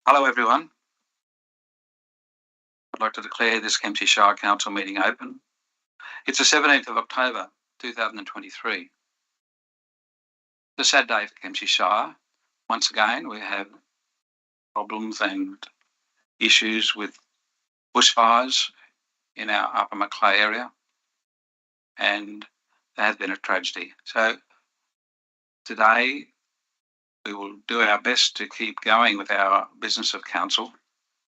Hello everyone. I'd like to declare this Kempsey Shire Council meeting open. It's the 17th of October 2023. It's a sad day for Kempsey Shire. Once again, we have problems and issues with bushfires in our Upper Macleay area, and there has been a tragedy. So today we will do our best to keep going with our business of council,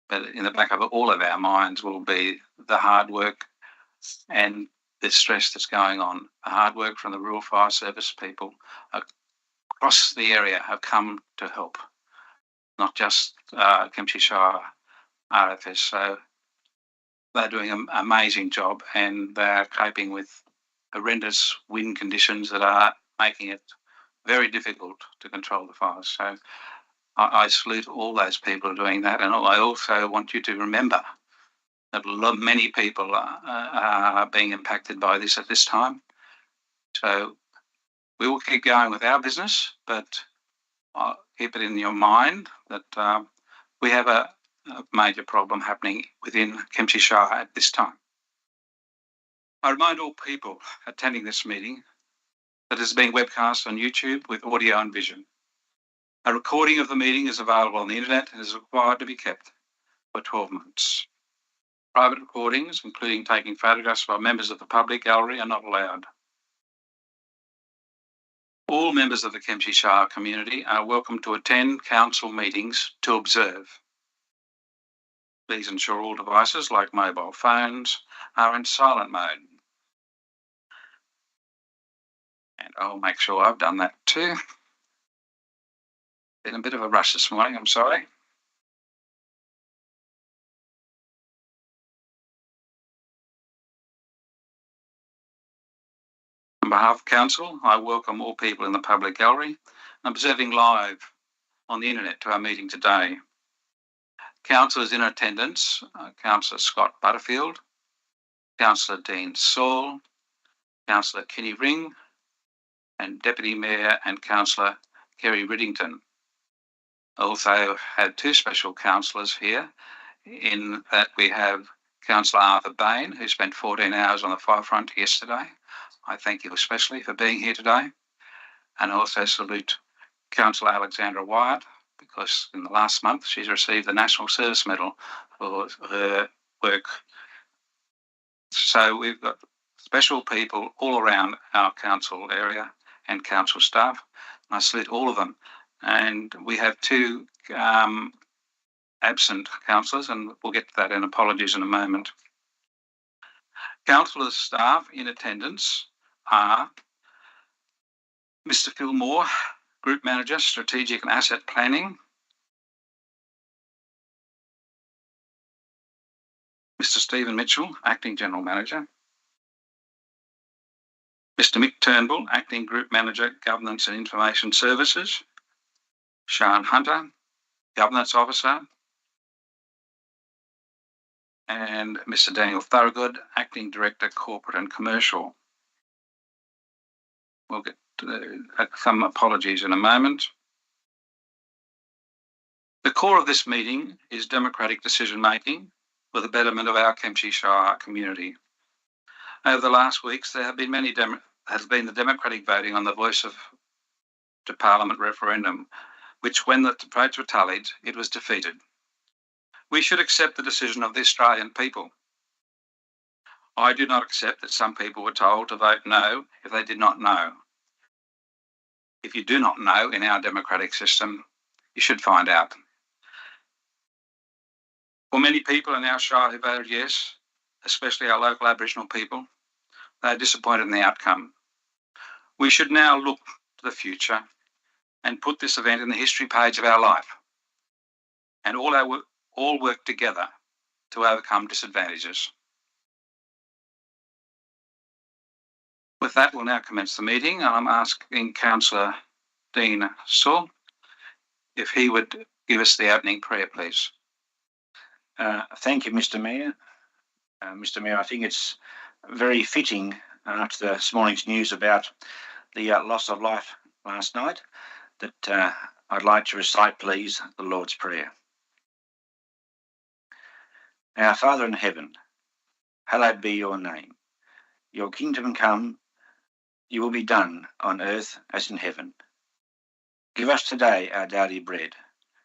but in the back of all of our minds will be the hard work and the stress that's going on. The hard work from the Rural Fire Service people across the area have come to help, not just Kempsey Shire RFS. So they're doing an amazing job, and they're coping with horrendous wind conditions that are making it very difficult to control the fires. So I salute all those people doing that, and I also want you to remember that many people are being impacted by this at this time. So we will keep going with our business, but keep it in your mind that we have a major problem happening within Kempsey Shire at this time. I remind all people attending this meeting that it is being webcast on YouTube with audio and vision. A recording of the meeting is available on the internet and is required to be kept for 12 months. Private recordings, including taking photographs by members of the public gallery, are not allowed. All members of the Kempsey Shire community are welcome to attend council meetings to observe. Please ensure all devices, like mobile phones, are in silent mode. And I'll make sure I've done that too. Been a bit of a rush this morning, I'm sorry. On behalf of Council, I welcome all people in the public gallery and observing live on the internet to our meeting today. Councillors in attendance, Councillor Scott Butterfield, Councillor Dean Saul, Councillor Kenny Ring, and Deputy Mayor and Councillor Kerry Riddington. I also have two special councillors here, in that we have Councillor Arthur Bain, who spent 14 hours on the fire front yesterday. I thank you especially for being here today. And I also salute Councillor Alexandra Wyatt, because in the last month she's received the National Service Medal for her work. So we've got special people all around our council area and council staff. I salute all of them. And we have two absent councillors, and we'll get to that in apologies in a moment. Councillors' staff in attendance are Mr. Phil Moore, Group Manager, Strategic and Asset Planning, Mr. Stephen Mitchell, Acting General Manager, Mr. Mick Turnbull, Acting Group Manager, Governance and Information Services, Sian Hunter, Governance Officer, and Mr. Daniel Thorogood, Acting Director, Corporate and Commercial. We'll get some apologies in a moment. The core of this meeting is democratic decision making for the betterment of our Kempsey Shire community. Over the last weeks, there have been the democratic voting on the Voice to Parliament referendum, which, when the votes were tallied, it was defeated. We should accept the decision of the Australian people. I do not accept that some people were told to vote no if they did not know. If you do not know in our democratic system, you should find out. For many people in our Shire who voted yes, especially our local Aboriginal people, they are disappointed in the outcome. We should now look to the future and put this event in the history page of our life, and all work together to overcome disadvantages. With that, we'll now commence the meeting, and I'm asking Councillor Dean Saul if he would give us the opening prayer, please. Thank you, Mr. Mayor. Mr. Mayor, I think it's very fitting after this morning's news about the loss of life last night that I'd like to recite, please, the Lord's Prayer. Our Father in heaven, hallowed be your name. Your kingdom come, your will be done on earth as in heaven. Give us today our daily bread.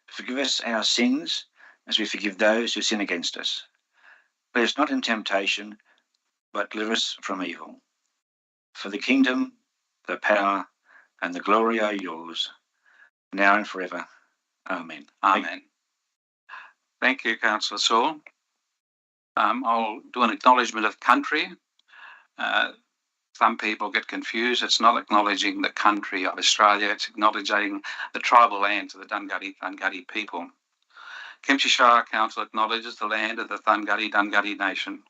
Forgive us our sins as we forgive those who sin against us. Lead us not in temptation, but deliver us from evil. For the kingdom, the power, and the glory are yours, now and forever. Amen. Amen. Thank you, Councillor Saul. I'll do an acknowledgement of country. Some people get confused. It's not acknowledging the country of Australia, it's acknowledging the tribal lands of the Dunghutti people. Kempsey Shire Council acknowledges the land of the Dunghutti Nation.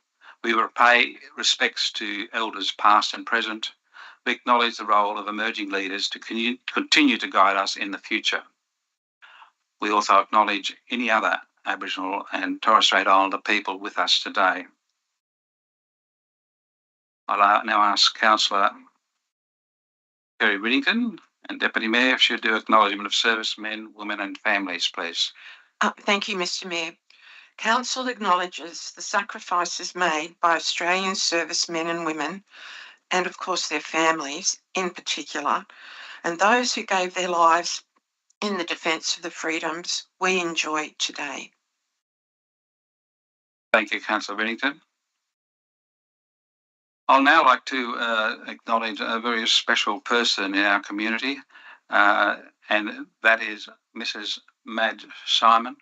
We will pay respects to elders past and present. We acknowledge the role of emerging leaders to continue to guide us in the future. We also acknowledge any other Aboriginal and Torres Strait Islander people with us today. I'll now ask Councillor Kerry Riddington and Deputy Mayor if she'll do acknowledgement of servicemen, women and families, please. Thank you, Mr Mayor. Council acknowledges the sacrifices made by Australian servicemen and women, and of course their families in particular, and those who gave their lives in the defence of the freedoms we enjoy today. Thank you, Councillor Riddington. I'll now like to acknowledge a very special person in our community, and that is Mrs. Mad Simon.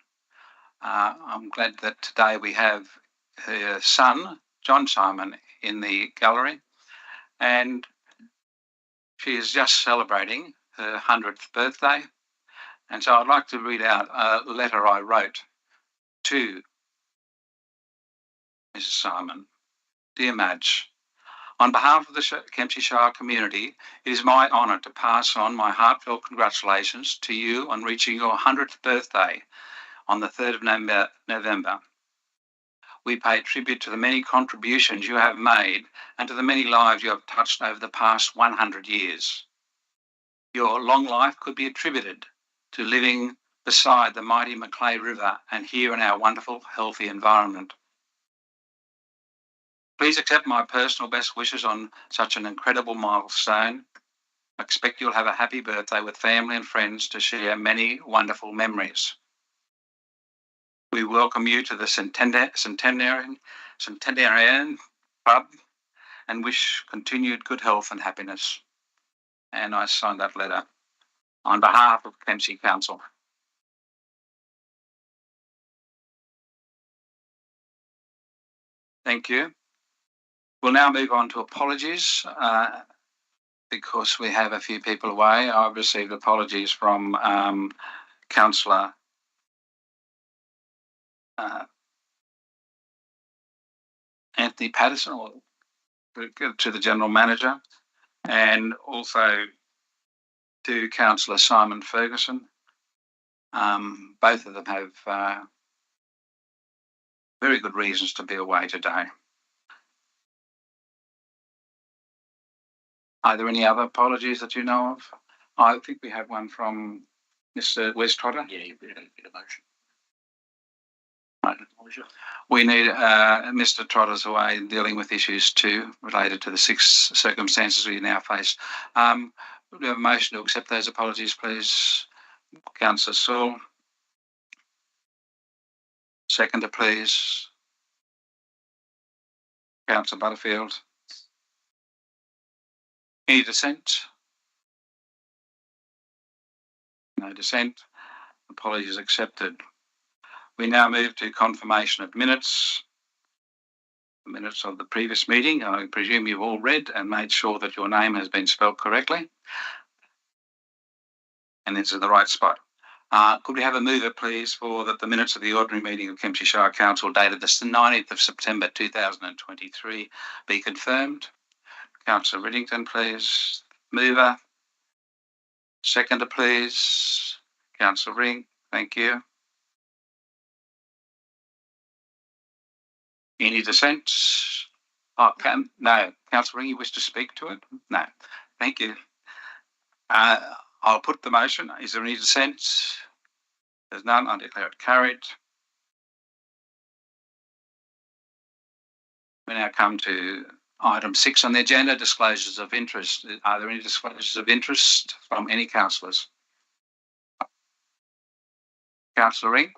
I'm glad that today we have her son, John Simon, in the gallery, and she is just celebrating her 100th birthday. And so I'd like to read out a letter I wrote to Mrs. Simon. Dear Madge, on behalf of the Kempsey Shire community, it is my honour to pass on my heartfelt congratulations to you on reaching your 100th birthday on the 3rd of November. We pay tribute to the many contributions you have made and to the many lives you have touched over the past 100 years. Your long life could be attributed to living beside the mighty Macleay River and here in our wonderful, healthy environment. Please accept my personal best wishes on such an incredible milestone. I expect you'll have a happy birthday with family and friends to share many wonderful memories. We welcome you to the Centenarian Club and wish continued good health and happiness. And I sign that letter on behalf of Kempsey Council. Thank you. We'll now move on to apologies because we have a few people away. I've received apologies from Councillor Anthony Patterson, or to the General Manager, and also to Councillor Simon Ferguson. Both of them have very good reasons to be away today. Are there any other apologies that you know of? I think we have one from Mr. Wes Trotter. Yeah, you better get a motion. Right. We need Mr. Trotter's away dealing with issues too related to the 6 circumstances we now face. We have a motion to accept those apologies, please. Councillor Saul. Seconder, please. Councillor Butterfield. Any dissent? No dissent. Apologies accepted. We now move to confirmation of minutes. The minutes of the previous meeting, I presume you've all read and made sure that your name has been spelled correctly and it's in the right spot. Could we have a mover, please, for the minutes of the ordinary meeting of Kempsey Shire Council dated the 19th of September 2023 be confirmed? Councillor Riddington, please. Mover. Seconder, please. Councillor Ring, thank you. Any dissent? Oh, no. Councillor Ring, you wish to speak to it? No. Thank you. I'll put the motion. Is there any dissent? There's none. I declare it carried. We now come to item 6 on the agenda, disclosures of interest. Are there any disclosures of interest from any councillors? Councillor Ring.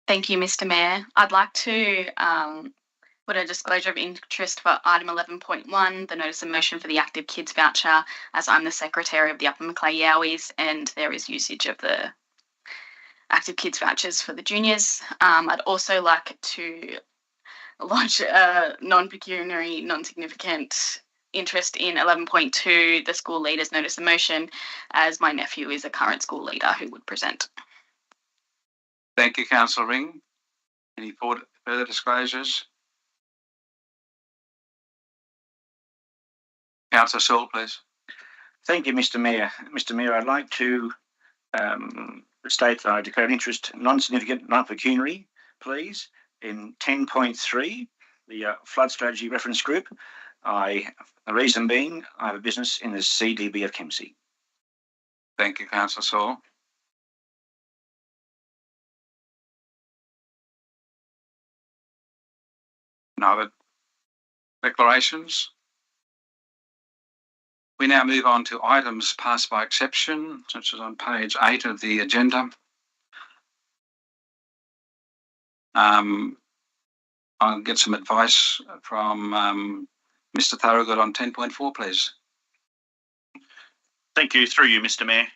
Thank you, Mr. Mayor. I'd like to put a disclosure of interest for item 11.1, the notice of motion for the active kids voucher, as I'm the secretary of the Upper Macleay Yowies and there is usage of the active kids vouchers for the juniors. I'd also like to lodge a non-pecuniary, non-significant interest in 11.2, the school leaders notice of motion, as my nephew is a current school leader who would present. Thank you, Councillor Ring. Any further disclosures? Councillor Saul, please. Thank you, Mr. Mayor. Mr. Mayor, I'd like to state that I declare an interest non-significant, non-pecuniary, please, in 10.3, the flood strategy reference group. The reason being, I have a business in the CDB of Kempsey. Thank you, Councillor Saul. No other declarations? We now move on to items passed by exception, such as on page 8 of the agenda. I'll get some advice from Mr. Thorogood on 10.4, please. Thank you. Through you, Mr. Mayor.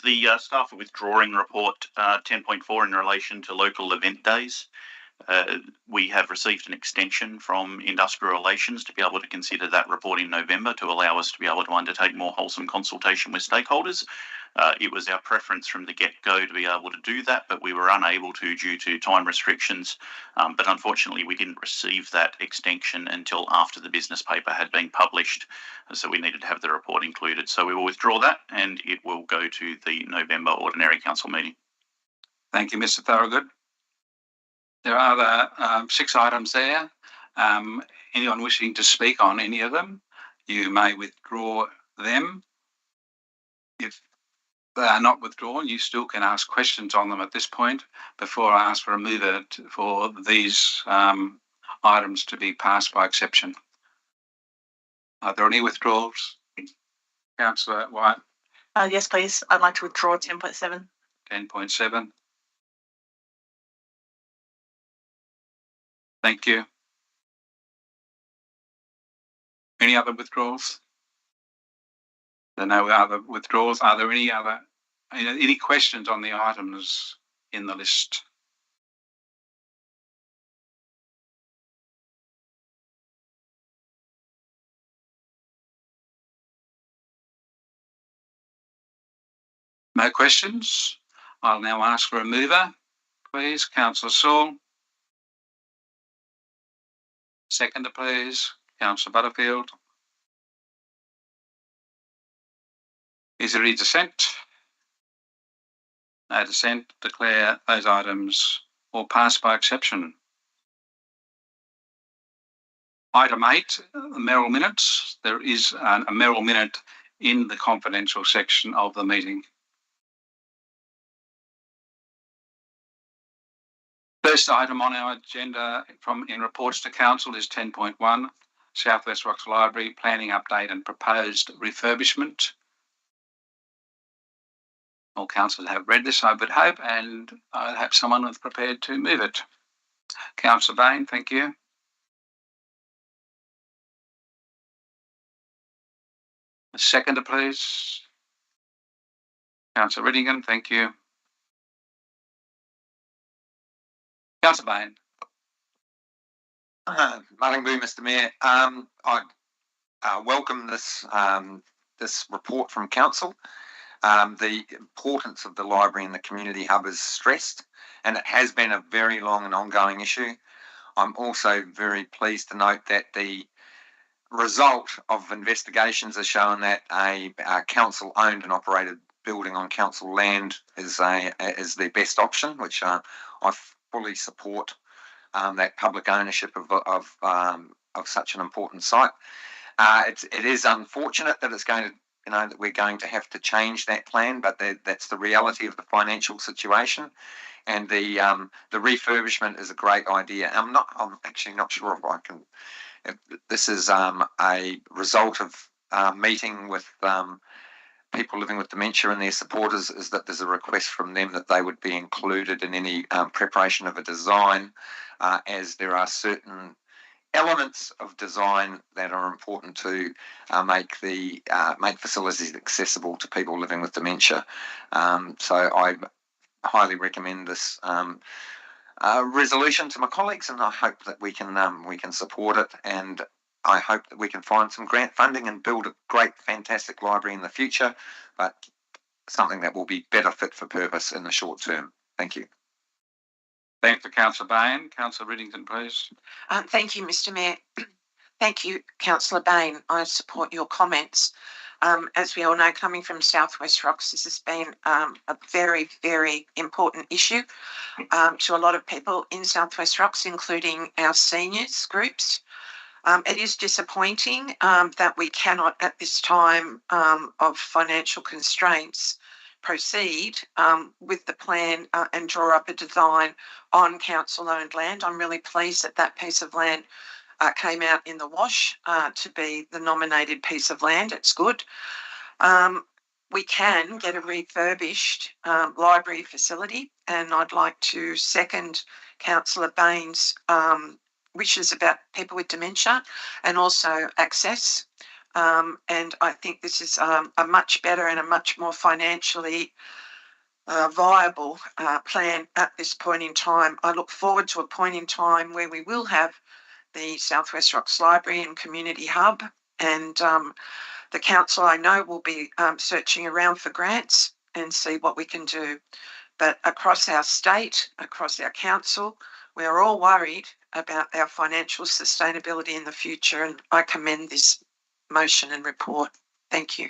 The staff are withdrawing report 10.4 in relation to local event days. We have received an extension from Industrial Relations to be able to consider that report in November to allow us to be able to undertake more wholesome consultation with stakeholders. It was our preference from the get-go to be able to do that, but we were unable to due to time restrictions. But unfortunately, we didn't receive that extension until after the business paper had been published, so we needed to have the report included. So we will withdraw that and it will go to the November Ordinary Council meeting. Thank you, Mr. Thorogood. There are 6 items there. Anyone wishing to speak on any of them, you may withdraw them. If they are not withdrawn, you still can ask questions on them at this point before I ask for a mover for these items to be passed by exception. Are there any withdrawals? Councillor White. Yes, please. I'd like to withdraw 10.7. 10.7. Thank you. Any other withdrawals? There are no other withdrawals. Are there any questions on the items in the list? No questions. I'll now ask for a mover, please. Councillor Saul. Seconder, please. Councillor Butterfield. Is there any dissent? No dissent. Declare those items all passed by exception. Item 8, the Merrill minutes. There is a Merrill minute in the confidential section of the meeting. First item on our agenda in reports to council is 10.1, South West Rocks Library planning update and proposed refurbishment. All councillors have read this, I would hope, and I hope someone was prepared to move it. Councillor Bain, thank you. A seconder, please. Councillor Riddingham, thank you. Councillor Bain. Morning, Mr. Mayor. I welcome this report from council. The importance of the library and the community hub is stressed, and it has been a very long and ongoing issue. I'm also very pleased to note that the result of investigations has shown that a council-owned and operated building on council land is the best option, which I fully support. That public ownership of such an important site. It is unfortunate that it's going to that we're going to have to change that plan, but that's the reality of the financial situation. And the refurbishment is a great idea. I'm actually not sure if I can. This is a result of meeting with people living with dementia and their supporters, is that there's a request from them that they would be included in any preparation of a design, as there are certain elements of design that are important to make facilities accessible to people living with dementia. So I highly recommend this resolution to my colleagues, and I hope that we can support it, and I hope that we can find some grant funding and build a great, fantastic library in the future, but something that will be better fit for purpose in the short term. Thank you. Thank you, Councillor Bain. Councillor Riddington, please. Thank you, Mr. Mayor. Thank you, Councillor Bain. I support your comments. As we all know, coming from South West Rocks, this has been a very, very important issue to a lot of people in South West Rocks, including our seniors groups. It is disappointing that we cannot, at this time of financial constraints, proceed with the plan and draw up a design on council-owned land. I'm really pleased that that piece of land came out in the wash to be the nominated piece of land. It's good. We can get a refurbished library facility, and I'd like to second Councillor Bain's wishes about people with dementia and also access. And I think this is a much better and a much more financially viable plan at this point in time. I look forward to a point in time where we will have the South West Rocks Library and Community Hub, and the council, I know, will be searching around for grants and see what we can do. But across our state, across our council, we are all worried about our financial sustainability in the future, and I commend this motion and report. Thank you.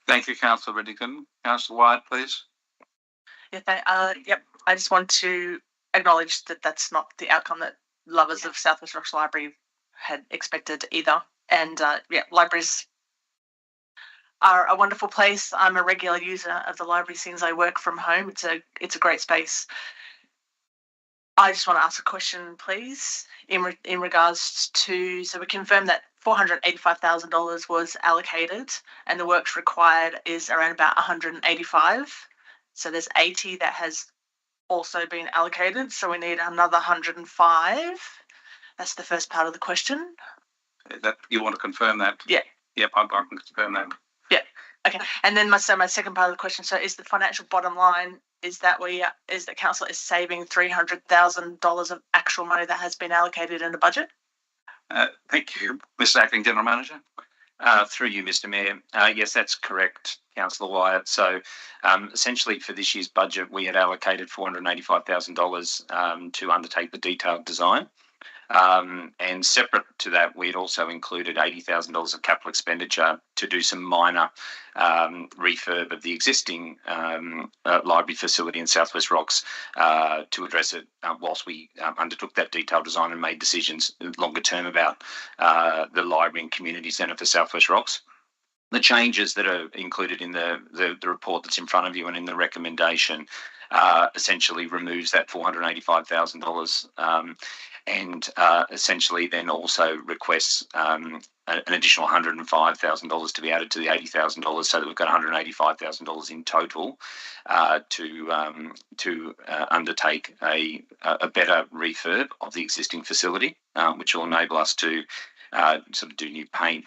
Thank you, Councillor Riddington. Councillor White, please. Yeah, yep. I just want to acknowledge that that's not the outcome that lovers of South West Rocks Library had expected either. And yeah, libraries are a wonderful place. I'm a regular user of the library since I work from home. It's a great space. I just want to ask a question, please, in regards to, so we confirmed that $485,000 was allocated and the works required is around about 185. So there's 80 that has also been allocated. So we need another 105. That's the first part of the question. That you want to confirm that? Yeah. Yep, I can confirm that. Yeah. Okay. And then my second part of the question. So is the financial bottom line is that council is saving $300,000 of actual money that has been allocated in the budget? Thank you, Mr. Acting General Manager. Through you, Mr. Mayor. Yes, that's correct, Councillor Wyatt. So essentially for this year's budget, we had allocated $485,000 to undertake the detailed design. And separate to that, we had also included $80,000 of capital expenditure to do some minor refurb of the existing library facility in South West Rocks to address it whilst we undertook that detailed design and made decisions longer term about the library and community centre for South West Rocks. The changes that are included in the report that's in front of you and in the recommendation essentially removes that $485,000 and essentially then also requests an additional $105,000 to be added to the $80,000, so that we've got $185,000 in total to undertake a better refurb of the existing facility, which will enable us to sort of do new paint,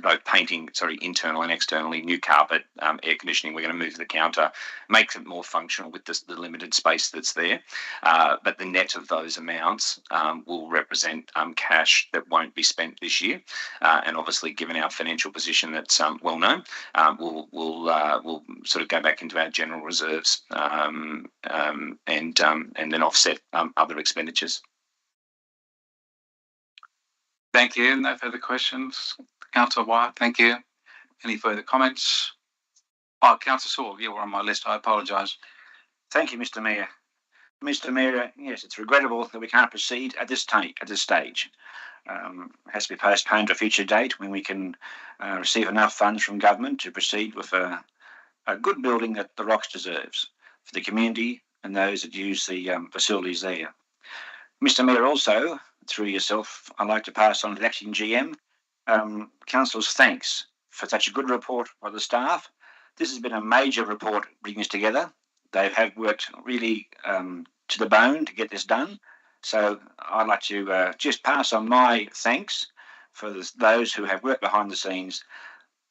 both painting, internal and externally, new carpet, air conditioning. We're going to move the counter, make it more functional with the limited space that's there. But the net of those amounts will represent cash that won't be spent this year. And obviously, given our financial position that's well known, we'll sort of go back into our general reserves and then offset other expenditures. Thank you. No further questions. Councillor Wyatt, thank you. Any further comments? Oh, Councillor Sewell, you were on my list. I apologise. Thank you, Mr. Mayor. Mr. Mayor, yes, it's regrettable that we can't proceed at this stage. It has to be postponed to a future date when we can receive enough funds from government to proceed with a good building that the Rocks deserves for the community and those that use the facilities there. Mr. Mayor, also, through yourself, I'd like to pass on to the acting GM Council's thanks for such a good report by the staff. This has been a major report bringing us together. They have worked really to the bone to get this done. So I'd like to just pass on my thanks for those who have worked behind the scenes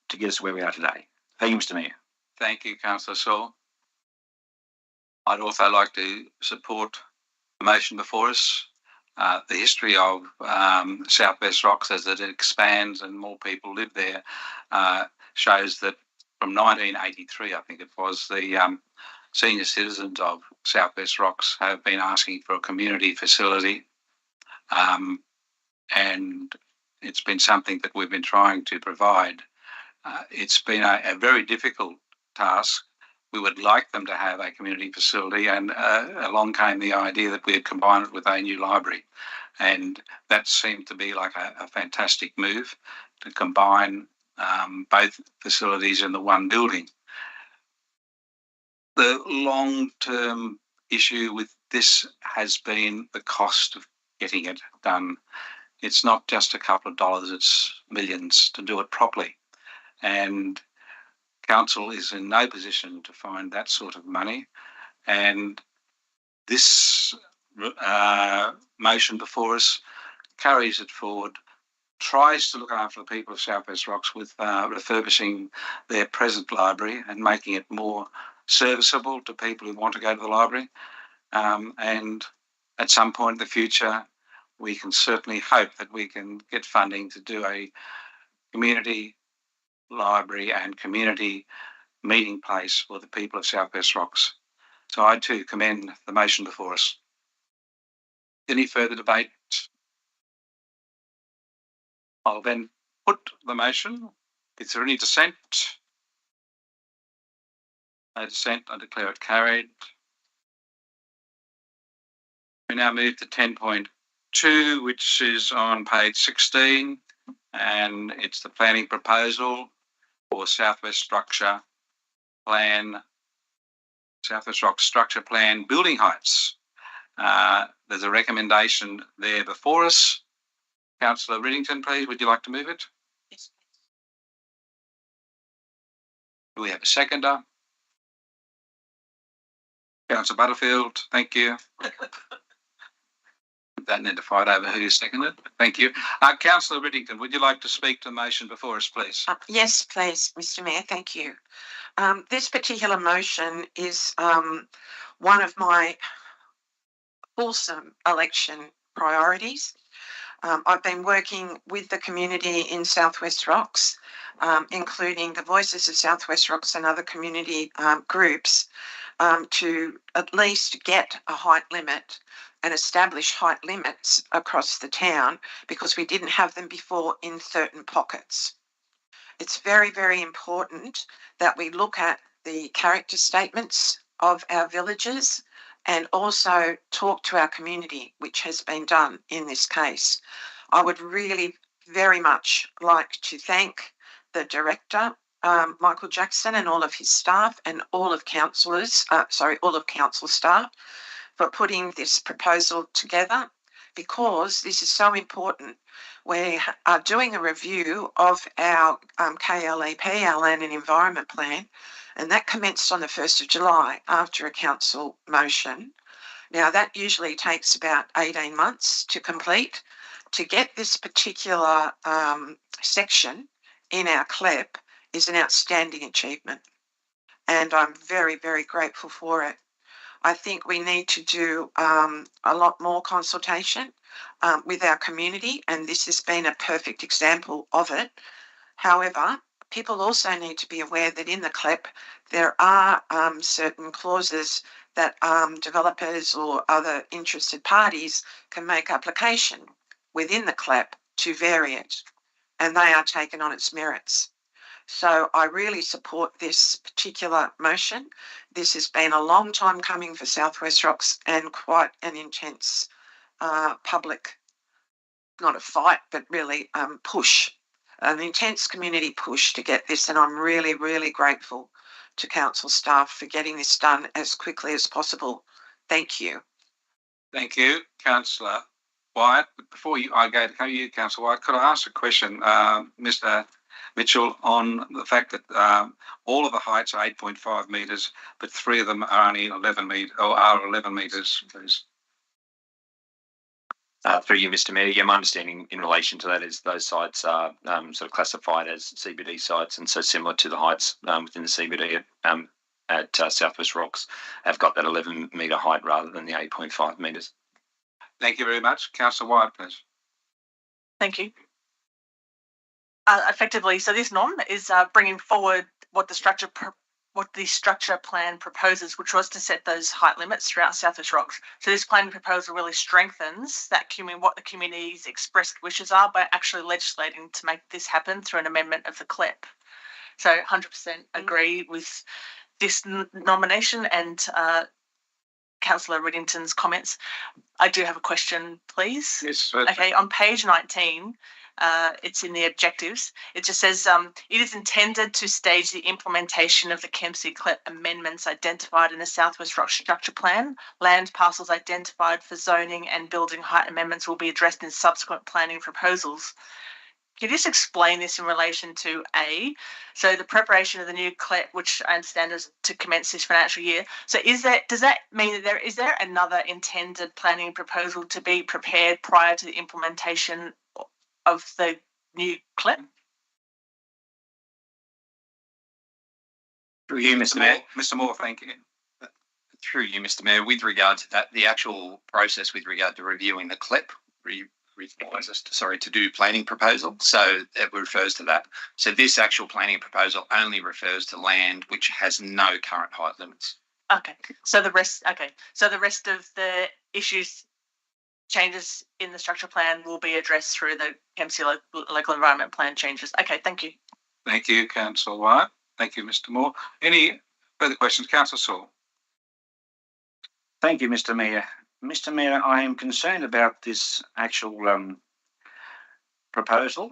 to get us where we are today. Thank you, Mr. Mayor. Thank you, Councillor Saul. I'd also like to support the motion before us. The history of Southwest Rocks as it expands and more people live there shows that from 1983, I think it was, the senior citizens of Southwest Rocks have been asking for a community facility, and it's been something that we've been trying to provide. It's been a very difficult task. We would like them to have a community facility, and along came the idea that we'd combine it with a new library, and that seemed to be like a fantastic move to combine both facilities in the one building. The long-term issue with this has been the cost of getting it done. It's not just a couple of dollars, it's millions to do it properly. And Council is in no position to find that sort of money. And this motion before us carries it forward, tries to look after the people of Southwest Rocks with refurbishing their present library and making it more serviceable to people who want to go to the library. And at some point in the future, we can certainly hope that we can get funding to do a community library and community meeting place for the people of Southwest Rocks. So I too commend the motion before us. Any further debate? I'll then put the motion. Is there any dissent? No dissent. I declare it carried. We now move to 10.2, which is on page 16, and it's the planning proposal for Southwest Structure Plan, Southwest Rock Structure Plan building heights. There's a recommendation there before us. Councillor Riddington, please, would you like to move it? Yes. Do we have a seconder? Councillor Butterfield, thank you. That need to fight over who seconded. Thank you. Councillor Riddington, would you like to speak to the motion before us, please? Yes, please, Mr. Mayor. Thank you. This particular motion is one of my fulsome election priorities. I've been working with the community in Southwest Rocks, including the Voices of Southwest Rocks and other community groups, to at least get a height limit and establish height limits across the town, because we didn't have them before in certain pockets. It's very, very important that we look at the character statements of our villages and also talk to our community, which has been done in this case. I would really very much like to thank the director, Michael Jackson, and all of his staff and all of council staff for putting this proposal together, because this is so important. We are doing a review of our KLEP, our Land and Environment Plan, and that commenced on the 1st of July after a council motion. Now, that usually takes about 18 months to complete. To get this particular section in our CLEP is an outstanding achievement, and I'm very, very grateful for it. I think we need to do a lot more consultation with our community, and this has been a perfect example of it. However, people also need to be aware that in the CLEP there are certain clauses that developers or other interested parties can make application within the CLEP to vary it, and they are taken on its merits. So I really support this particular motion. This has been a long time coming for Southwest Rocks and quite an intense public, not a fight, but really push, an intense community push to get this. And I'm really, really grateful to council staff for getting this done as quickly as possible. Thank you. Thank you, Councillor Wyatt. Before I go to you, Councillor Wyatt, could I ask a question, Mr. Mitchell, on the fact that all of the heights are 8.5 metres, but 3 of them are only 11 metres, or are 11 metres, please? Through you, Mr. Mayor, yeah, my understanding in relation to that is those sites are sort of classified as CBD sites, and so similar to the heights within the CBD at Southwest Rocks have got that 11 metre height rather than the 8.5 metres. Thank you very much. Councillor Wyatt, please. Thank you. Effectively, so this NOM is bringing forward what the structure plan proposes, which was to set those height limits throughout Southwest Rocks. So this planning proposal really strengthens that what the community's expressed wishes are by actually legislating to make this happen through an amendment of the CLEP. So 100% agree with this nomination and Councillor Riddington's comments. I do have a question, please. Yes, certainly. Okay, on page 19, it's in the objectives. It just says, it is intended to stage the implementation of the Kempsey CLEP amendments identified in the Southwest Rocks Structure Plan. Land parcels identified for zoning and building height amendments will be addressed in subsequent planning proposals. Can you just explain this in relation to A? So the preparation of the new CLEP, which I understand is to commence this financial year. So does that mean that is there another intended planning proposal to be prepared prior to the implementation of the new CLEP? Through you, Mr. Mayor. Mr. Moore, thank you. Through you, Mr. Mayor, with regard to that, the actual process with regard to reviewing the CLEP requires us to do planning proposal. So it refers to that. So this actual planning proposal only refers to land which has no current height limits. Okay. So the rest of the issues, changes in the structure plan will be addressed through the Kempsey local environment plan changes. Okay, thank you. Thank you, Councillor Wyatt. Thank you, Mr. Moore. Any further questions? Councillor Saul. Thank you, Mr. Mayor. Mr. Mayor, I am concerned about this actual proposal.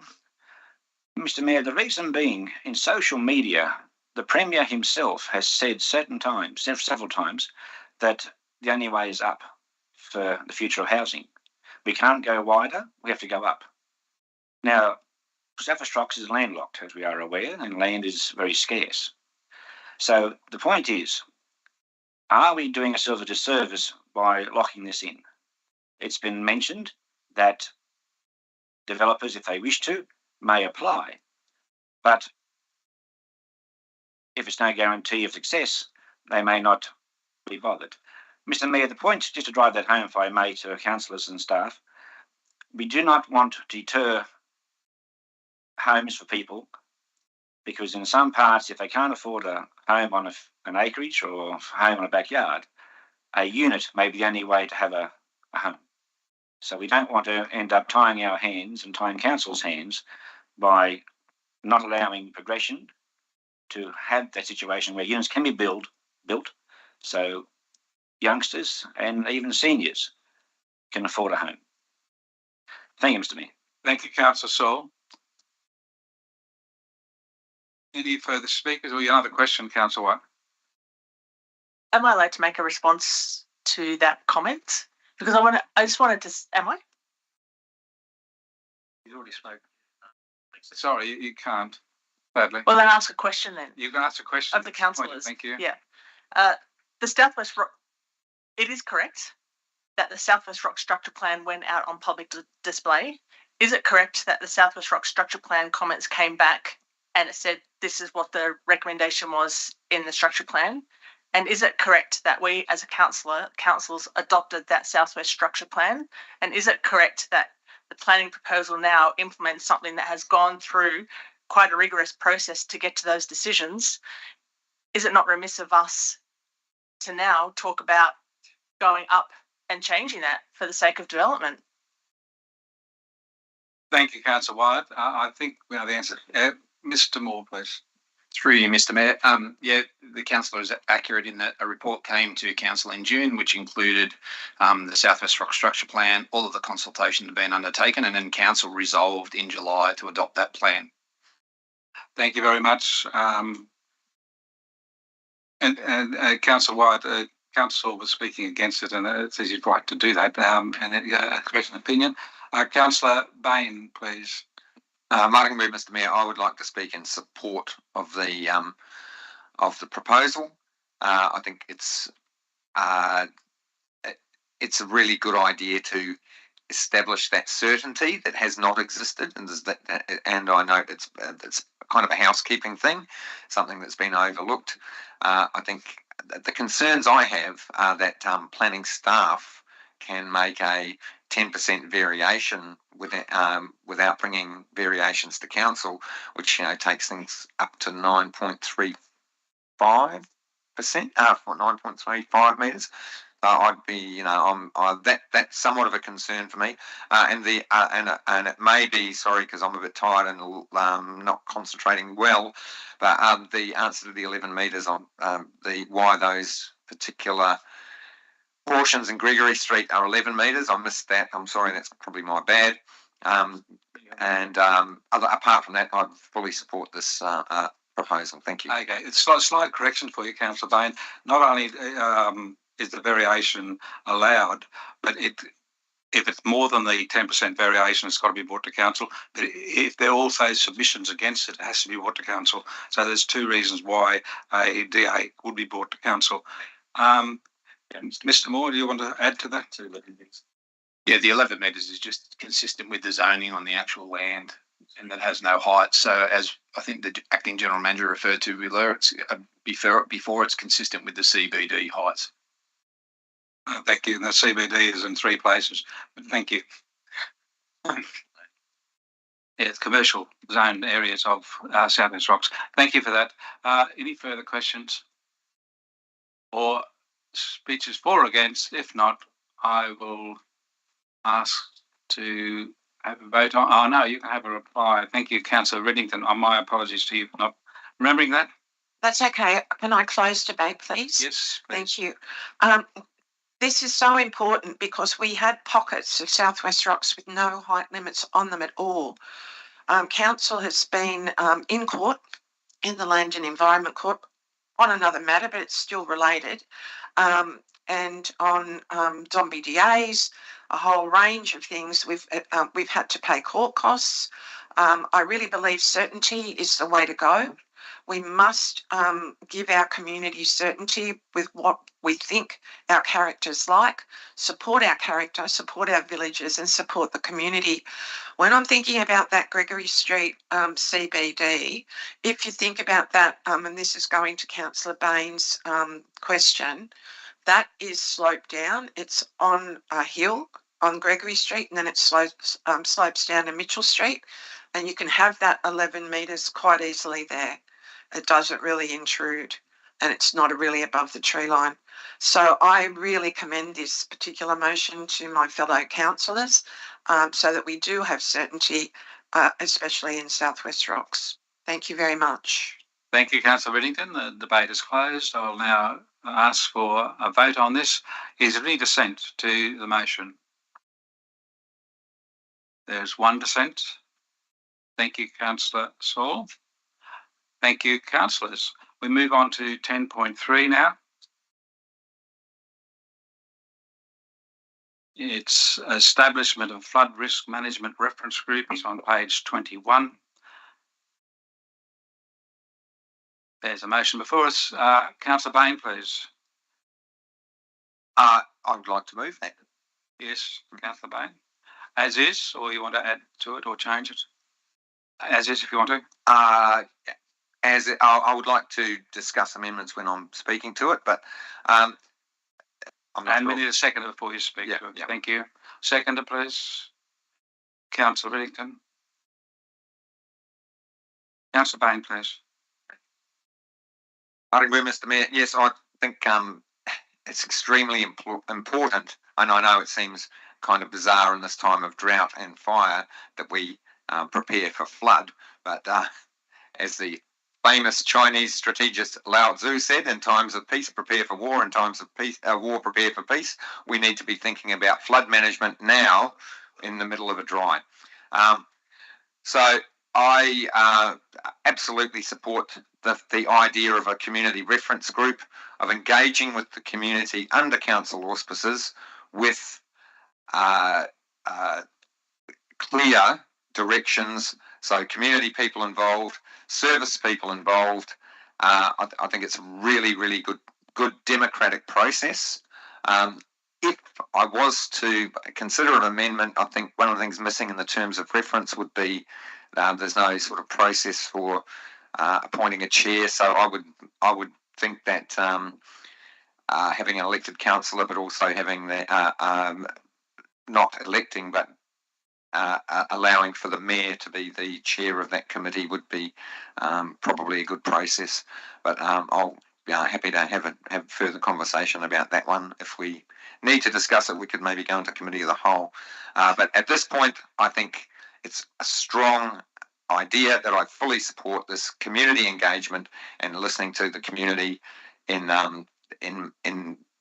Mr. Mayor, the reason being, in social media, the Premier himself has said several times, that the only way is up for the future of housing. We can't go wider, we have to go up. Now, Southwest Rocks is landlocked, as we are aware, and land is very scarce. So the point is, are we doing ourselves a disservice by locking this in? It's been mentioned that developers, if they wish to, may apply, but if it's no guarantee of success, they may not be bothered. Mr. Mayor, the point, just to drive that home, if I may, to councillors and staff, we do not want to deter homes for people, because in some parts, if they can't afford a home on an acreage or a home on a backyard, a unit may be the only way to have a home. So we don't want to end up tying our hands and tying council's hands by not allowing progression to have that situation where units can be built, so youngsters and even seniors can afford a home. Thank you, Mr. Mayor. Thank you, Councillor Saul. Any further speakers or another question, Councillor White? Am I allowed to make a response to that comment? Because I just wanted to, am I? He's already spoken. Sorry, you can't, sadly. Well, then ask a question then. You can ask a question of the councillors. Thank you. Yeah. The Southwest Rock, it is correct that the Southwest Rock Structure Plan went out on public display. Is it correct that the Southwest Rock Structure Plan comments came back and it said this is what the recommendation was in the structure plan? And is it correct that we as a councils adopted that Southwest Structure Plan? And is it correct that the planning proposal now implements something that has gone through quite a rigorous process to get to those decisions? Is it not remiss of us to now talk about going up and changing that for the sake of development? Thank you, Councillor Wyatt. I think we know the answer. Mr. Moore, please. Through you, Mr. Mayor. Yeah, the councillor is accurate in that a report came to council in June, which included the South West Rock Structure Plan. All of the consultation had been undertaken, and then council resolved in July to adopt that plan. Thank you very much. Councillor White, council was speaking against it, and it's his right to do that. And express an opinion. Councillor Bain, please. Martin, Mr. Mayor, I would like to speak in support of the proposal. I think it's a really good idea to establish that certainty that has not existed, and I know it's kind of a housekeeping thing, something that's been overlooked. I think the concerns I have are that planning staff can make a 10% variation without bringing variations to council, which takes things up to 9.35%, 9.35 metres. I'd be, that's somewhat of a concern for me, and it may be, sorry, because I'm a bit tired and not concentrating well, but the answer to the 11 metres on why those particular portions in Gregory Street are 11 metres. I missed that. I'm sorry, that's probably my bad. Apart from that, I fully support this proposal. Thank you. Okay, it's a slight correction for you, Councillor Bain. Not only is the variation allowed, but if it's more than the 10% variation, it's got to be brought to council. But if there are also submissions against it, it has to be brought to council. So there's two reasons why a DA would be brought to council. Mr. Moore, do you want to add to that? Yeah, the 11 metres is just consistent with the zoning on the actual land, and that has no height. So as I think the acting general manager referred to earlier, it's before it's consistent with the CBD heights. Thank you. And the CBD is in 3 places, but thank you. Yeah, it's commercial zone areas of South West Rocks. Thank you for that. Any further questions or speeches for or against? If not, I will ask to have a vote on. Oh, no, you can have a reply. Thank you, Councillor Riddington. My apologies to you for not remembering that. That's okay. Can I close debate, please? Yes, please. Thank you. This is so important because we had pockets of South West Rocks with no height limits on them at all. Council has been in court, in the Land and Environment Court, on another matter, but it's still related, and on zombie DAs, a whole range of things. We've had to pay court costs. I really believe certainty is the way to go. We must give our community certainty with what we think our character's like, support our character, support our villages, and support the community. When I'm thinking about that Gregory Street CBD, if you think about that, and this is going to Councillor Bain's question, that is sloped down. It's on a hill on Gregory Street, and then it slopes down to Mitchell Street, and you can have that 11 metres quite easily there. It doesn't really intrude, and it's not really above the tree line. So I really commend this particular motion to my fellow councillors, so that we do have certainty, especially in South West Rocks. Thank you very much. Thank you, Councillor Riddington. The debate is closed. I will now ask for a vote on this. Is there any dissent to the motion? There's one dissent. Thank you, Councillor Saul. Thank you, councillors. We move on to 10.3 now. It's establishment of flood risk management reference group. It's on page 21. There's a motion before us. Councillor Bain, please. I would like to move that. Yes, Councillor Bain. As is, or you want to add to it or change it? As is, if you want to. I would like to discuss amendments when I'm speaking to it, but I'm not and sure. we need a seconder before you speak to it. Yeah. Thank you. Seconder, please. Councillor Riddington. Councillor Bain, please. I agree, Mr. Mayor. Yes, I think it's extremely important, and I know it seems kind of bizarre in this time of drought and fire that we prepare for flood, but as the famous Chinese strategist Lao Tzu said, in times of peace, prepare for war. In times of peace, war, prepare for peace. We need to be thinking about flood management now in the middle of a dry. So I absolutely support the idea of a community reference group, of engaging with the community under council auspices with clear directions. So community people involved, service people involved. I think it's a really, really good democratic process. If I was to consider an amendment, I think one of the things missing in the terms of reference would be there's no sort of process for appointing a chair. So I would think that having an elected councillor, but also having the not electing, but allowing for the mayor to be the chair of that committee would be probably a good process. But I'll be happy to have further conversation about that one. If we need to discuss it, we could maybe go into committee of the whole. But at this point, I think it's a strong idea that I fully support this community engagement and listening to the community in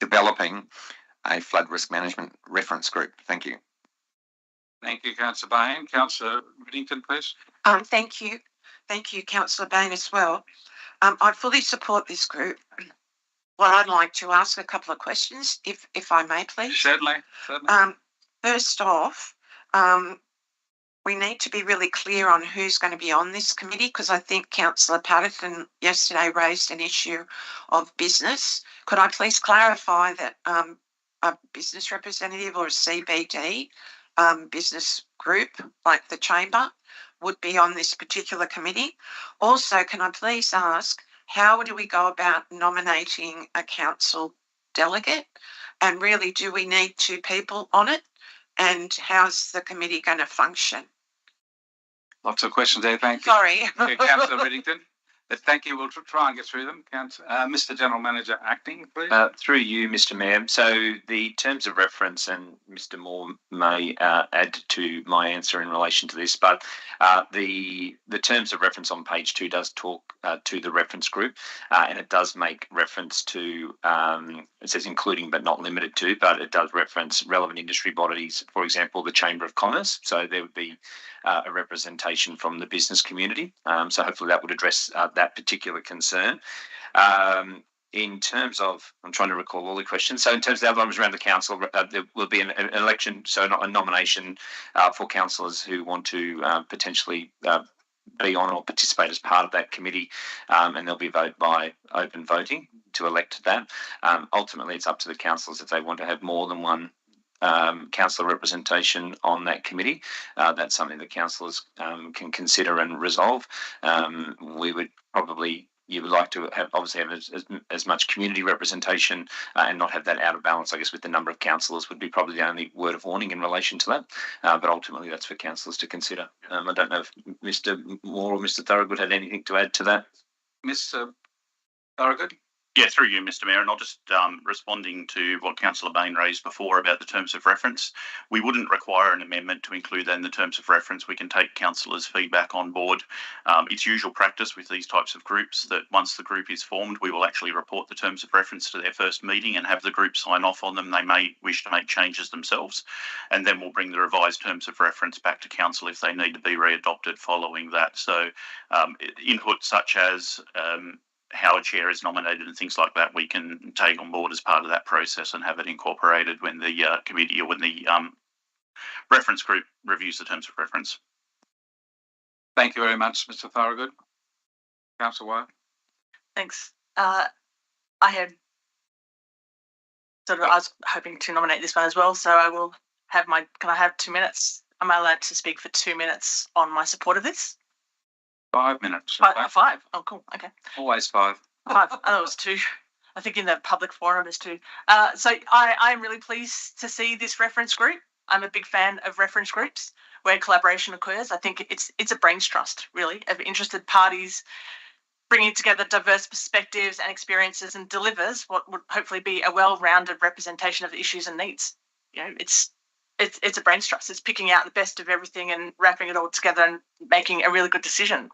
developing a flood risk management reference group. Thank you. Thank you, Councillor Bain. Councillor Whittington, please. Thank you. Thank you, Councillor Bain, as well. I fully support this group. Well, I'd like to ask a couple of questions, if I may, please. Certainly. First off, we need to be really clear on who's going to be on this committee, because I think Councillor Patterson yesterday raised an issue of business. Could I please clarify that a business representative or a CBD business group like the Chamber would be on this particular committee? Also, can I please ask, how do we go about nominating a council delegate? And really, do we need 2 people on it? And how's the committee going to function? Lots of questions there. Thank you. Sorry. Councillor Whittington. Thank you. We'll try and get through them. Mr. General Manager, acting, please. Through you, Mr. Mayor. So the terms of reference, and Mr. Moore may add to my answer in relation to this, but the terms of reference on page 2 does talk to the reference group, and it does make reference to, it says including but not limited to, but it does reference relevant industry bodies, for example, the Chamber of Commerce. So there would be a representation from the business community. So hopefully that would address that particular concern. In terms of, I'm trying to recall all the questions. So in terms of the other ones around the council, there will be an election, so not a nomination for councillors who want to potentially be on or participate as part of that committee, and there'll be vote by open voting to elect that. Ultimately, it's up to the councillors if they want to have more than one councillor representation on that committee. That's something that councillors can consider and resolve. We would probably, you would like to have obviously have as much community representation and not have that out of balance, I guess, with the number of councillors would be probably the only word of warning in relation to that. But ultimately that's for councillors to consider. I don't know if Mr. Moore or Mr. Thorogood had anything to add to that. Mr. Thorogood? Yeah, through you, Mr. Mayor, and I'll just responding to what Councillor Bain raised before about the terms of reference. We wouldn't require an amendment to include that in the terms of reference. We can take councillors' feedback on board. It's usual practice with these types of groups that once the group is formed, we will actually report the terms of reference to their first meeting and have the group sign off on them. They may wish to make changes themselves, and then we'll bring the revised terms of reference back to council if they need to be readopted following that. So input such as how a chair is nominated and things like that, we can take on board as part of that process and have it incorporated when the committee or when the reference group reviews the terms of reference. Thank you very much, Mr. Thorogood. Councillor Wyatt. Thanks. I was hoping to nominate this one as well, so I will have can I have 2 minutes? Am I allowed to speak for 2 minutes on my support of this? 5 minutes. Five. Oh, cool. Okay. Always 5. 5. I thought it was 2. I think in the public forum it's 2. So I'm really pleased to see this reference group. I'm a big fan of reference groups where collaboration occurs. I think it's a brains trust, really, of interested parties bringing together diverse perspectives and experiences and delivers what would hopefully be a well-rounded representation of the issues and needs. You know, it's a brains trust. It's picking out the best of everything and wrapping it all together and making a really good decision.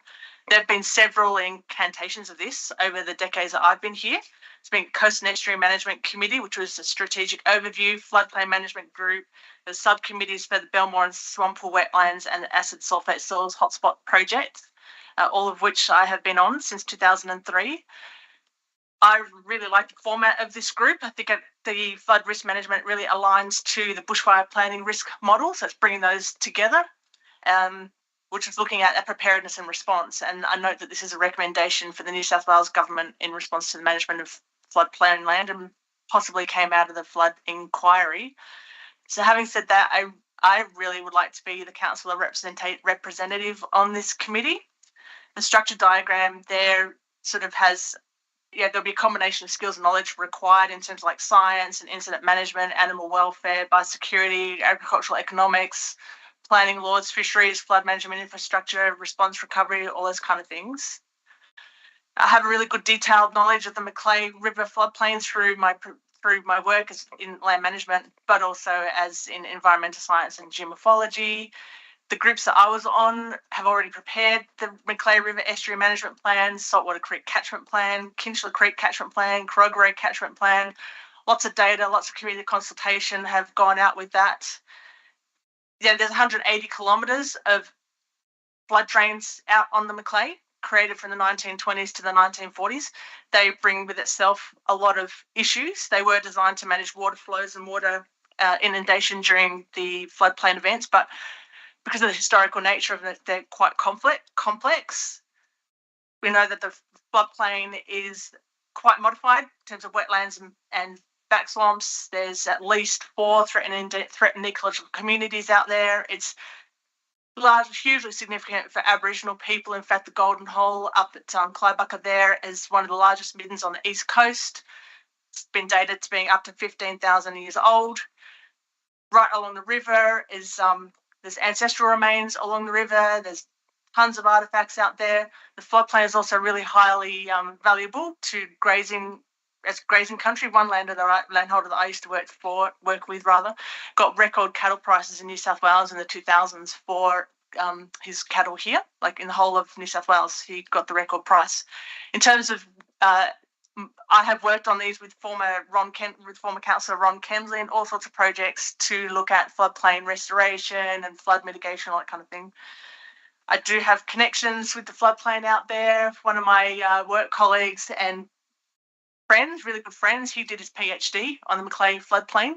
There have been several incantations of this over the decades that I've been here. It's been Coast and Estuary Management Committee, which was a strategic overview, floodplain management group, the subcommittees for the Belmore and Swamppool wetlands and the acid sulphate soils hotspot project, all of which I have been on since 2003. I really like the format of this group. I think the flood risk management really aligns to the bushfire planning risk model, so it's bringing those together, which is looking at preparedness and response. And I note that this is a recommendation for the New South Wales government in response to the management of floodplain land and possibly came out of the flood inquiry. So having said that, I really would like to be the councillor representative on this committee. The structure diagram there sort of has, there'll be a combination of skills and knowledge required in terms of like science and incident management, animal welfare, biosecurity, agricultural economics, planning laws, fisheries, flood management infrastructure, response recovery, all those kind of things. I have a really good detailed knowledge of the Macleay River floodplain through my work as in land management, but also as in environmental science and geomorphology. The groups that I was on have already prepared the Macleay River Estuary Management Plan, Saltwater Creek Catchment Plan, Kinchler Creek Catchment Plan, Corroboree Catchment Plan. Lots of data, lots of community consultation have gone out with that. There's 180 kilometres of flood drains out on the Macleay, created from the 1920s to the 1940s. They bring with itself a lot of issues. They were designed to manage water flows and water inundation during the floodplain events, but because of the historical nature of it, they're quite complex. We know that the floodplain is quite modified in terms of wetlands and back swamps. There's at least 4 threatened ecological communities out there. It's hugely significant for Aboriginal people. In fact, the Golden Hole up at Clybucka there is one of the largest middens on the east coast. It's been dated to being up to 15,000 years old. Right along the river is there's ancestral remains along the river. There's tons of artefacts out there. The floodplain is also really highly valuable to grazing country. One landholder that I used to work with got record cattle prices in New South Wales in the 2000s for his cattle here, like in the whole of New South Wales. He got the record price. In terms of I have worked on these with former councillor Ron Kempsey and all sorts of projects to look at floodplain restoration and flood mitigation, all that kind of thing. I do have connections with the floodplain out there. One of my work colleagues and friends, really good friends, he did his PhD on the Macleay floodplain.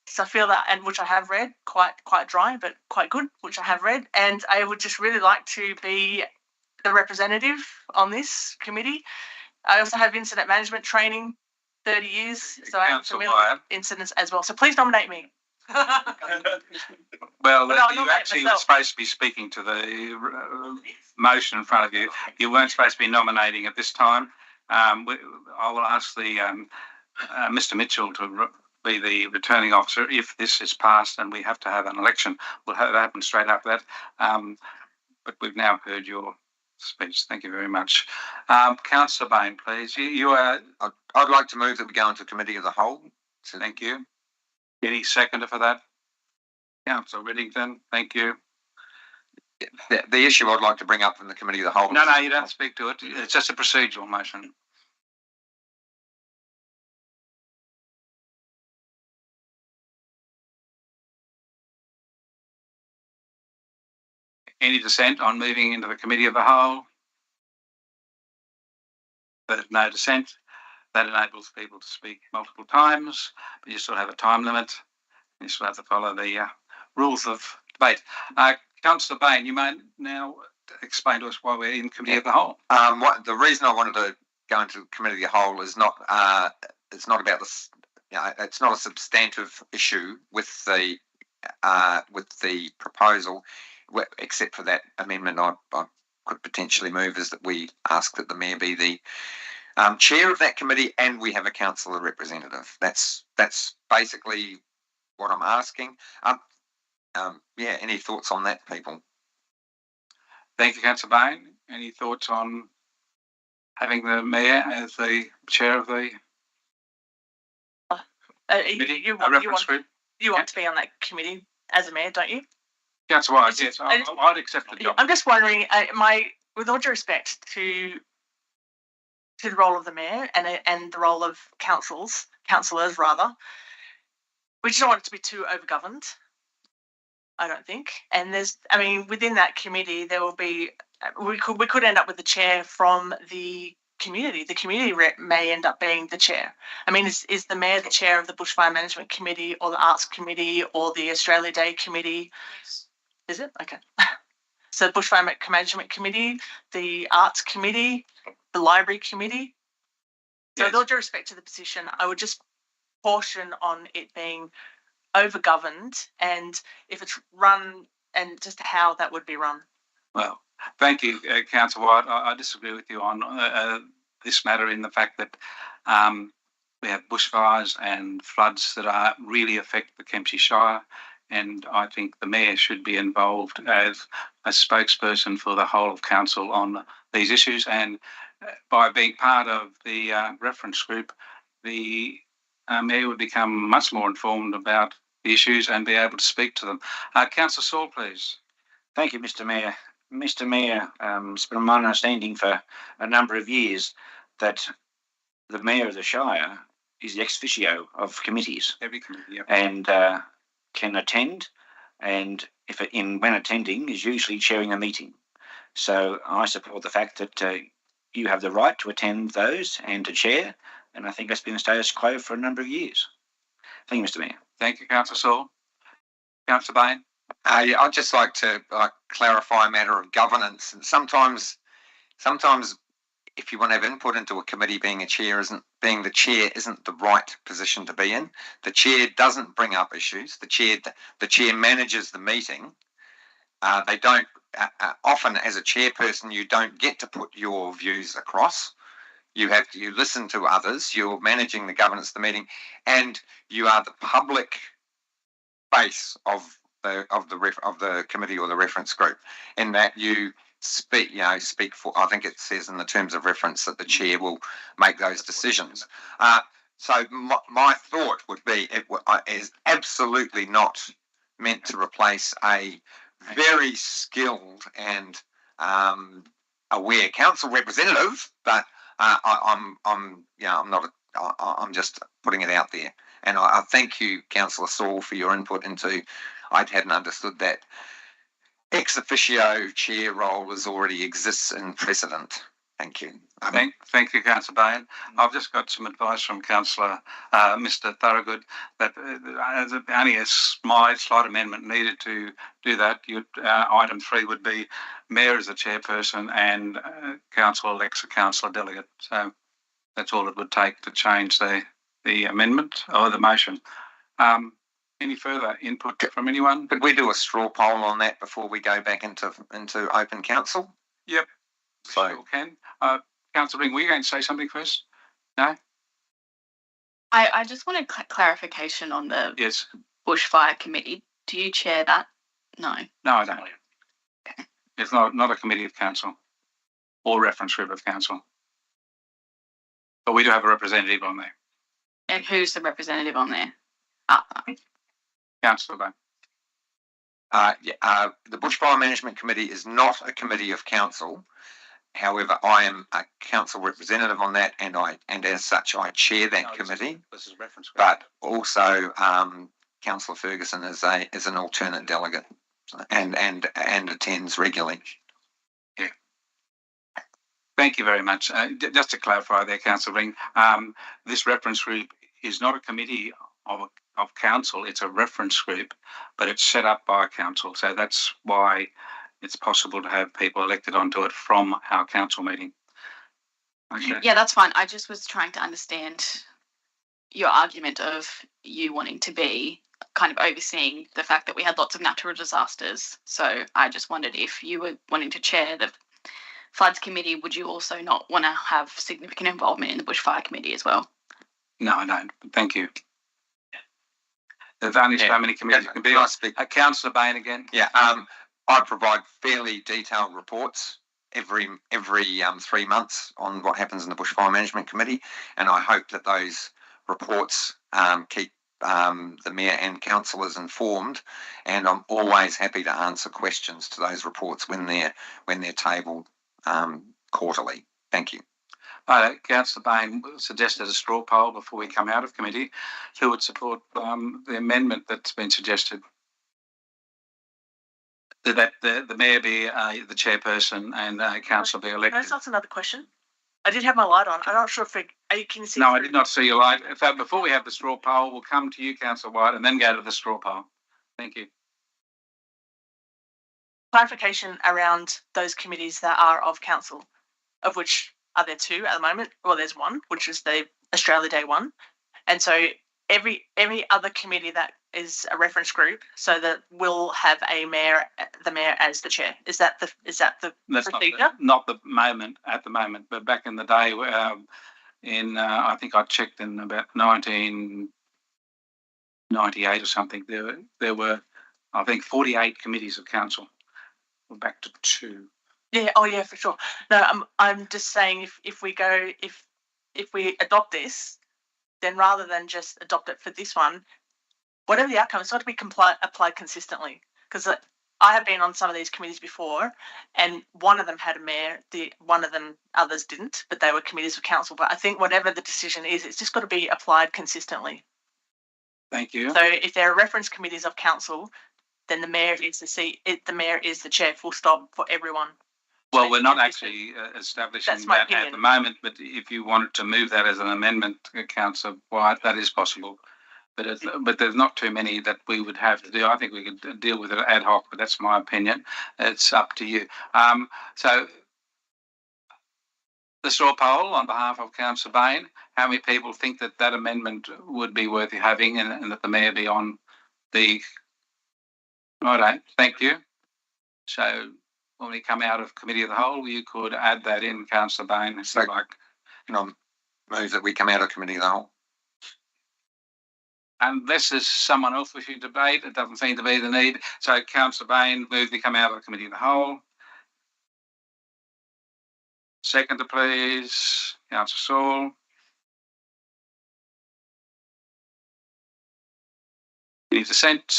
So I feel that, and which I have read, quite dry, but quite good, which I have read. And I would just really like to be the representative on this committee. I also have incident management training, 30 years, so I'm familiar with incidents as well. So please nominate me. Well, you actually were supposed to be speaking to the motion in front of you. You weren't supposed to be nominating at this time. I will ask the Mr. Mitchell to be the returning officer if this is passed and we have to have an election. We'll have it happen straight after that. But we've now heard your speech. Thank you very much. Councillor Bain, please. I'd like to move that we go into committee of the whole. So thank you. Any seconder for that? Councillor Riddington, thank you. The issue I'd like to bring up from the committee of the whole. No, you don't speak to it. It's just a procedural motion. Any dissent on moving into the committee of the whole? But no dissent. That enables people to speak multiple times, but you still have a time limit. You still have to follow the rules of debate. Councillor Bain, you may now explain to us why we're in committee of the whole. The reason I wanted to go into committee of the whole is not. It's not about this. It's not a substantive issue with the proposal, except for that amendment I could potentially move, is that we ask that the mayor be the chair of that committee, and we have a councillor representative. That's basically what I'm asking. Any thoughts on that, people? Thank you, Councillor Bain. Any thoughts on having the mayor as the chair of the committee? You want to be on that committee as a mayor, don't you? Councillor Wise, yes, I'd accept the job. I'm just wondering, my with all due respect to the role of the mayor and the role of councillors rather, we just don't want it to be too overgoverned, I don't think. And within that committee, there will be, we could end up with the chair from the community. The community rep may end up being the chair. I mean, is the mayor the chair of the Bushfire Management Committee or the Arts Committee or the Australia Day Committee? Yes. Is it? Okay. So Bushfire Management Committee, the Arts Committee, the Library Committee. So with all due respect to the position, I would just caution on it being overgoverned and if it's run and just how that would be run. Well, thank you, Councillor White. I disagree with you on this matter in the fact that we have bushfires and floods that really affect the Kempsey Shire, and I think the mayor should be involved as a spokesperson for the whole of council on these issues, and by being part of the reference group, the mayor would become much more informed about the issues and be able to speak to them. Councillor Saul, please. Thank you, Mr. Mayor. Mr. Mayor, it's been my understanding for a number of years that the Mayor of the Shire is the ex officio of committees. Every committee, yep. And can attend, and when attending is usually chairing a meeting. So I support the fact that you have the right to attend those and to chair, and I think that's been the status quo for a number of years. Thank you, Mr. Mayor. Thank you, Councillor Saul. Councillor Bain. I'd just like to clarify a matter of governance. And sometimes, if you want to have input into a committee, being the chair isn't the right position to be in. The chair doesn't bring up issues. The chair manages the meeting. They don't often, as a chairperson, you don't get to put your views across. You listen to others. You're managing the governance of the meeting, and you are the public base of the committee or the reference group. In that you speak for. I think it says in the terms of reference that the chair will make those decisions. So my thought would be it is absolutely not meant to replace a very skilled and aware council representative, but I'm just putting it out there. And I thank you, Councillor Saul, for your input into. I hadn't understood that ex officio chair role already exists in precedent. Thank you. Thank you, Councillor Bain. I've just got some advice from Councillor Mr. Thorogood that there's only a slight amendment needed to do that. Item 3 would be Mayor as the chairperson and council-elects a councillor delegate. So that's all it would take to change the amendment or the motion. Any further input from anyone? Could we do a straw poll on that before we go back into open council? Yep. So sure can. Councillor Ring, were you going to say something first? No? I just want a clarification on the Bushfire Committee. Do you chair that? No. No, I don't. Okay. It's not a committee of council or reference group of council. But we do have a representative on there. And who's the representative on there? Councillor Bain. The Bushfire Management Committee is not a committee of council. However, I am a council representative on that, and as such, I chair that committee. This is reference group. But also, Councillor Ferguson is an alternate delegate, and attends regularly. Yeah. Thank you very much. Just to clarify there, Councillor Ring, this reference group is not a committee of council. It's a reference group, but it's set up by council. So that's why it's possible to have people elected onto it from our council meeting. Okay. Yeah, that's fine. I just was trying to understand your argument of you wanting to be kind of overseeing the fact that we had lots of natural disasters. So I just wondered if you were wanting to chair the Floods Committee, would you also not want to have significant involvement in the Bushfire Committee as well? No, I don't. Thank you. There's only so many committees can be. Councillor Bain again. Yeah. I provide fairly detailed reports every 3 months on what happens in the Bushfire Management Committee, and I hope that those reports keep the Mayor and councillors informed, and I'm always happy to answer questions to those reports when they're tabled quarterly. Thank you. Councillor Bain suggested a straw poll before we come out of committee. Who would support the amendment that's been suggested? That the mayor be the chairperson and councillor be Can I elected. just ask another question? I did have my light on. I'm not sure if you can see. No, I did not see your light. So before we have the straw poll, we'll come to you, Councillor White, and then go to the straw poll. Thank you. Clarification around those committees that are of council, of which are there two at the moment? Well, there's one, which is the Australia Day one, and so every other committee that is a reference group, so that will have the mayor as the chair. Is that the That's procedure? Not the moment at the moment, but back in the day, I think I checked in about 1998 or something. There were I think 48 committees of council. We're back to 2. Yeah. Oh, yeah, for sure. No, I'm just saying if we adopt this, then rather than just adopt it for this one, whatever the outcome, it's got to be applied consistently. Because I have been on some of these committees before, and one of them had a mayor, one of them others didn't, but they were committees of council. But I think whatever the decision is, it's just got to be applied consistently. Thank you. So if there are reference committees of council, then the mayor is the mayor is the chair. Full stop for everyone. Well, we're not actually establishing that opinion at the moment, but if you wanted to move that as an amendment, Councillor White, that is possible. But there's not too many that we would have to do. I think we could deal with it ad hoc, but that's my opinion. It's up to you. So the straw poll on behalf of Councillor Bain, how many people think that that amendment would be worth having and that the mayor be on the... Righto, thank you. So when we come out of committee of the whole, you could add that in, Councillor Bain, if you like. Move that we come out of committee of the whole. Unless there's someone else wishing to debate, it doesn't seem to be the need. So Councillor Bain, move to come out of committee of the whole. Seconder, please. Councillor Saul. Any dissent?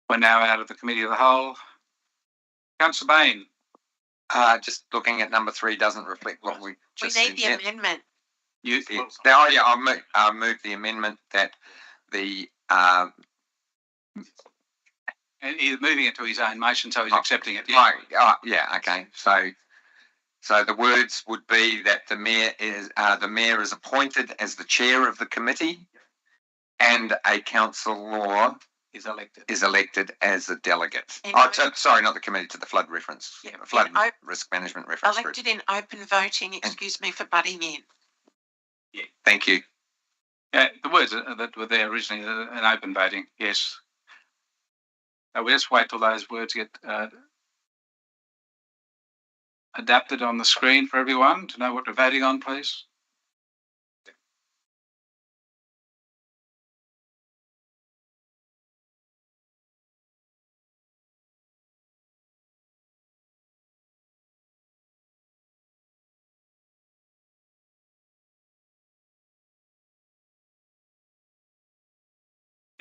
We're now out of the committee of the whole. Councillor Bain. Just looking at number 3 doesn't reflect what we just We need said. the amendment. I'll move the amendment that the And he's moving it to his own motion, so he's accepting it. Yeah. Yeah. Okay. So the words would be that the mayor is appointed as the chair of the committee, and a councillor is elected as a delegate. Sorry, not the committee, to the flood reference. Yeah, flood risk management reference group. Elected in open voting. Excuse me for butting in. Yeah. Thank you. Yeah, the words that were there originally, an open voting, yes. We'll just wait till those words get adapted on the screen for everyone to know what we're voting on, please.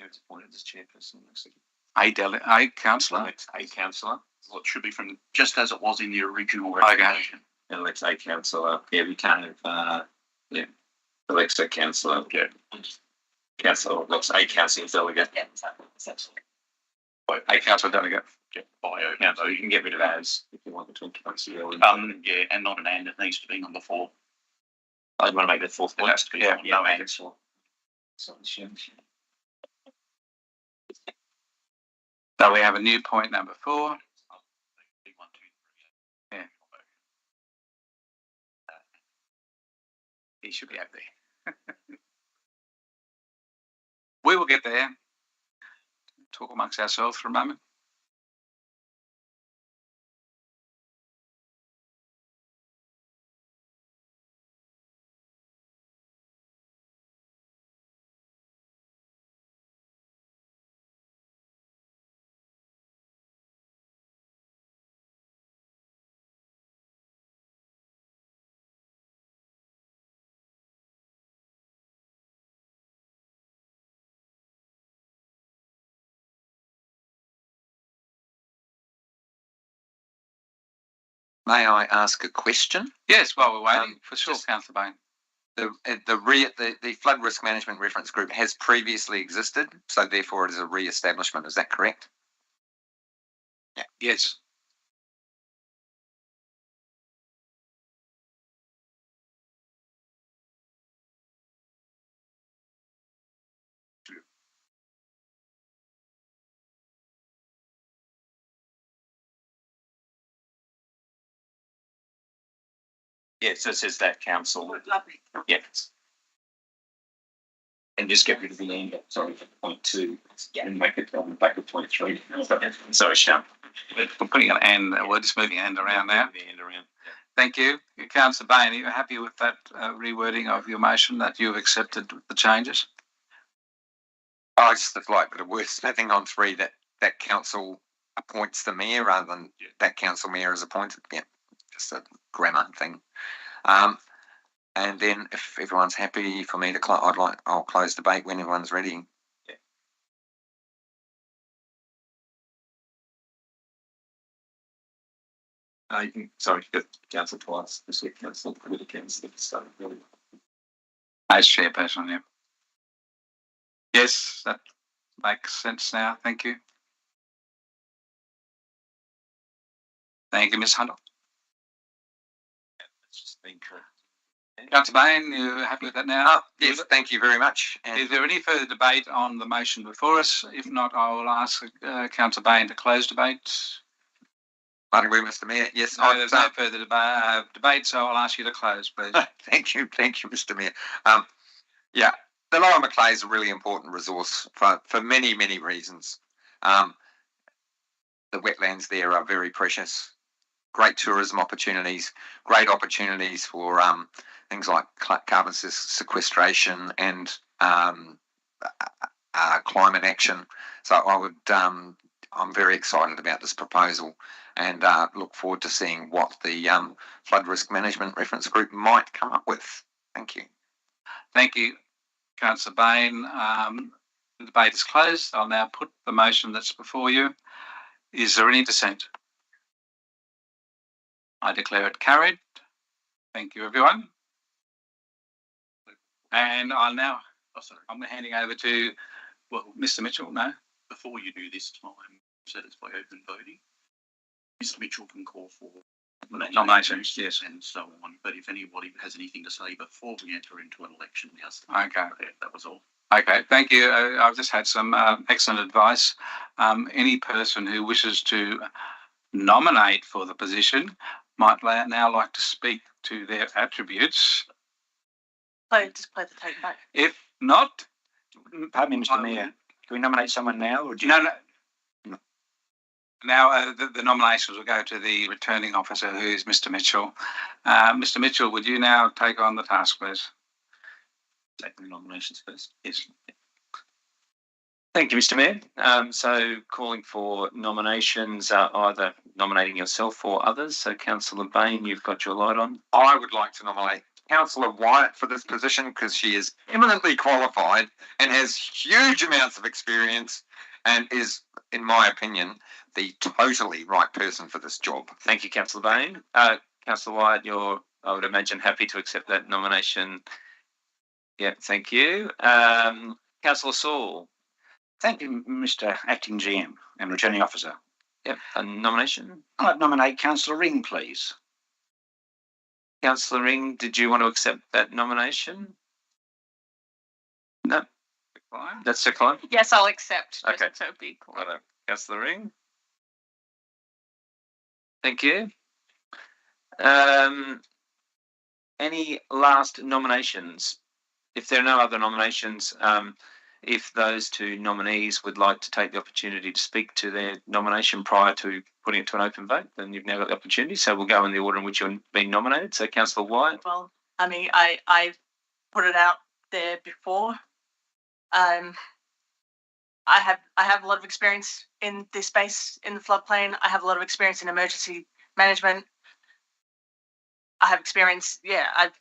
It's appointed as chairperson. A councillor. A councillor. Well, it should be from just as it was in the original Okay. recommendation. Elects a councillor. Yeah, we can't have. Elects a councillor. Yeah. Councillor elects a council delegate. Yeah, essentially. A councillor delegate. Yeah, bio. Councillor, you can get rid of as if you want to talk about Yeah, and not an and. It needs to be number 4. I want to make that 4th point. It has to be. No and. So we have a new point number 4. Yeah. He should be up there. We will get there. Talk amongst ourselves for a moment. may I ask a question? Yes, while we're waiting, for sure, Councillor Bain. The flood risk management reference group has previously existed, so therefore it is a re-establishment. Is that correct? Yeah. Yes. Yeah, so it says that council. Lovely. Yes. And just get rid of the end, sorry, point 2, and make it back to point 3. Sorry, Sean. We're putting an and, we're just moving the and around now. The end around. Thank you. Councillor Bain, are you happy with that rewording of your motion, that you've accepted the changes? I just like a bit of words having on 3 that council appoints the mayor rather than that council mayor is appointed. Yeah, just a grammar thing. And then if everyone's happy for me to I'll close debate when everyone's ready. You can, sorry, you got council twice. This week, council with the council. So really. As chairperson, yeah. Yes, that makes sense now. Thank you. Thank you, Ms. Hundle. That's just been correct. Councillor Bain, you happy with that now? Yes, thank you very much. And is there any further debate on the motion before us? If not, I will ask Councillor Bain to close debate. Mr. Mayor. Yes, no, there's no further debate, so I'll ask you to close, please. Thank you, Mr. Mayor. Yeah, the Lower Macleay is a really important resource for many, many reasons. The wetlands there are very precious. Great tourism opportunities, great opportunities for things like carbon sequestration and climate action. So I would, I'm very excited about this proposal and look forward to seeing what the flood risk management reference group might come up with. Thank you. Thank you, Councillor Bain. The debate is closed. I'll now put the motion that's before you. Is there any dissent? I declare it carried. Thank you, everyone. And I'll now, I'm handing over to, well, Mr. Mitchell, no? Before you do this time, set it by open voting. Mr. Mitchell can call for nominations, yes, and so on. But if anybody has anything to say before we enter into an election, yes. Okay. That was all. Okay, thank you. I've just had some excellent advice. Any person who wishes to nominate for the position might now like to speak to their attributes. Just play the tape back. If not, pardon me, Mr. Mayor. Can we nominate someone now? Or no. Now the nominations will go to the returning officer, who is Mr. Mitchell. Mr. Mitchell, would you now take on the task, please? Take the nominations first. Yes. Thank you, Mr. Mayor. So calling for nominations, either nominating yourself or others. So Councillor Bain, you've got your light on. I would like to nominate Councillor Wyatt for this position because she is eminently qualified and has huge amounts of experience and is, in my opinion, the totally right person for this job. Thank you, Councillor Bain. Councillor Wyatt, you're, I would imagine, happy to accept that nomination. Yeah, thank you. Councillor Saul. Thank you, Mr. Acting GM and Returning Officer. Yep, a nomination? I'd nominate Councillor Ring, please. Councillor Ring, did you want to accept that nomination? No. Decline. That's decline? Yes, I'll accept. Okay. So be cool. Right, Councillor Ring. Thank you. Any last nominations? If there are no other nominations, if those two nominees would like to take the opportunity to speak to their nomination prior to putting it to an open vote, then you've now got the opportunity. So we'll go in the order in which you've been nominated. So Councillor Wyatt. Well, I mean, I put it out there before. I have a lot of experience in this space in the floodplain. I have a lot of experience in emergency management. I have experience. Yeah, I've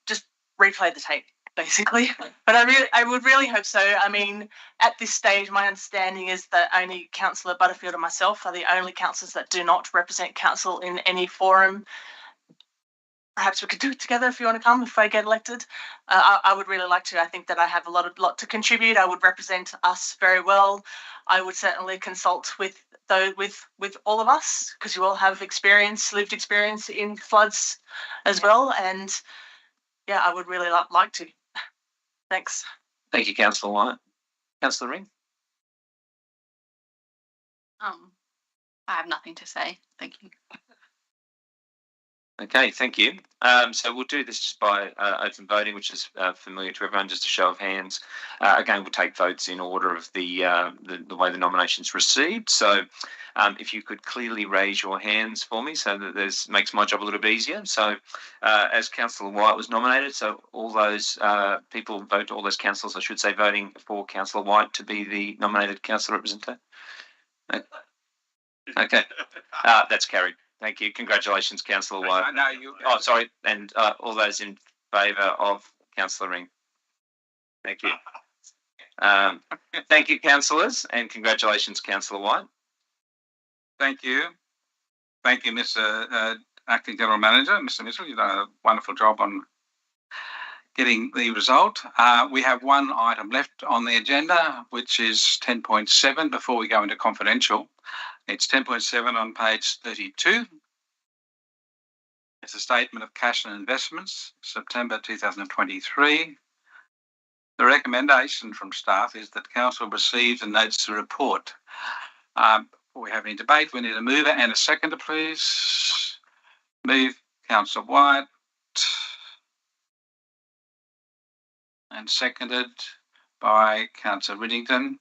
just replayed the tape. basically. But I would really hope so. I mean, at this stage, my understanding is that only Councillor Butterfield and myself are the only councillors that do not represent council in any forum. Perhaps we could do it together if you want to come, if I get elected. I would really like to. I think that I have a lot to contribute. I would represent us very well. I would certainly consult with all of us, because you all have lived experience in floods as well. And yeah, I would really like to. Thanks. Thank you, Councillor White. Councillor Ring? I have nothing to say. Thank you. Okay, thank you. So we'll do this just by open voting, which is familiar to everyone, just a show of hands. Again, we'll take votes in order of the way the nominations received. So if you could clearly raise your hands for me, so that this makes my job a little bit easier. So as Councillor White was nominated, so all those people vote, all those councillors, I should say, voting for Councillor White to be the nominated councillor representative. Okay, that's carried. Thank you. Congratulations, Councillor White. No, you. Oh, sorry. And all those in favour of Councillor Ring. Thank you. Thank you, councillors, and congratulations, Councillor White. Thank you. Thank you, Mr. Acting General Manager, Mr. Mitchell. You've done a wonderful job on getting the result. We have one item left on the agenda, which is 10.7 before we go into confidential. It's 10.7 on page 32. It's a statement of cash and investments, September 2023. The recommendation from staff is that Council receives and notes the report. Before we have any debate, we need a mover and a seconder, please. Move, Councillor White. And seconded by Councillor Riddington.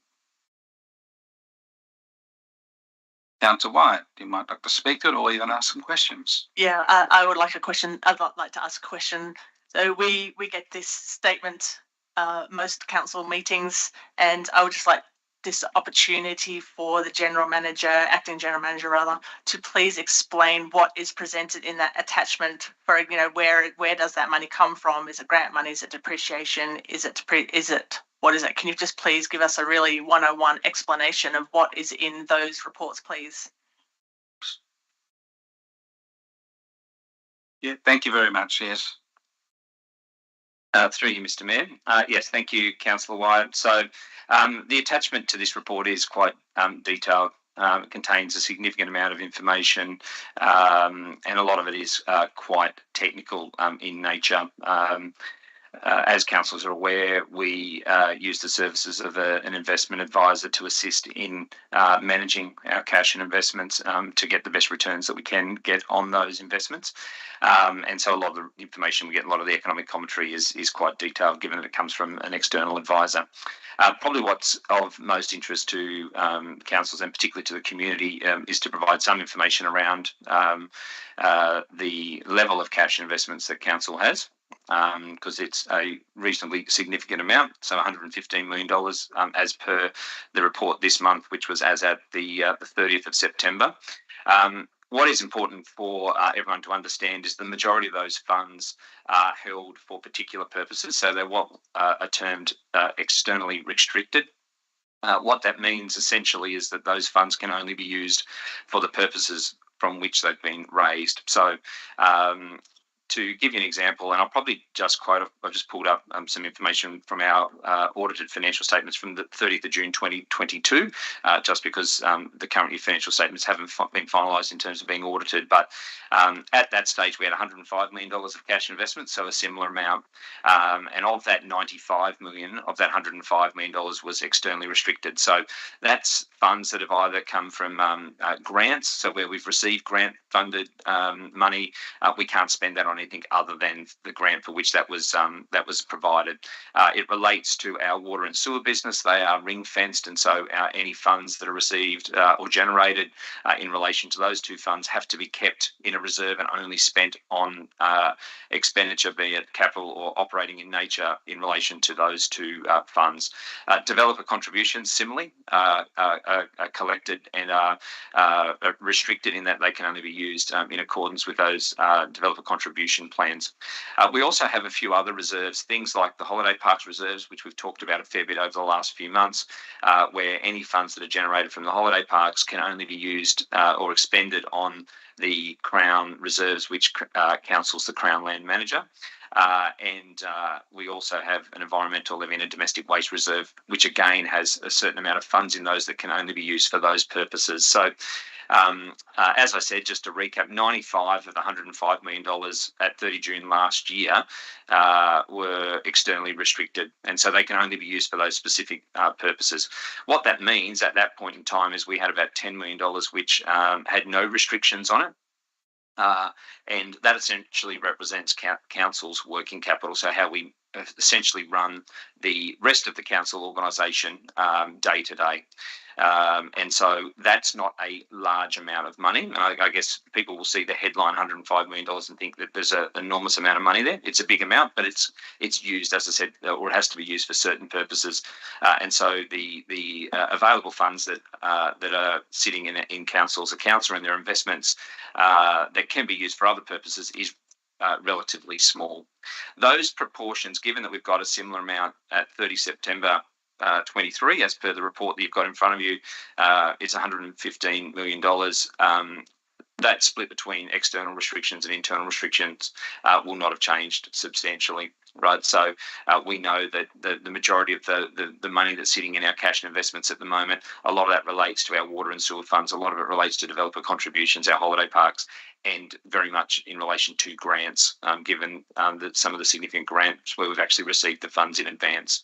Councillor White, you might like to speak to it or even ask some questions. Yeah, I would like a question. I'd like to ask a question. So we get this statement most council meetings, and I would just like this opportunity for the acting general manager rather, to please explain what is presented in that attachment. For where does that money come from? Is it grant money? Is it depreciation? What is it? Can you just please give us a really 101 explanation of what is in those reports, please? Yeah, thank you very much. Yes. Through you, Mr. Mayor. Yes, thank you, Councillor White. So the attachment to this report is quite detailed. It contains a significant amount of information, and a lot of it is quite technical in nature. As councillors are aware, we use the services of an investment advisor to assist in managing our cash and investments to get the best returns that we can get on those investments. And so a lot of the information we get, a lot of the economic commentary is quite detailed, given that it comes from an external advisor. Probably what's of most interest to councils and particularly to the community is to provide some information around the level of cash investments that council has, because it's a reasonably significant amount, so $115 million as per the report this month, which was as at the 30th of September. What is important for everyone to understand is the majority of those funds are held for particular purposes, so they're what are termed externally restricted. What that means essentially is that those funds can only be used for the purposes from which they've been raised. So to give you an example, and I'll probably just quote, I've just pulled up some information from our audited financial statements from the 30th of June 2022, just because the current year financial statements haven't been finalised in terms of being audited. But at that stage, we had $105 million of cash investments, so a similar amount. And of that $95 million, of that $105 million was externally restricted. So that's funds that have either come from grants, so where we've received grant-funded money, we can't spend that on anything other than the grant for which that was provided. It relates to our water and sewer business. They are ring-fenced, and so any funds that are received or generated in relation to those two funds have to be kept in a reserve and only spent on expenditure, be it capital or operating in nature, in relation to those two funds. Developer contributions, similarly, are collected and are restricted in that they can only be used in accordance with those developer contributions distribution plans. We also have a few other reserves, things like the holiday parks reserves, which we've talked about a fair bit over the last few months, where any funds that are generated from the holiday parks can only be used or expended on the Crown reserves, which council's the Crown Land Manager. And we also have an environmental levy and a domestic waste reserve, which again has a certain amount of funds in those that can only be used for those purposes. So, as I said, just to recap, 95 of the $105 million at 30 June last year were externally restricted, and so they can only be used for those specific purposes. What that means at that point in time is we had about $10 million which had no restrictions on it. And that essentially represents council's working capital, so how we essentially run the rest of the council organisation day to day. And so that's not a large amount of money. I guess people will see the headline $105 million and think that there's an enormous amount of money there. It's a big amount, but it's used, as I said, or it has to be used for certain purposes. And so the available funds that are sitting in council's accounts or in their investments that can be used for other purposes is relatively small. Those proportions, given that we've got a similar amount at 30 September 23, as per the report that you've got in front of you, it's $115 million. That split between external restrictions and internal restrictions will not have changed substantially, right? So we know that the majority of the money that's sitting in our cash and investments at the moment, a lot of that relates to our water and sewer funds, a lot of it relates to developer contributions, our holiday parks, and very much in relation to grants, given that some of the significant grants where we've actually received the funds in advance.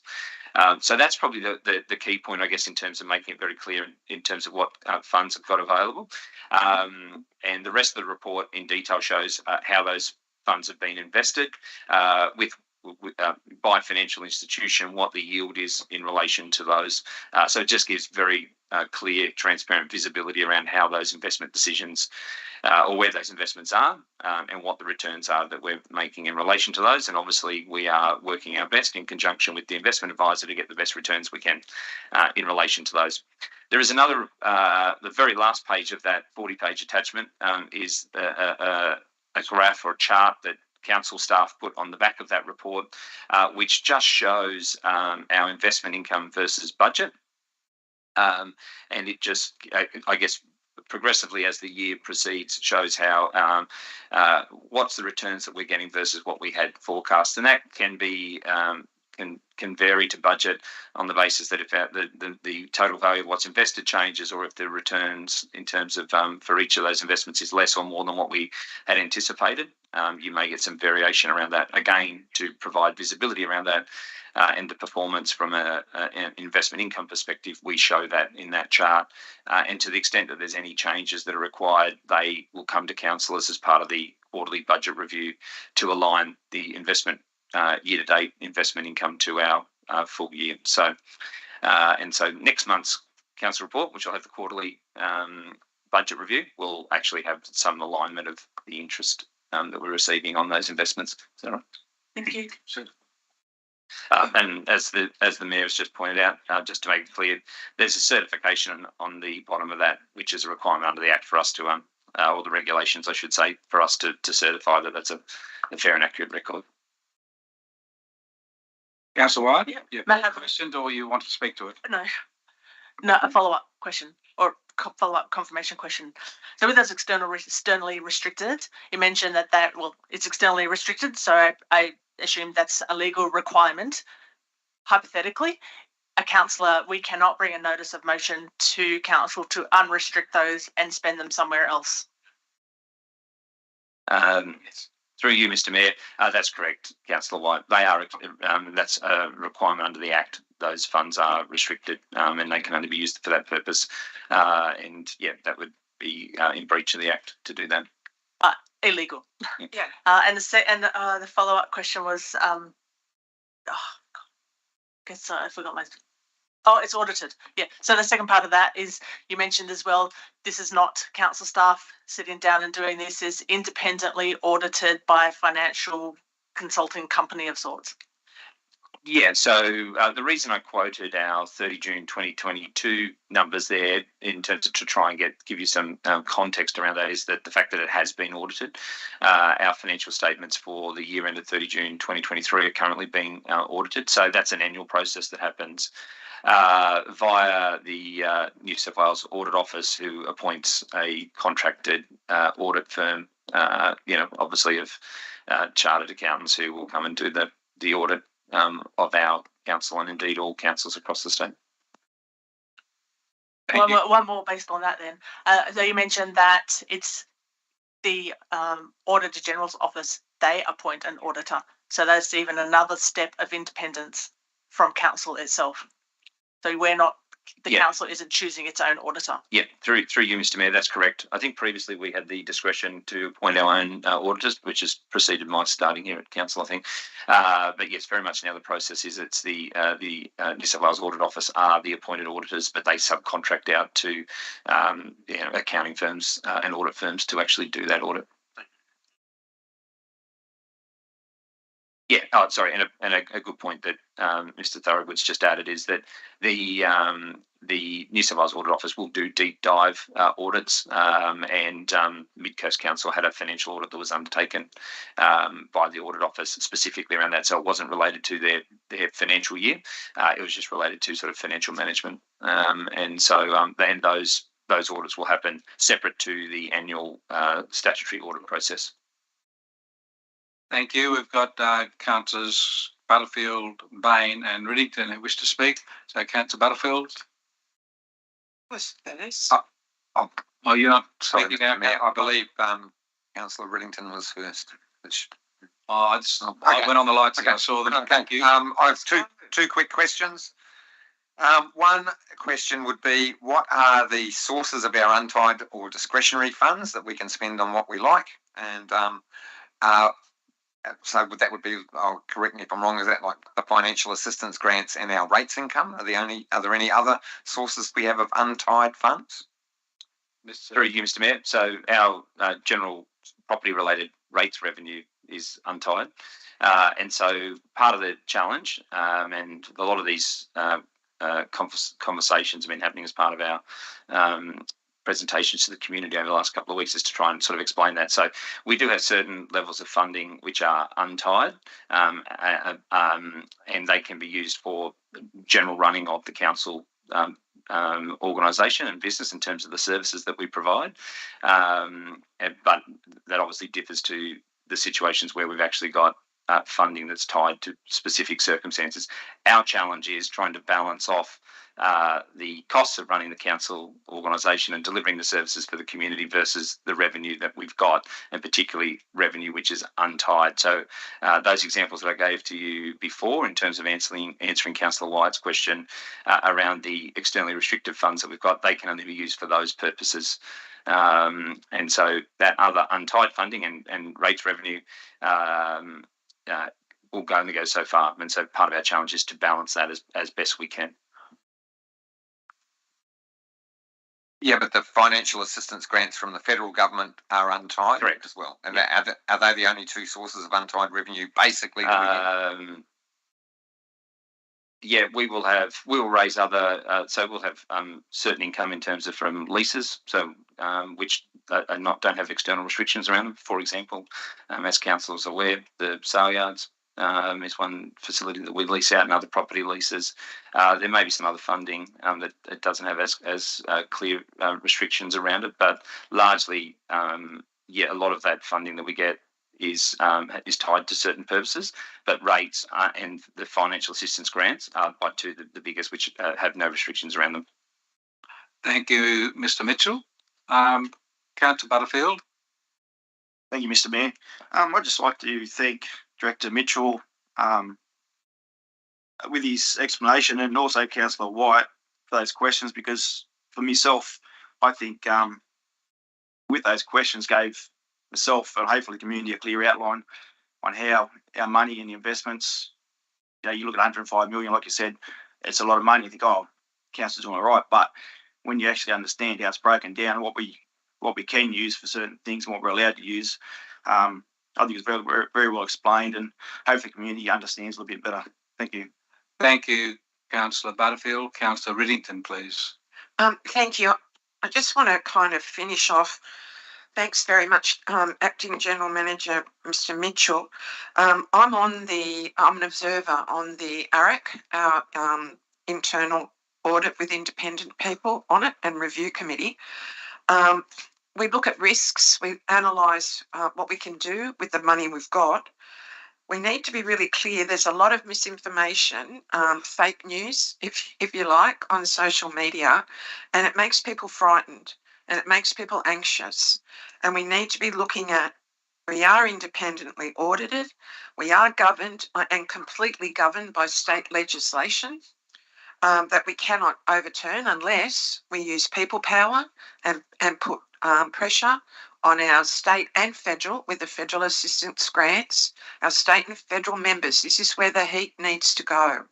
So that's probably the key point, I guess, in terms of making it very clear in terms of what funds have got available. And the rest of the report in detail shows how those funds have been invested by financial institution, what the yield is in relation to those. So it just gives very clear, transparent visibility around how those investment decisions or where those investments are and what the returns are that we're making in relation to those. And obviously we are working our best in conjunction with the investment advisor to get the best returns we can in relation to those. There is another, the very last page of that 40-page attachment is a graph or a chart that council staff put on the back of that report, which just shows our investment income versus budget. And it just, I guess, progressively as the year proceeds, shows how what's the returns that we're getting versus what we had forecast, and that can be can vary to budget on the basis that if the total value of what's invested changes, or if the returns in terms of for each of those investments is less or more than what we had anticipated, you may get some variation around that. Again, to provide visibility around that and the performance from an investment income perspective, we show that in that chart. And to the extent that there's any changes that are required, they will come to councillors as part of the quarterly budget review to align the investment year-to-date investment income to our full year. So, and so next month's council report, which will have the quarterly budget review, will actually have some alignment of the interest that we're receiving on those investments. Is that right? Thank you. Sure. And as the Mayor has just pointed out, just to make it clear, there's a certification on the bottom of that, which is a requirement under the Act for us to, or the regulations, I should say, for us to certify that that's a fair and accurate record. Councillor White? Yeah. May I have a question, or you want to speak to it? No, a follow-up question or follow-up confirmation question. So with those externally restricted, you mentioned that it's externally restricted, so I assume that's a legal requirement. Hypothetically, a councillor, we cannot bring a notice of motion to council to unrestrict those and spend them somewhere else. Yes. Through you, Mr. Mayor, that's correct, Councillor White. They are. That's a requirement under the Act. Those funds are restricted, and they can only be used for that purpose. And yeah, that would be in breach of the Act to do that. Illegal. Yeah. And the follow-up question was, I forgot my. Oh, it's audited. Yeah. So the second part of that is you mentioned as well, this is not council staff sitting down and doing this, is independently audited by a financial consulting company of sorts. Yeah, so the reason I quoted our 30 June 2022 numbers there in terms of to try and give you some context around that is that the fact that it has been audited. Our financial statements for the year ended 30 June 2023 are currently being audited. So that's an annual process that happens via the New South Wales Audit Office, who appoints a contracted audit firm, obviously of chartered accountants who will come and do the audit of our council and indeed all councils across the state. One more based on that then. So you mentioned that it's the Auditor General's office, they appoint an auditor. So that's even another step of independence from council itself. So we're not, the council isn't choosing its own auditor. Yeah, through you, Mr. Mayor, that's correct. I think previously we had the discretion to appoint our own auditors, which has preceded my starting here at council, I think. But yes, very much now the process is it's the New South Wales Audit Office are the appointed auditors, but they subcontract out to accounting firms and audit firms to actually do that audit. Yeah. Oh, sorry. And a good point that Mr. Thorogood's just added is that the New South Wales Audit Office will do deep dive audits, and Mid Coast Council had a financial audit that was undertaken by the Audit Office specifically around that. So it wasn't related to their financial year. It was just related to sort of financial management, and so and those audits will happen separate to the annual statutory audit process. Thank you. We've got Councillors Butterfield, Bain and Riddington who wish to speak. So Councillor Butterfield. Was first. Oh, you're not Sorry, speaking out. Mayor, I believe Councillor Riddington was first. I went on the lights and I saw them. Okay. Thank you. I have two quick questions. One question would be, what are the sources of our untied or discretionary funds that we can spend on what we like? And so that would be, correct me if I'm wrong, is that like the financial assistance grants and our rates income? Are there any other sources we have of untied funds? Through you, Mr. Mayor. So our general property related rates revenue is untied. And so part of the challenge, and a lot of these conversations have been happening as part of our presentations to the community over the last couple of weeks, is to try and sort of explain that. So we do have certain levels of funding which are untied, and they can be used for general running of the council organisation and business in terms of the services that we provide. But that obviously differs to the situations where we've actually got funding that's tied to specific circumstances. Our challenge is trying to balance off the costs of running the council organisation and delivering the services for the community versus the revenue that we've got, and particularly revenue which is untied. So those examples that I gave to you before in terms of answering Councillor Wyatt's question around the externally restricted funds that we've got, they can only be used for those purposes. And so that other untied funding and rates revenue will only go so far. And so part of our challenge is to balance that as best we can. Yeah, but the financial assistance grants from the federal government are untied. Correct. As well. And are they the only two sources of untied revenue, basically? Yeah, we will raise other, so we'll have certain income in terms of from leases, so which don't have external restrictions around them. For example, as council is aware, the sale yards is one facility that we lease out, and other property leases. There may be some other funding that it doesn't have as clear restrictions around it, but largely, a lot of that funding that we get is tied to certain purposes, but rates and the financial assistance grants are by two the biggest, which have no restrictions around them. Thank you, Mr. Mitchell. Councillor Butterfield. Thank you, Mr. Mayor. I'd just like to thank Director Mitchell with his explanation, and also Councillor White for those questions, because for myself, I think with those questions gave myself and hopefully the community a clear outline on how our money and the investments, you look at 105 million, like you said, it's a lot of money. You think, oh, council's doing all right, but when you actually understand how it's broken down, what we can use for certain things and what we're allowed to use, I think it's very, very well explained, and hopefully the community understands a little bit better. Thank Thank you. Thank you, Councillor Butterfield. Councillor Riddington, please. Thank you. I just want to kind of finish off. Thanks very much, Acting General Manager Mr. Mitchell. I'm an observer on the AREC, our internal audit with independent people on it and review committee. We look at risks. We analyse what we can do with the money we've got. We need to be really clear. There's a lot of misinformation, fake news, if you like, on social media, and it makes people frightened and it makes people anxious. And we need to be looking at, we are independently audited, we are governed and completely governed by state legislation that we cannot overturn unless we use people power and put pressure on our state and federal with the federal assistance grants, our state and federal members. This is where the heat needs to go,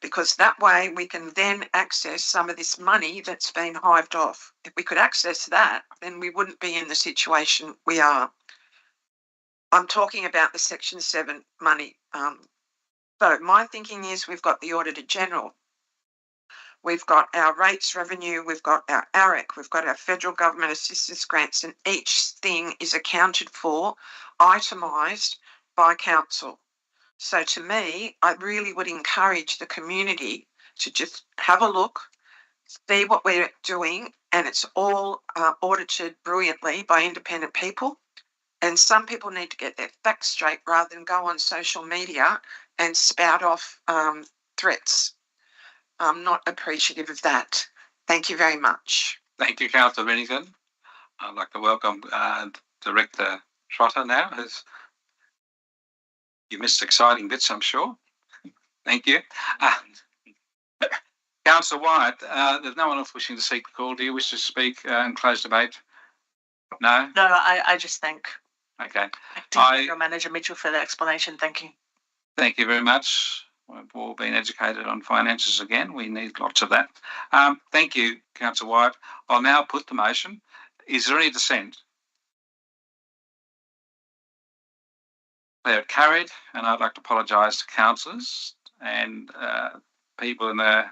because that way we can then access some of this money that's been hived off. If we could access that, then we wouldn't be in the situation we are. I'm talking about the Section 7 money. So my thinking is we've got the Auditor General, we've got our rates revenue, we've got our AREC, we've got our federal government assistance grants, and each thing is accounted for, itemised by council. So to me, I really would encourage the community to just have a look, see what we're doing, and it's all audited brilliantly by independent people. And some people need to get their facts straight rather than go on social media and spout off threats. I'm not appreciative of that. Thank you very much. Thank you, Councillor Riddington. I'd like to welcome Director Trotter now. You missed exciting bits, I'm sure. Thank you. Councillor Wyatt, there's no one else wishing to seek the call. Do you wish to speak and close debate? No? No, I just thank Okay. Acting General Manager Mitchell for the explanation. Thank you. Thank you very much. We've all been educated on finances again. We need lots of that. Thank you, Councillor Wyatt. I'll now put the motion. Is there any dissent? Declare it carried, and I'd like to apologise to councillors and people in the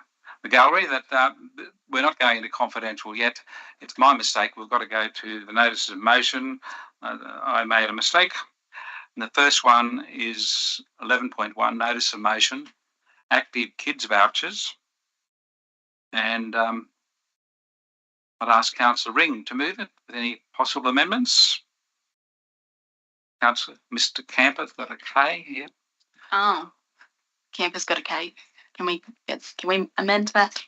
gallery that we're not going into confidential yet. It's my mistake. We've got to go to the notice of motion. I made a mistake. And the first one is 11.1, notice of motion, active kids vouchers. And I'd ask Councillor Ring to move it with any possible amendments. Councillor, Mr. Camper's got a K here. Oh, Camper's got a K. Can we amend that,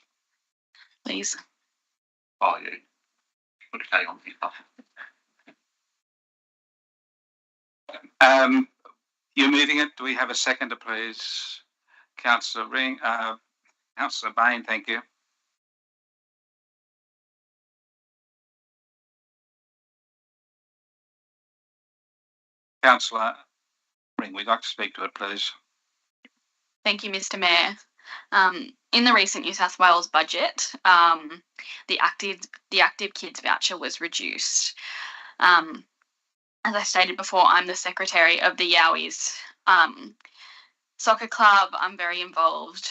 please? Oh, yeah. Put a K on here. You're moving it. Do we have a seconder, please? Councillor Ring, Councillor Bain, thank you. Councillor Ring, we'd like to speak to it, please. Thank you, Mr. Mayor. In the recent New South Wales budget, the active kids voucher was reduced. As I stated before, I'm the secretary of the Yowies soccer club. I'm very involved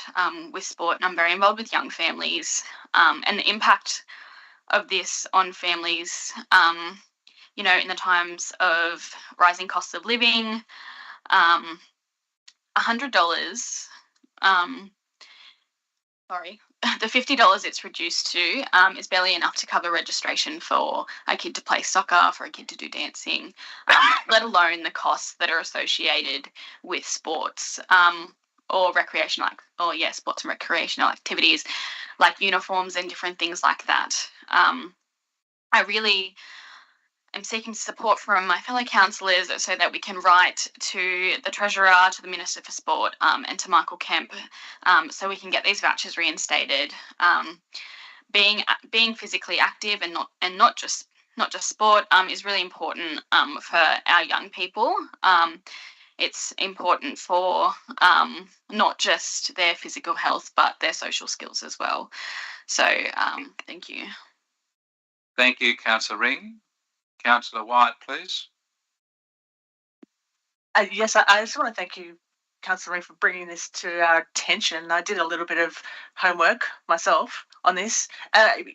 with sport, and I'm very involved with young families. And the impact of this on families, in the times of rising costs of living, $100. The $50 it's reduced to is barely enough to cover registration for a kid to play soccer, for a kid to do dancing, let alone the costs that are associated with sports or sports and recreational activities like uniforms and different things like that. I really am seeking support from my fellow councillors so that we can write to the Treasurer, to the Minister for Sport, and to Michael Kemp, so we can get these vouchers reinstated. Being physically active and not just sport is really important for our young people. It's important for not just their physical health but their social skills as well. So thank you. Thank you, Councillor Ring. Councillor Wyatt, please. Yes, I just want to thank you, Councillor Ring for bringing this to our attention. I did a little bit of homework myself on this.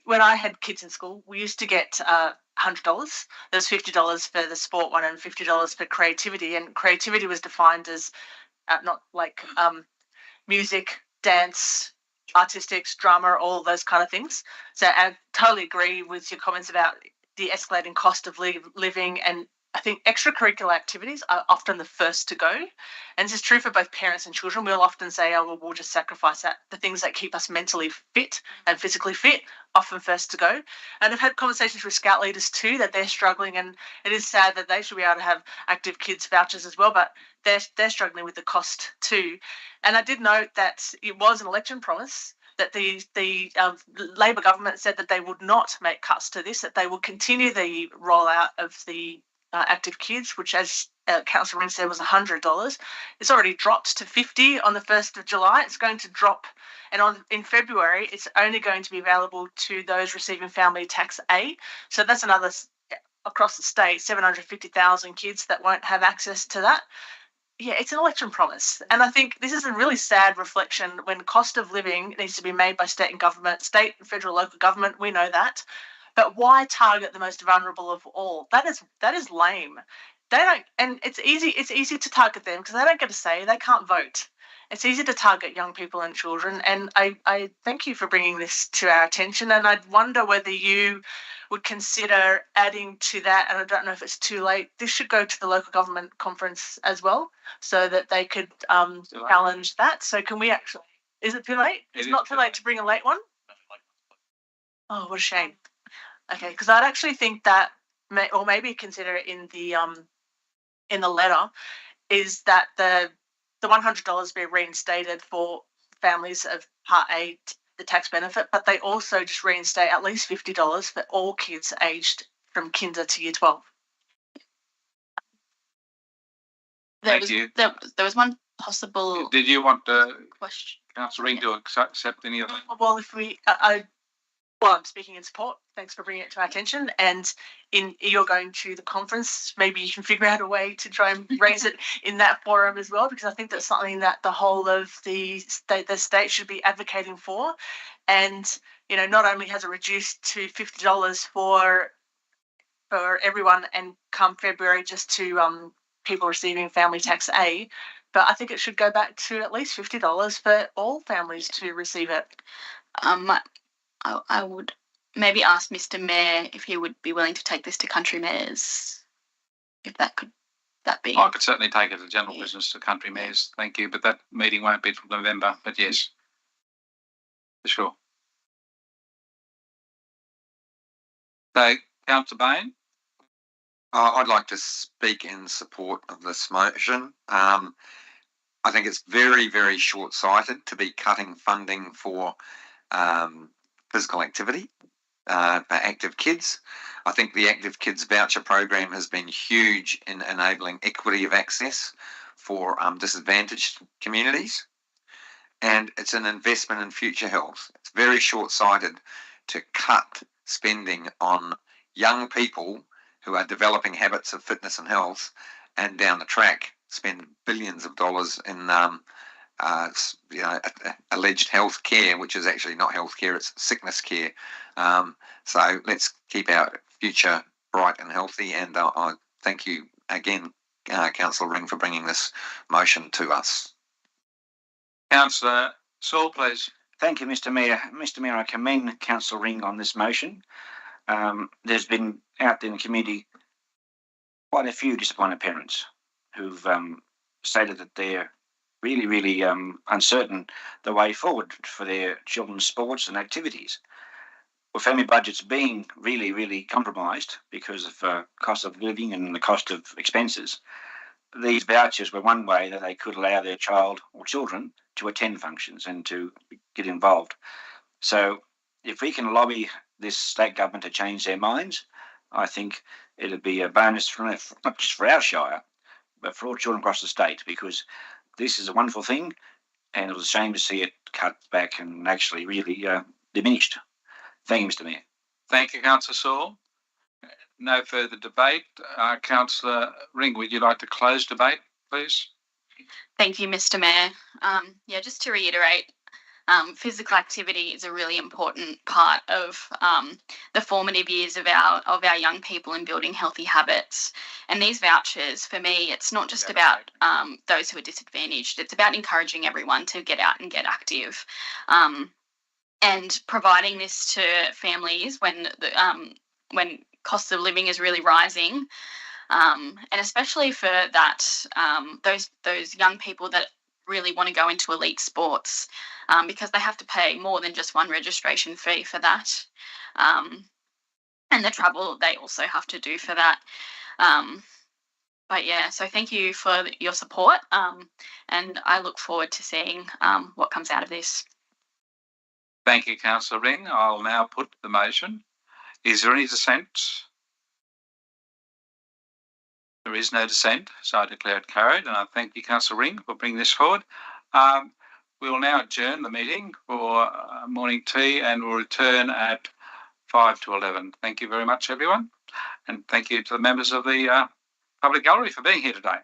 When I had kids in school, we used to get $100. There was $50 for the sport one and $50 for creativity. And creativity was defined as not like music, dance, artistics, drama, all those kind of things. So I totally agree with your comments about the escalating cost of living, and I think extracurricular activities are often the first to go. And this is true for both parents and children. We'll often say, oh, well, we'll just sacrifice that. The things that keep us mentally fit and physically fit, often first to go. And I've had conversations with Scout leaders too, that they're struggling, and it is sad that they should be able to have active kids vouchers as well, but they're struggling with the cost too. And I did note that it was an election promise that the Labor government said that they would not make cuts to this, that they will continue the rollout of the active kids, which, as Councillor Ring said, was $100. It's already dropped to $50 on the 1st of July. It's going to drop, and in February, it's only going to be available to those receiving family tax A. So that's another, across the state, 750,000 kids that won't have access to that. Yeah, it's an election promise. And I think this is a really sad reflection when cost of living needs to be made by state and government, state and federal, local government. We know that. But why target the most vulnerable of all? That is lame. They don't, and it's easy to target them because they don't get a say. They can't vote. It's easy to target young people and children. And I thank you for bringing this to our attention. And I'd wonder whether you would consider adding to that, and I don't know if it's too late, this should go to the local government conference as well so that they could challenge that. So can we actually, is it too late? It's not too late to bring a late one? Oh, what a shame. Okay, because I'd actually think that, or maybe consider it in the letter, is that the $100 be reinstated for families of Part A, the tax benefit, but they also just reinstate at least $50 for all kids aged from kinder to year 12. There was one possible. Did you want question? Councillor Ring to accept any of that? Well, if we, I'm speaking in support. Thanks for bringing it to our attention. And you're going to the conference, maybe you can figure out a way to try and raise it in that forum as well, because I think that's something that the whole of the state should be advocating for. And not only has it reduced to $50 for everyone, and come February just to people receiving family tax A, but I think it should go back to at least $50 for all families to receive it. I would maybe ask Mr. Mayor if he would be willing to take this to country mayors, if that be. I could certainly take it as general business to country mayors, thank you, but that meeting won't be till November, but yes, for sure. So, Councillor Bain? I'd like to speak in support of this motion. I think it's very, very short-sighted to be cutting funding for physical activity for active kids. I think the Active Kids Voucher Program has been huge in enabling equity of access for disadvantaged communities, and it's an investment in future health. It's very short-sighted to cut spending on young people who are developing habits of fitness and health, and down the track spend billions of dollars in alleged health care, which is actually not health care, it's sickness care. So let's keep our future bright and healthy, and I thank you again, Councillor Ring, for bringing this motion to us. Councillor Saul, please. Thank you, Mr. Mayor. Mr. Mayor, I commend Councillor Ring on this motion. There's been out in the community quite a few disappointed parents who've stated that they're really, really uncertain the way forward for their children's sports and activities. With family budgets being really, really compromised because of cost of living and the cost of expenses, these vouchers were one way that they could allow their child or children to attend functions and to get involved. So if we can lobby this state government to change their minds, I think it'll be a bonus for not just for our shire, but for all children across the state, because this is a wonderful thing, and it was a shame to see it cut back and actually really diminished. Thank you, Mr. Mayor. Thank you, Councillor Saul. No further debate. Councillor Ring, would you like to close debate, please? Thank you, Mr. Mayor. Yeah, just to reiterate, physical activity is a really important part of the formative years of our young people in building healthy habits. And these vouchers, for me, it's not just about those who are disadvantaged. It's about encouraging everyone to get out and get active, and providing this to families when cost of living is really rising, and especially for that those young people that really want to go into elite sports, because they have to pay more than just one registration fee for that, and the travel they also have to do for that. But yeah, so thank you for your support, and I look forward to seeing what comes out of this. Thank you, Councillor Ring. I'll now put the motion. Is there any dissent? There is no dissent, so I declare it carried, and I thank you, Councillor Ring, for bringing this forward. We will now adjourn the meeting for morning tea, and we'll return at 5 to 11. Thank you very much, everyone, and thank you to the members of the Public Gallery for being here today.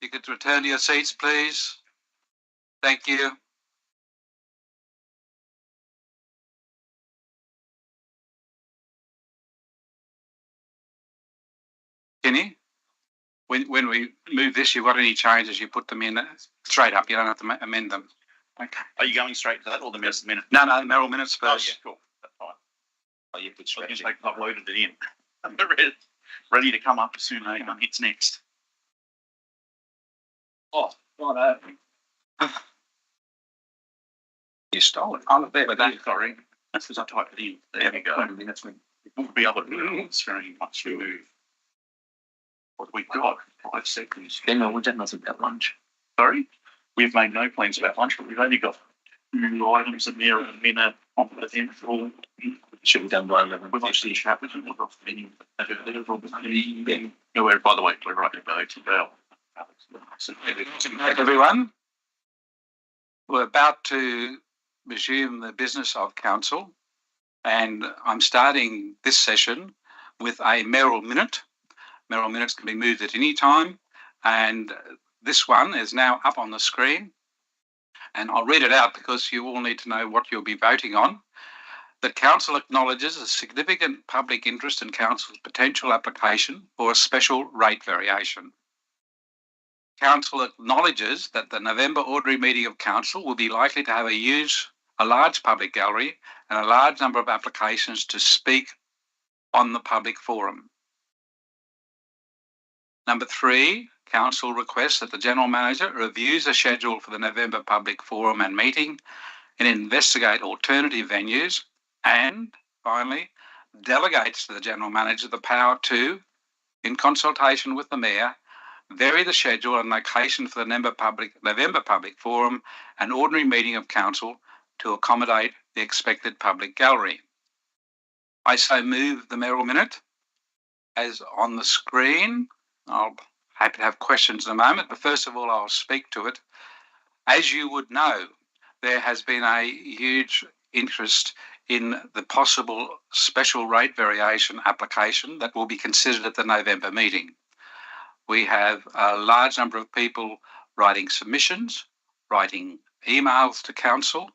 you could return to your seats, please. Thank you. Kenny, when we move this, you've got any changes, you put them in straight up. You don't have to amend them. Okay. Are you going straight to that or the minute? No, Merrill minutes first. Oh, yeah, cool. That's fine. Oh, you could I stretch just it. like uploaded it in. Ready to come up as soon as it hits next. Oh, right. You stole it. Oh, there, but that, sorry. That's because I typed it in. There we go. It won't be able to do it. It's very much removed. What we got? 5 seconds. Then we've done nothing about lunch. Sorry? We've made no plans about lunch, but we've only got 2 items in there and a minute on the 10th. Should be done by 11. We've actually chat with them off the menu. Nowhere, by the way, we're right to go to Bell. Everyone, we're about to resume the business of council, and I'm starting this session with a Merrill minute. Merrill minutes can be moved at any time, and this one is now up on the screen, and I'll read it out because you all need to know what you'll be voting on. The council acknowledges a significant public interest in council's potential application for a special rate variation. Council acknowledges that the November ordinary meeting of council will be likely to have a large public gallery and a large number of applications to speak on the public forum. Number 3, council requests that the general manager reviews a schedule for the November public forum and meeting and investigate alternative venues, and finally delegates to the general manager the power to, in consultation with the mayor, vary the schedule and location for the November public forum and ordinary meeting of council to accommodate the expected public gallery. I so move the Merrill minute as on the screen. I'll happy to have questions in a moment, but first of all, I'll speak to it. As you would know, there has been a huge interest in the possible special rate variation application that will be considered at the November meeting. We have a large number of people writing submissions, writing emails to council,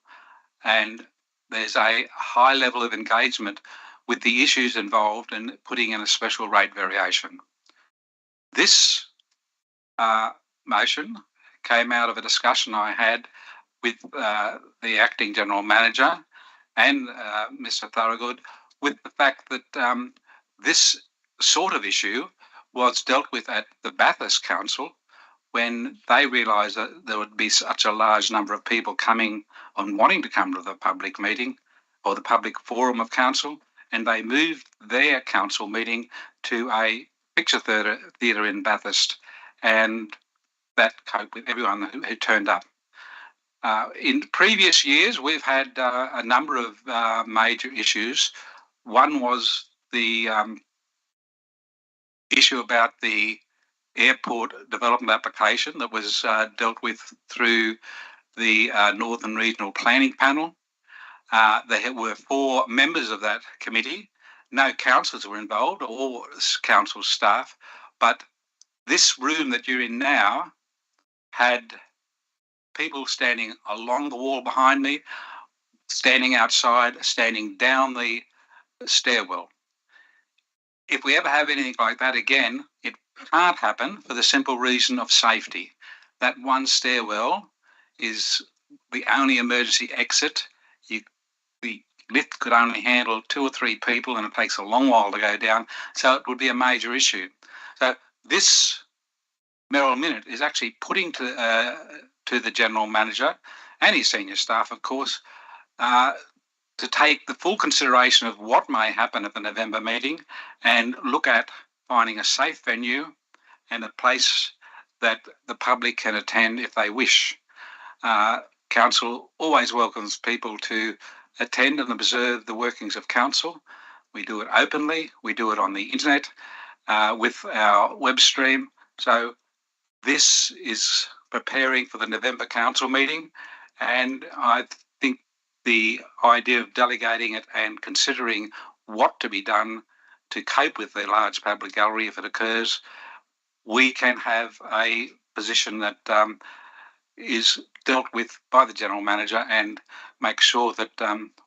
and there's a high level of engagement with the issues involved in putting in a special rate variation. This motion came out of a discussion I had with the acting general manager and Mr. Thorogood, with the fact that this sort of issue was dealt with at the Bathurst Council when they realised that there would be such a large number of people coming and wanting to come to the public meeting or the public forum of council, and they moved their council meeting to a picture theatre in Bathurst, and that coped with everyone who turned up. In previous years, we've had a number of major issues. One was the issue about the airport development application that was dealt with through the Northern Regional Planning Panel. There were 4 members of that committee. No councillors were involved or council staff, but this room that you're in now had people standing along the wall behind me, standing outside, standing down the stairwell. If we ever have anything like that again, it can't happen for the simple reason of safety. That one stairwell is the only emergency exit. The lift could only handle 2 or 3 people, and it takes a long while to go down, so it would be a major issue. So this Merrill minute is actually putting to the general manager and his senior staff, of course, to take the full consideration of what may happen at the November meeting and look at finding a safe venue and a place that the public can attend if they wish. Council always welcomes people to attend and observe the workings of council. We do it openly. We do it on the internet with our web stream. So this is preparing for the November council meeting, and I think the idea of delegating it and considering what to be done to cope with the large public gallery if it occurs, we can have a position that is dealt with by the General Manager and make sure that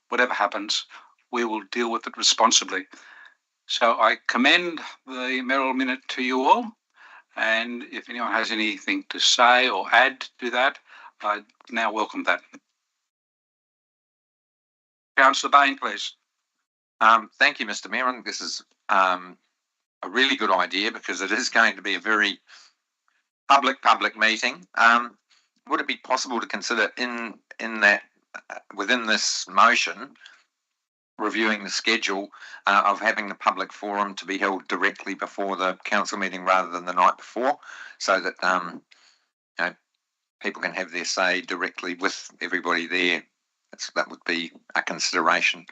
whatever happens, we will deal with it responsibly. So I commend the mayoral minute to you all, and if anyone has anything to say or add to that, I now welcome that. Councillor Bain, please. Thank you, Mr. Mayor. This is a really good idea because it is going to be a very public meeting. Would it be possible to consider in that within this motion reviewing the schedule of having the public forum to be held directly before the council meeting rather than the night before, so that people can have their say directly with everybody there? That would be a consideration.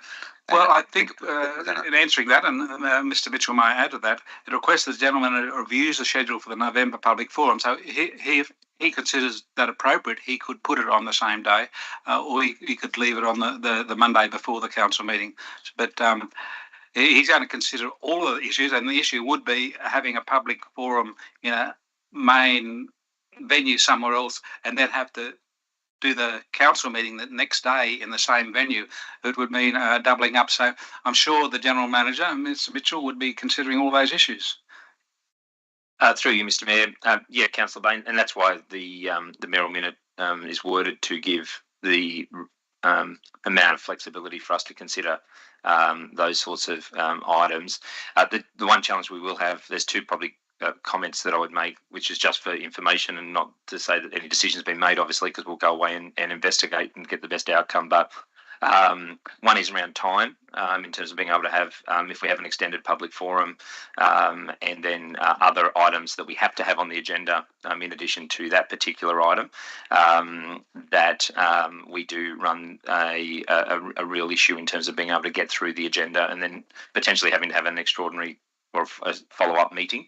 Well, I think in answering that, and Mr. Mitchell may add to that, it requests the General Manager reviews the schedule for the November public forum. So if he considers that appropriate, he could put it on the same day, or he could leave it on the Monday before the council meeting. But he's going to consider all of the issues, and the issue would be having a public forum in a main venue somewhere else, and then have to do the council meeting the next day in the same venue. It would mean doubling up. So I'm sure the General Manager, Mr. Mitchell, would be considering all those issues. Through you, Mr. Mayor. Yeah, Councillor Bain, and that's why the mayoral minute is worded to give the amount of flexibility for us to consider those sorts of items. The one challenge we will have, there's two probably comments that I would make, which is just for information and not to say that any decision has been made, obviously, because we'll go away and investigate and get the best outcome. But one is around time, in terms of being able to have, if we have an extended public forum, and then other items that we have to have on the agenda, in addition to that particular item, that we do run a real issue in terms of being able to get through the agenda, and then potentially having to have an extraordinary or a follow-up meeting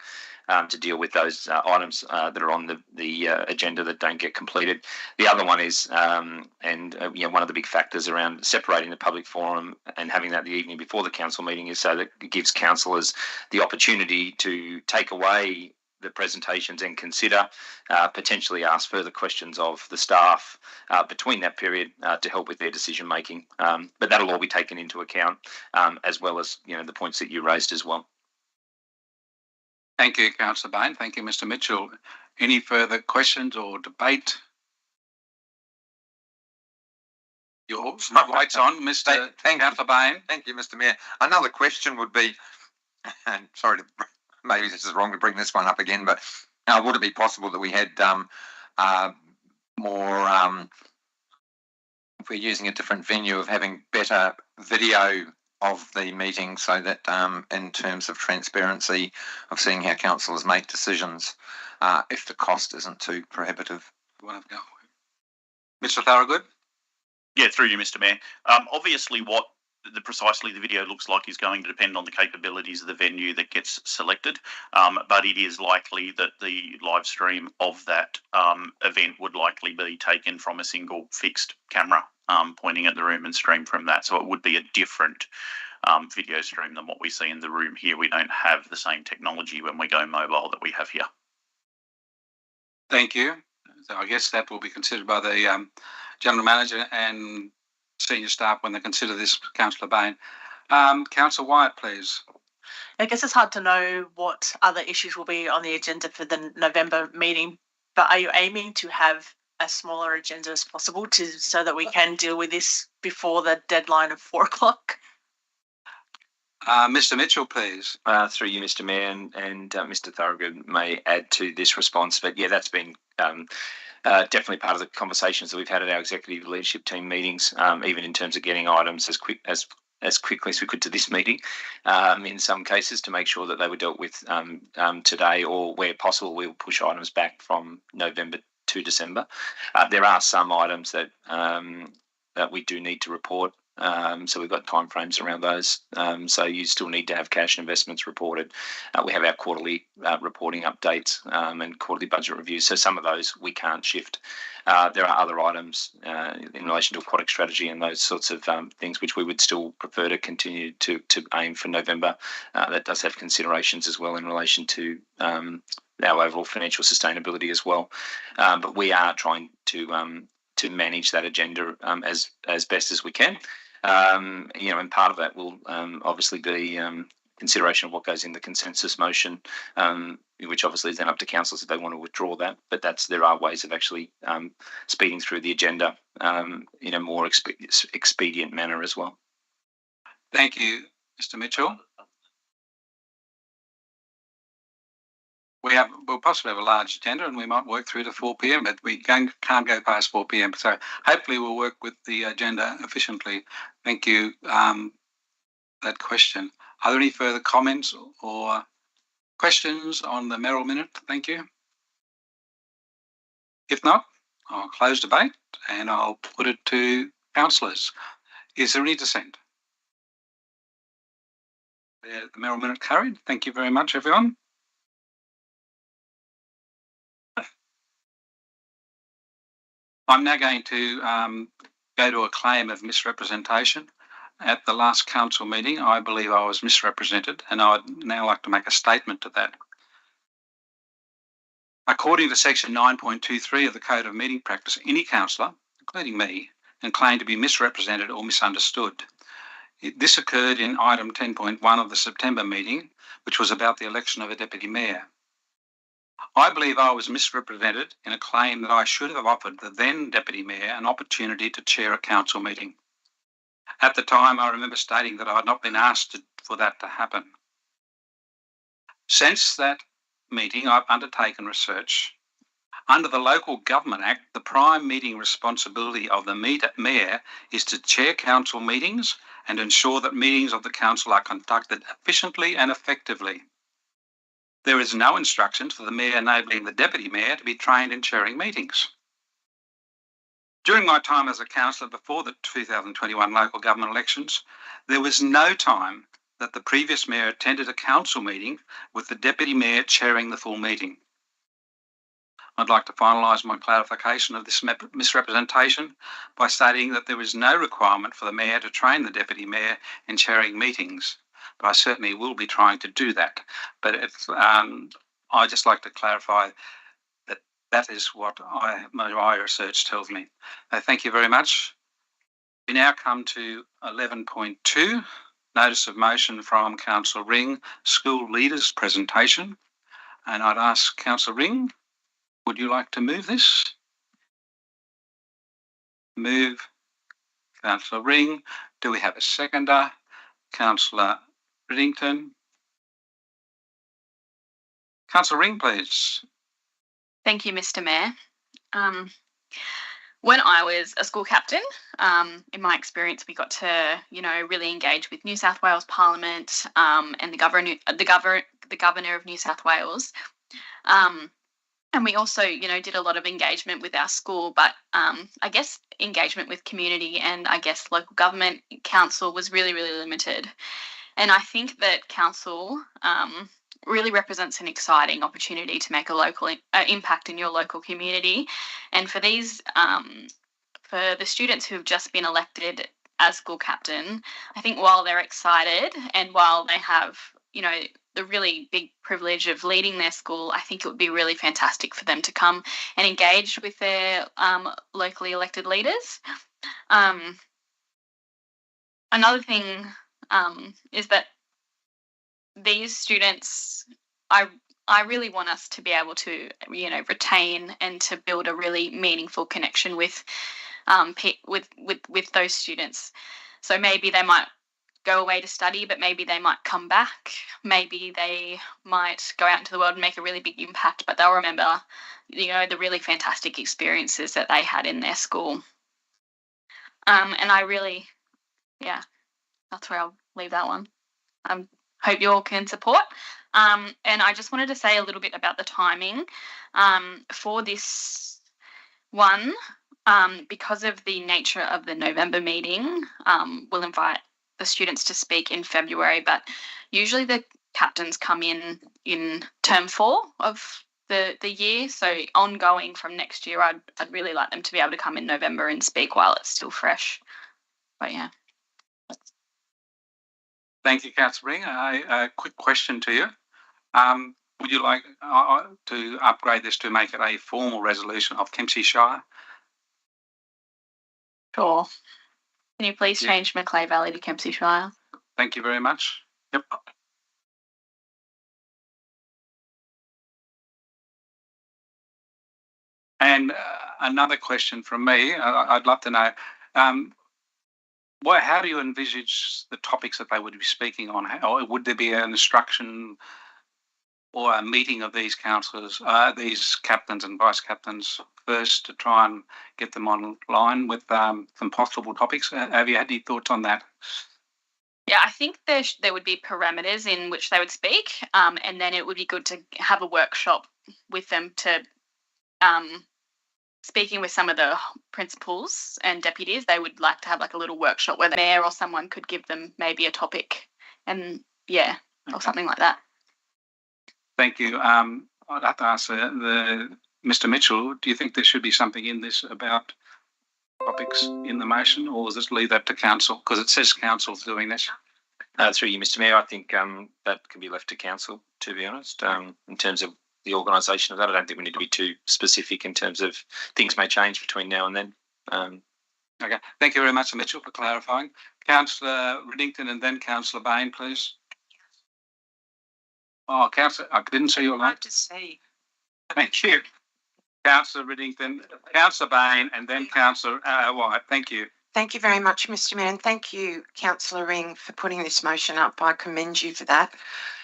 to deal with those items that are on the agenda that don't get completed. The other one is, one of the big factors around separating the public forum and having that the evening before the council meeting is so that it gives councillors the opportunity to take away the presentations and consider, potentially ask further questions of the staff between that period to help with their decision making. But that'll all be taken into account, as well as the points that you raised as well. Thank you, Councillor Bain. Thank you, Mr. Mitchell. Any further questions or debate? Your light's on, Mr. Councillor Bain. Thank you, Mr. Mayor. Another question would be, and sorry to, maybe this is wrong to bring this one up again, but would it be possible that we had more, if we're using a different venue, of having better video of the meeting, so that in terms of transparency of seeing how councillors make decisions, if the cost isn't too prohibitive? Mr. Thorogood? Yeah, through you, Mr. Mayor. Obviously, what precisely the video looks like is going to depend on the capabilities of the venue that gets selected, but it is likely that the live stream of that event would likely be taken from a single fixed camera pointing at the room and stream from that. So it would be a different video stream than what we see in the room here. We don't have the same technology when we go mobile that we have here. Thank you. So I guess that will be considered by the General Manager and senior staff when they consider this, Councillor Bain. Councillor Wyatt, please. I guess it's hard to know what other issues will be on the agenda for the November meeting, but are you aiming to have as smaller agenda as possible so that we can deal with this before the deadline of 4 o'clock? Mr. Mitchell, please. Through you, Mr. Mayor, and Mr. Thorogood may add to this response, but yeah, that's been definitely part of the conversations that we've had at our executive leadership team meetings, even in terms of getting items as quickly as we could to this meeting, in some cases, to make sure that they were dealt with today, or where possible, we'll push items back from November to December. There are some items that we do need to report. So we've got timeframes around those. So you still need to have cash investments reported. We have our quarterly reporting updates and quarterly budget reviews. So some of those we can't shift. There are other items in relation to aquatic strategy and those sorts of things which we would still prefer to continue to aim for November. That does have considerations as well in relation to our overall financial sustainability as well. But we are trying to manage that agenda as best as we can. And part of that will obviously be consideration of what goes in the consensus motion, which obviously is then up to councils if they want to withdraw that. But there are ways of actually speeding through the agenda in a more expedient manner as well. Thank you, Mr. Mitchell. We'll possibly have a large agenda and we might work through to 4 p.m, but we can't go past 4 p.m. So hopefully we'll work with the agenda efficiently. Thank you. That question. Are there any further comments or questions on the Merrill Minute? Thank you. If not, I'll close debate and I'll put it to councillors. Is there any dissent? The Merrill Minute carried. Thank you very much, everyone. I'm now going to go to a claim of misrepresentation. At the last council meeting, I believe I was misrepresented, and I'd now like to make a statement to that. According to section 9.23 of the Code of Meeting Practice, any councillor, including me, can claim to be misrepresented or misunderstood. This occurred in item 10.1 of the September meeting, which was about the election of a deputy mayor. I believe I was misrepresented in a claim that I should have offered the then Deputy Mayor an opportunity to chair a council meeting. At the time, I remember stating that I had not been asked for that to happen. Since that meeting, I've undertaken research. Under the Local Government Act, the prime meeting responsibility of the Mayor is to chair council meetings and ensure that meetings of the council are conducted efficiently and effectively. There is no instruction for the Mayor enabling the Deputy Mayor to be trained in chairing meetings. During my time as a councillor before the 2021 local government elections, there was no time that the previous Mayor attended a council meeting with the Deputy Mayor chairing the full meeting. I'd like to finalise my clarification of this misrepresentation by stating that there is no requirement for the Mayor to train the Deputy Mayor in chairing meetings. But I certainly will be trying to do that. But I just like to clarify that that is what my research tells me. Thank you very much. We now come to 11.2, Notice of Motion from Councillor Ring, School Leaders Presentation. And I'd ask Councillor Ring, would you like to move this? Move. Councillor Ring. Do we have a seconder? Councillor Riddington. Councillor Ring, please. Thank you, Mr. Mayor. When I was a school captain, in my experience, we got to, really engage with New South Wales Parliament and the Governor of New South Wales. And we also, did a lot of engagement with our school, but I guess engagement with community and I guess local government council was really, really limited. And I think that council really represents an exciting opportunity to make a local impact in your local community. And for these, for the students who have just been elected as school captain, I think while they're excited and while they have, the really big privilege of leading their school, I think it would be really fantastic for them to come and engage with their locally elected leaders. Another thing is that these students, I really want us to be able to, retain and to build a really meaningful connection with those students. So maybe they might go away to study, but maybe they might come back. Maybe they might go out into the world and make a really big impact, but they'll remember, the really fantastic experiences that they had in their school. And I really, that's where I'll leave that one. Hope you all can support. And I just wanted to say a little bit about the timing for this one. Because of the nature of the November meeting, we'll invite the students to speak in February, but usually the captains come in term 4 of the year. So ongoing from next year, I'd really like them to be able to come in November and speak while it's still fresh. But yeah. Thank you, Councillor Ring. A quick question to you. would you like to upgrade this to make it a formal resolution of Kempsey Shire? Sure. Can you please Yeah. change Macleay Valley to Kempsey Shire? Thank you very much. Yep. And another question from me, I'd love to know, how do you envisage the topics that they would be speaking on? Or would there be an instruction or a meeting of these councillors, these captains and vice captains first to try and get them online with some possible topics? Have you had any thoughts on that? Yeah, I think there would be parameters in which they would speak, and then it would be good to have a workshop with them to speaking with some of the principals and deputies. They would like to have like a little workshop where the mayor or someone could give them maybe a topic, and or something like that. Thank you. I'd have to ask Mr. Mitchell, do you think there should be something in this about topics in the motion, or just leave that to council? Because it says council's doing this. Through you, Mr. Mayor, I think that can be left to council, to be honest, in terms of the organisation of that. I don't think we need to be too specific in terms of things may change between now and then. Okay. Thank you very much, Mitchell, for clarifying. Councillor Riddington and then Councillor Bain, please. Oh, Councillor, I didn't see your line. To see. Thank you. Councillor Riddington, Councillor Bain, and then Councillor White. Thank you. Thank you very much, Mr. Mayor, and thank you, Councillor Ring, for putting this motion up. I commend you for that.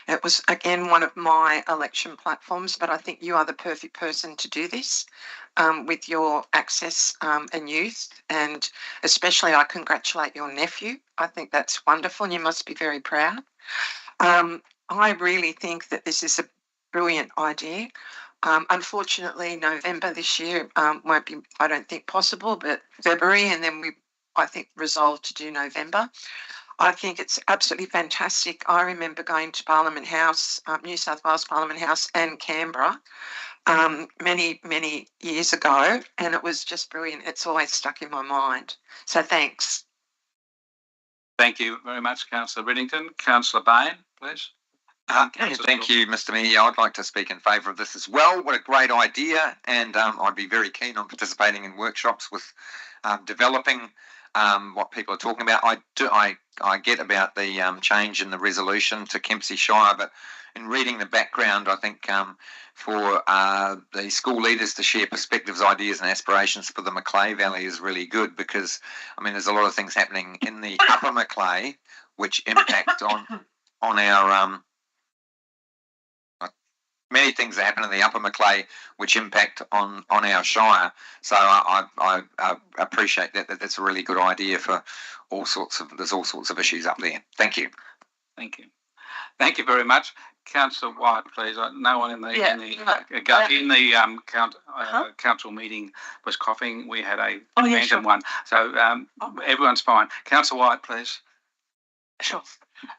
It was, again, one of my election platforms, but I think you are the perfect person to do this with your access and youth, and especially I congratulate your nephew. I think that's wonderful, and you must be very proud. I really think that this is a brilliant idea. Unfortunately, November this year won't be, I don't think, possible, but February, and then I think, resolved to do November. I think it's absolutely fantastic. I remember going to Parliament House, New South Wales Parliament House and Canberra many, many years ago, and it was just brilliant. It's always stuck in my mind. So thanks. Thank you very much, Councillor Riddington. Councillor Bain, please. Thank you, Mr. Mayor. I'd like to speak in favour of this as well. What a great idea, and I'd be very keen on participating in workshops with developing what people are talking about. I get about the change in the resolution to Kempsey Shire, but in reading the background, I think for the school leaders to share perspectives, ideas and aspirations for the Macleay Valley is really good, because, I mean, there's a lot of things happening in the upper Macleay which impact on our many things that happen in the upper Macleay which impact on our shire. So I appreciate that. That's a really good idea for there's all sorts of issues up there. Thank you. Thank you. Thank you very much. Councillor White, please. No one in the council meeting was coughing. We had a random one, so everyone's fine. Councillor White, please. Sure.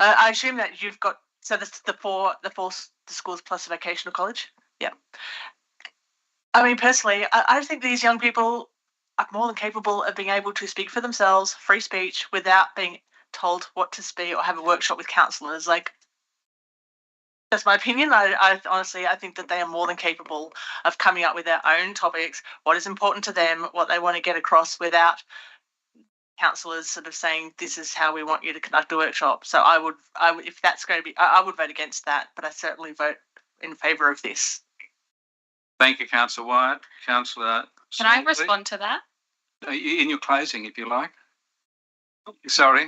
I assume that you've got, so this is the four schools plus a vocational college. Yeah. I mean, personally, I think these young people are more than capable of being able to speak for themselves, free speech, without being told what to speak or have a workshop with counsellors. Like, that's my opinion. I honestly, I think that they are more than capable of coming up with their own topics, what is important to them, what they want to get across, without councillors sort of saying, this is how we want you to conduct a workshop. So I would, if that's going to be, I would vote against that, but I certainly vote in favour of this. Thank you, Councillor White. Councillor, can I respond to that? In your closing, if you like. Sorry,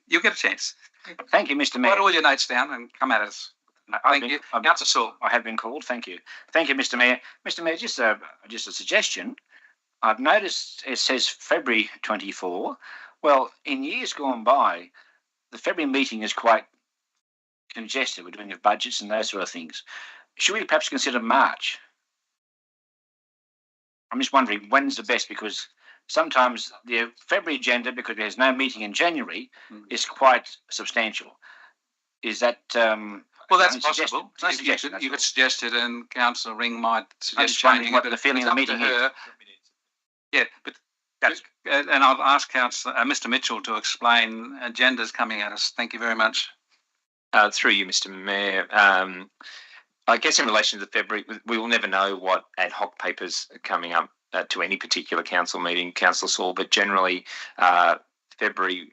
you'll get a chance. Thank you, Mr. Mayor. Write all your notes down and come at us. Thank you. Councillor Saul. I have been called. Thank you. Thank you, Mr. Mayor. Mr. Mayor, just a suggestion. I've noticed it says February 24. Well, in years gone by, the February meeting is quite congested. We're doing the budgets and those sort of things. Should we perhaps consider March? I'm just wondering when's the best, because sometimes the February agenda, because there's no meeting in January, is quite substantial. Is that well, that's possible. You could suggest it, and Councillor Ring might suggest changing what the feeling of the meeting is. Yeah, but and I'll ask Councillor Mr. Mitchell to explain agendas coming at us. Thank you very much. Through you, Mr. Mayor. I guess in relation to February, we will never know what ad hoc papers are coming up to any particular council meeting, Councillor Saul, but generally February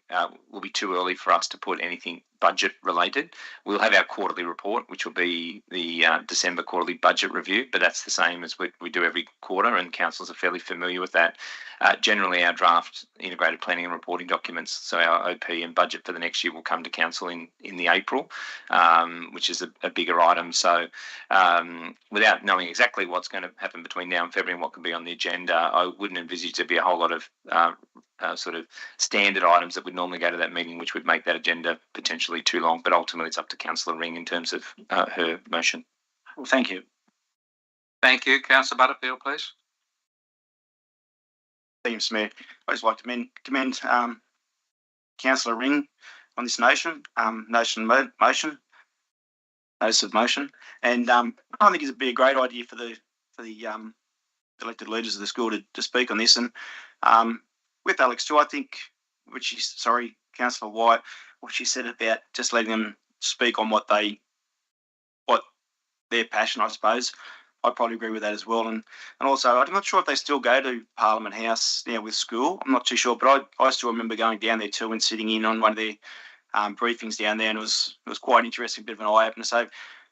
will be too early for us to put anything budget related. We'll have our quarterly report, which will be the December quarterly budget review, but that's the same as we do every quarter, and councils are fairly familiar with that. Generally, our draft integrated planning and reporting documents, so our OP and budget for the next year, will come to council in the April, which is a bigger item. So without knowing exactly what's going to happen between now and February and what can be on the agenda, I wouldn't envisage there be a whole lot of sort of standard items that would normally go to that meeting, which would make that agenda potentially too long. But ultimately, it's up to Councillor Ring in terms of her motion. Well, thank you. Thank you. Councillor Butterfield, please. Thank you, Mr. Mayor. I'd just like to commend Councillor Ring on this motion, notice of motion, and I think it'd be a great idea for the elected leaders of the school to speak on this. And with Alex too, I think, Councillor White, what she said about just letting them speak on what their passion, I suppose. I probably agree with that as well. And also, I'm not sure if they still go to Parliament House now with school. I'm not too sure, but I still remember going down there too and sitting in on one of their briefings down there, and it was quite interesting, a bit of an eye opener. So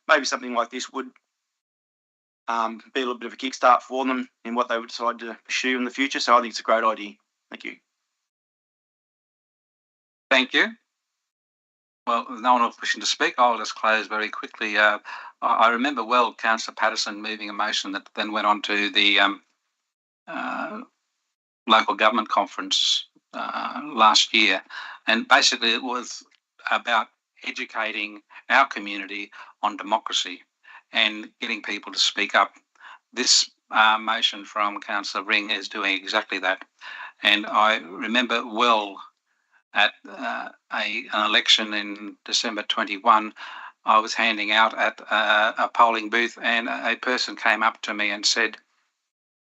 maybe something like this would be a little bit of a kickstart for them in what they would decide to pursue in the future. So I think it's a great idea. Thank you. Thank you. Well, no one else wishing to speak, I'll just close very quickly. I remember well Councillor Patterson moving a motion that then went on to the local government conference last year. And basically it was about educating our community on democracy and getting people to speak up. This motion from Councillor Ring is doing exactly that. And I remember well at an election in December 21, I was handing out at a polling booth, and a person came up to me and said,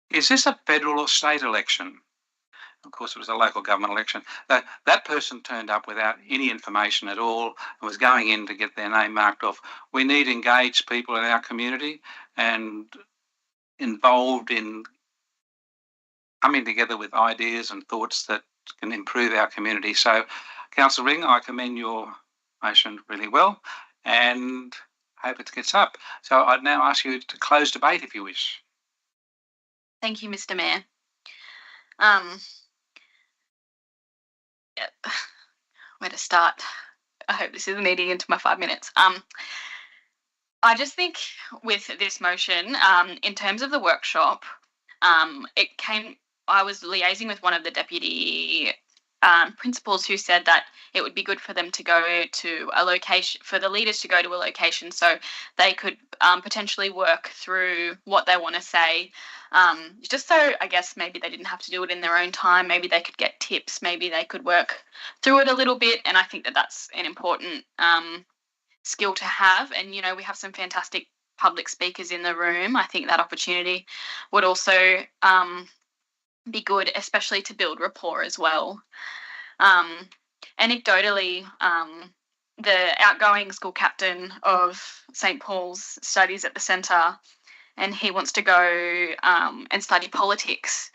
"Is this a federal or state election?" Of course, it was a local government election. That person turned up without any information at all and was going in to get their name marked off. We need engaged people in our community and involved in coming together with ideas and thoughts that can improve our community. So, Councillor Ring, I commend your motion really well and hope it gets up. So I'd now ask you to close debate if you wish. Thank you, Mr. Mayor. Where to start? I hope this isn't eating into my 5 minutes. I just think with this motion, in terms of the workshop, I was liaising with one of the deputy principals who said that it would be good for them to go to a location, for the leaders to go to a location so they could potentially work through what they want to say. Just so I guess maybe they didn't have to do it in their own time. Maybe they could get tips. Maybe they could work through it a little bit. And I think that that's an important skill to have. And, you know, we have some fantastic public speakers in the room. I think that opportunity would also be good, especially to build rapport as well. Anecdotally, the outgoing school captain of St. Paul's studies at the centre, and he wants to go and study politics.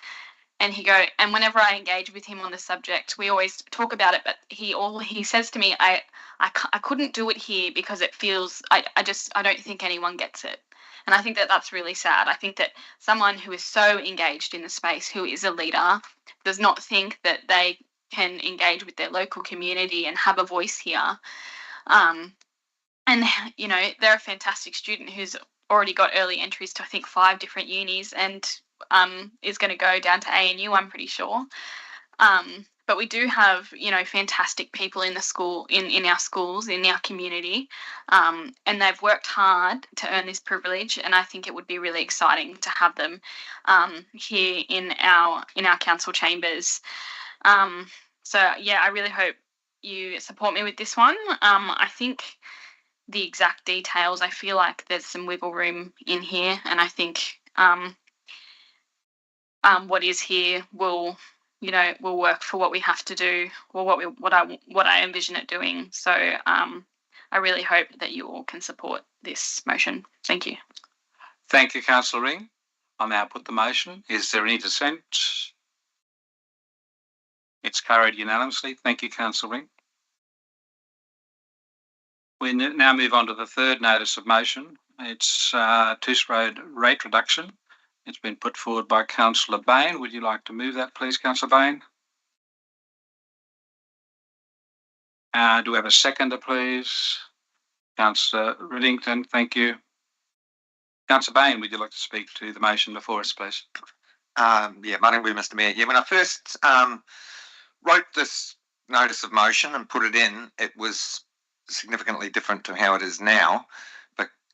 And and whenever I engage with him on the subject, we always talk about it, but he says to me, I couldn't do it here because it feels, I don't think anyone gets it. And I think that that's really sad. I think that someone who is so engaged in the space, who is a leader, does not think that they can engage with their local community and have a voice here. And, you know, they're a fantastic student who's already got early entries to, I think, 5 different unis and is going to go down to ANU, I'm pretty sure. But we do have, you know, fantastic people in the school, in our schools, in our community, and they've worked hard to earn this privilege. And I think it would be really exciting to have them here in our council chambers. So yeah, I really hope you support me with this one. I think the exact details, I feel like there's some wiggle room in here, and I think what is here will work for what we have to do, or what I envision it doing. So I really hope that you all can support this motion. Thank you. Thank you, Councillor Ring. I'll now put the motion. Is there any dissent? It's carried unanimously. Thank you, Councillor Ring. We now move on to the third notice of motion. It's TOOSE Road rate reduction. It's been put forward by Councillor Bain. Would you like to move that, please, Councillor Bain? Do we have a seconder, please? Councillor Riddington, thank you. Councillor Bain, would you like to speak to the motion before us, please? Yeah, Murray, Mr. Mayor. Yeah, when I first wrote this notice of motion and put it in, it was significantly different to how it is now.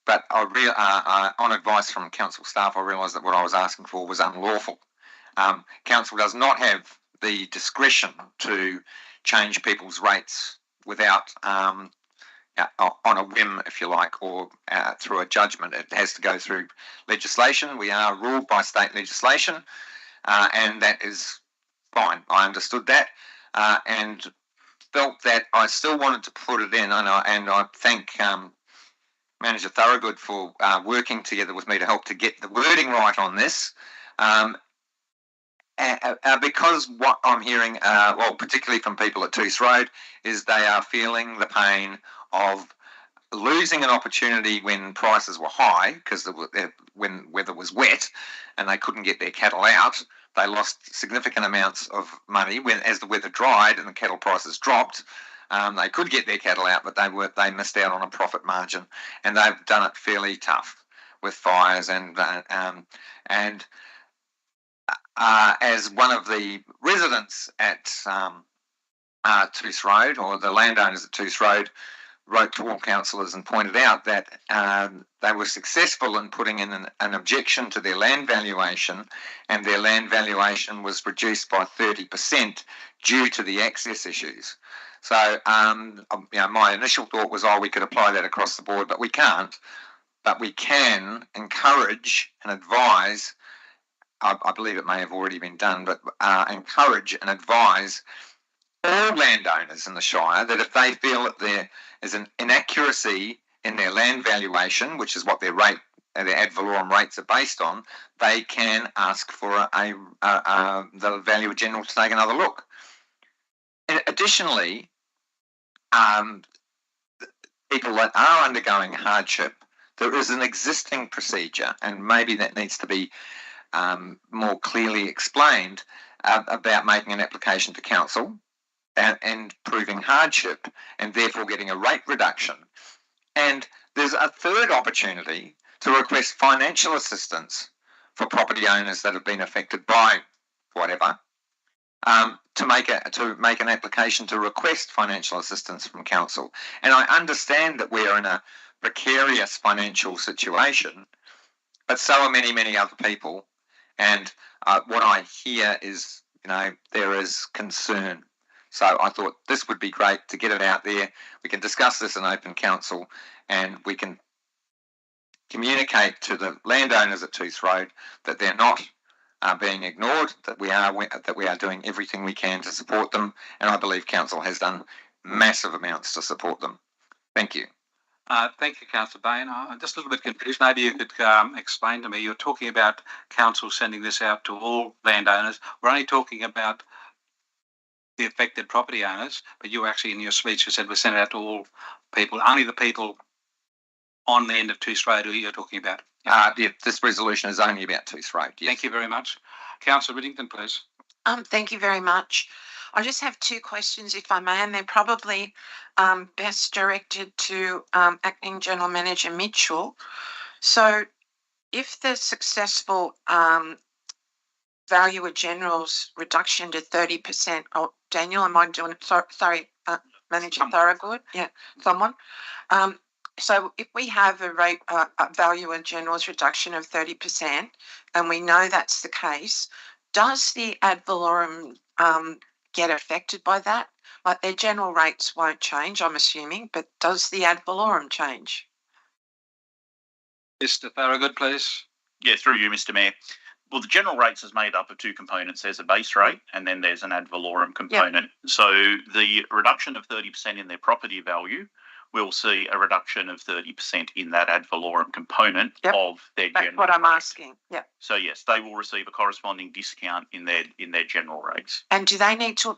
But on advice from council staff, I realised that what I was asking for was unlawful. Council does not have the discretion to change people's rates without on a whim, if you like, or through a judgment. It has to go through legislation. We are ruled by state legislation, and that is fine. I understood that and felt that I still wanted to put it in, and I thank Manager Thorogood for working together with me to help to get the wording right on this. Because what I'm hearing, well, particularly from people at TOOSE Road, is they are feeling the pain of losing an opportunity when prices were high, because when weather was wet and they couldn't get their cattle out. They lost significant amounts of money as the weather dried and the cattle prices dropped. They could get their cattle out, but they missed out on a profit margin, and they've done it fairly tough with fires and as one of the residents at TOOSE Road, or the landowners at TOOSE Road, wrote to all councillors and pointed out that they were successful in putting in an objection to their land valuation, and their land valuation was reduced by 30% due to the access issues. So, my initial thought was, we could apply that across the board, but we can't. But we can encourage and advise, I believe it may have already been done, but encourage and advise all landowners in the Shire that if they feel that there is an inaccuracy in their land valuation, which is what their ad valorem rates are based on, they can ask for the Valuer General to take another look. And additionally, people that are undergoing hardship, there is an existing procedure, and maybe that needs to be more clearly explained about making an application to council and proving hardship, and therefore getting a rate reduction. And there's a third opportunity to request financial assistance for property owners that have been affected by whatever, to make an application to request financial assistance from council. And I understand that we are in a precarious financial situation, but so are many, many other people. And what I hear is, there is concern. So I thought this would be great to get it out there. We can discuss this in open council, and we can communicate to the landowners at TOOSE Road that they're not being ignored, that we are doing everything we can to support them, and I believe council has done massive amounts to support them. Thank you. Thank you, Councillor Bain. I'm just a little bit confused. Maybe you could explain to me. You're talking about council sending this out to all landowners. We're only talking about the affected property owners, but you actually in your speech you said we sent it out to all people, only the people on the end of TOOSE Road who you're talking about. This resolution is only about TOOSE Road. Yes. Thank you very much. Councillor Riddington, please. Thank you very much. I just have two questions, if I may, and they're probably best directed to Acting General Manager Mitchell. So if the successful Valuer General's reduction to 30%, Daniel, am I doing it? Sorry, Manager Thorogood? Yeah, someone. So if we have a Valuer General's reduction of 30%, and we know that's the case, does the ad valorem get affected by that? Like their general rates won't change, I'm assuming, but does the ad valorem change? Mr. Thorogood, please. Yeah, through you, Mr. Mayor. Well, the general rates is made up of two components. There's a base rate and then there's an ad valorem component. Yep. So the reduction of 30% in their property value will see a reduction of 30% in that ad valorem component of their That's general what I'm rate. asking. Yep. So yes, they will receive a corresponding discount in their general rates. And do they need to,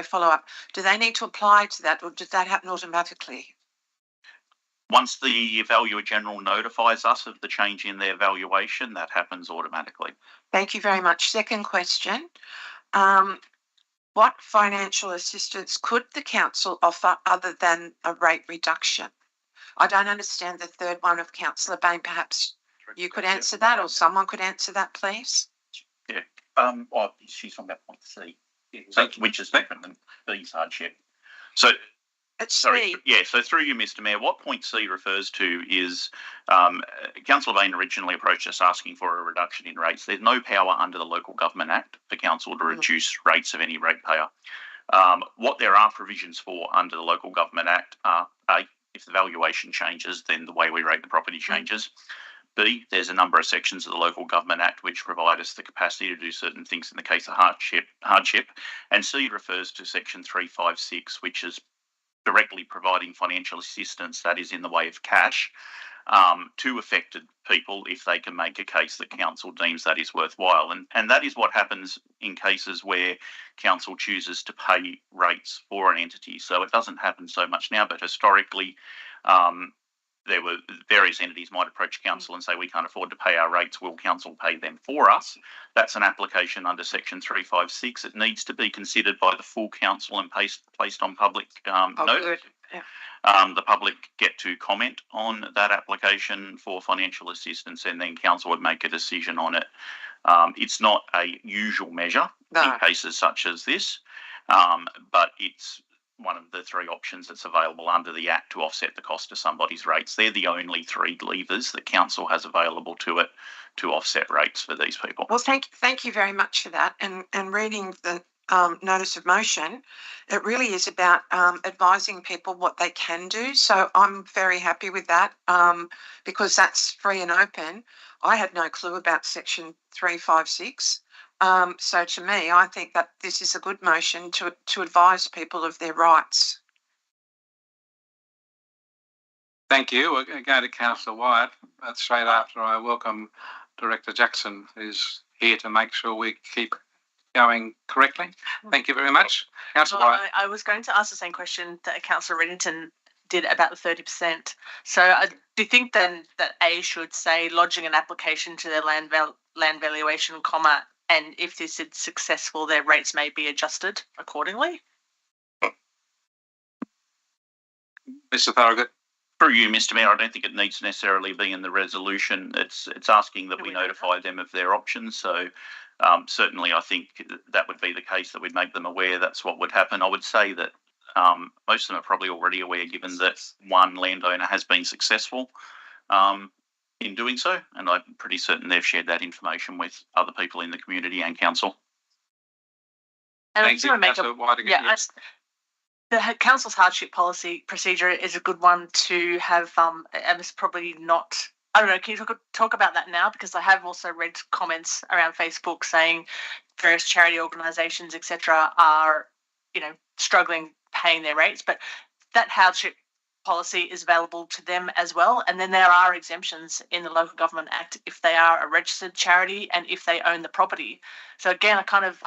follow up, do they need to apply to that, or does that happen automatically? Once the Valuer General notifies us of the change in their valuation, that happens automatically. Thank you very much. Second question. What financial assistance could the council offer other than a rate reduction? I don't understand the third one of Councillor Bain. Perhaps you could answer that, or someone could answer that, please. Yeah. She's on that point C, which is different than B's hardship. So. Sorry, yeah, so through you, Mr Mayor, what point C refers to is Councillor Bain originally approached us asking for a reduction in rates. There's no power under the Local Government Act for council to reduce rates of any ratepayer. What there are provisions for under the Local Government Act are, A, if the valuation changes, then the way we rate the property changes. B, there's a number of sections of the Local Government Act which provide us the capacity to do certain things in the case of hardship. And C refers to section 356, which is directly providing financial assistance, that is in the way of cash, to affected people if they can make a case that council deems that is worthwhile. And that is what happens in cases where council chooses to pay rates for an entity. So it doesn't happen so much now, but historically there were various entities might approach council and say, we can't afford to pay our rates, will council pay them for us? That's an application under section 356. It needs to be considered by the full council and placed on public notice. Yeah. The public get to comment on that application for financial assistance, and then council would make a decision on it. It's not a usual measure in cases such as this, but it's one of the three options that's available under the Act to offset the cost of somebody's rates. They're the only three levers that council has available to it to offset rates for these people. Well, thank you very much for that. And reading the notice of motion, it really is about advising people what they can do. So I'm very happy with that because that's free and open. I had no clue about section 356. So to me, I think that this is a good motion to advise people of their rights. Thank you. We're going to go to Councillor Wyatt straight after I welcome Director Jackson, who's here to make sure we keep going correctly. Thank you very much. Councillor Wyatt. I was going to ask the same question that Councillor Reddington did about the 30%. So do you think then that A should say lodging an application to their land valuation, and if this is successful, their rates may be adjusted accordingly? Mr. Thorogood. Through you, Mr Mayor, I don't think it needs to necessarily be in the resolution. It's asking that we notify them of their options. So certainly I think that would be the case, that we'd make them aware that's what would happen. I would say that most of them are probably already aware, given that one landowner has been successful in doing so, and I'm pretty certain they've shared that information with other people in the community and council. And Thank you, Councillor Wyatt. The council's hardship policy procedure is a good one to have, and it's probably not, I don't know, can you talk about that now? Because I have also read comments around Facebook saying various charity organisations, etc., are, struggling paying their rates, but that hardship policy is available to them as well. And then there are exemptions in the Local Government Act if they are a registered charity and if they own the property. So again, I kind of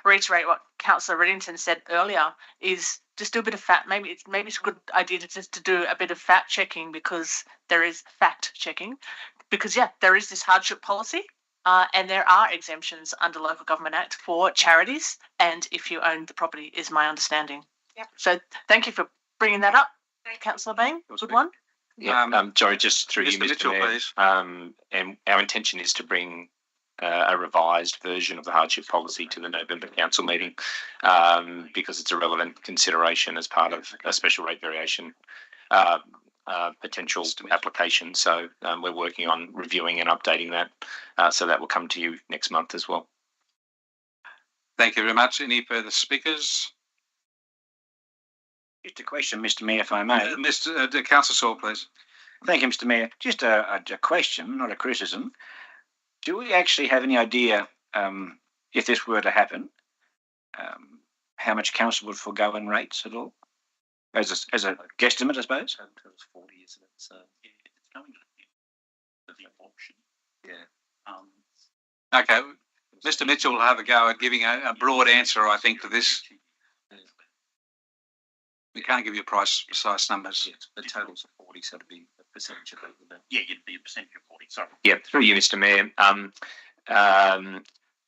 reiterate what Councillor Reddington said earlier, is just do a bit of maybe it's a good idea to do a bit of fact checking, because there is fact checking, because there is this hardship policy and there are exemptions under Local Government Act for charities and if you own the property, is my understanding. So thank you for bringing that up, Councillor Bain. Good one. Sorry, just through you, Mr. Mitchell, Mayor. please. And our intention is to bring a revised version of the hardship policy to the November council meeting because it's a relevant consideration as part of a special rate variation potential application. So we're working on reviewing and updating that. So that will come to you next month as well. Thank you very much. Any further speakers? Just a question, Mr. Mayor, if I may. Councillor Saul, please. Thank you, Mr. Mayor. Just a question, not a criticism. Do we actually have any idea, if this were to happen, how much council would forgo in rates at all? As a guesstimate, I suppose. It's 40, isn't it? So yeah, it's going to the auction. Yeah. Okay, Mr. Mitchell will have a go at giving a broad answer, I think, to this. We can't give you precise numbers. Yes, the totals are 40, so it'd be a percentage of that. Yeah, it'd be a percentage of 40. Sorry. Yeah, through you, Mr. Mayor.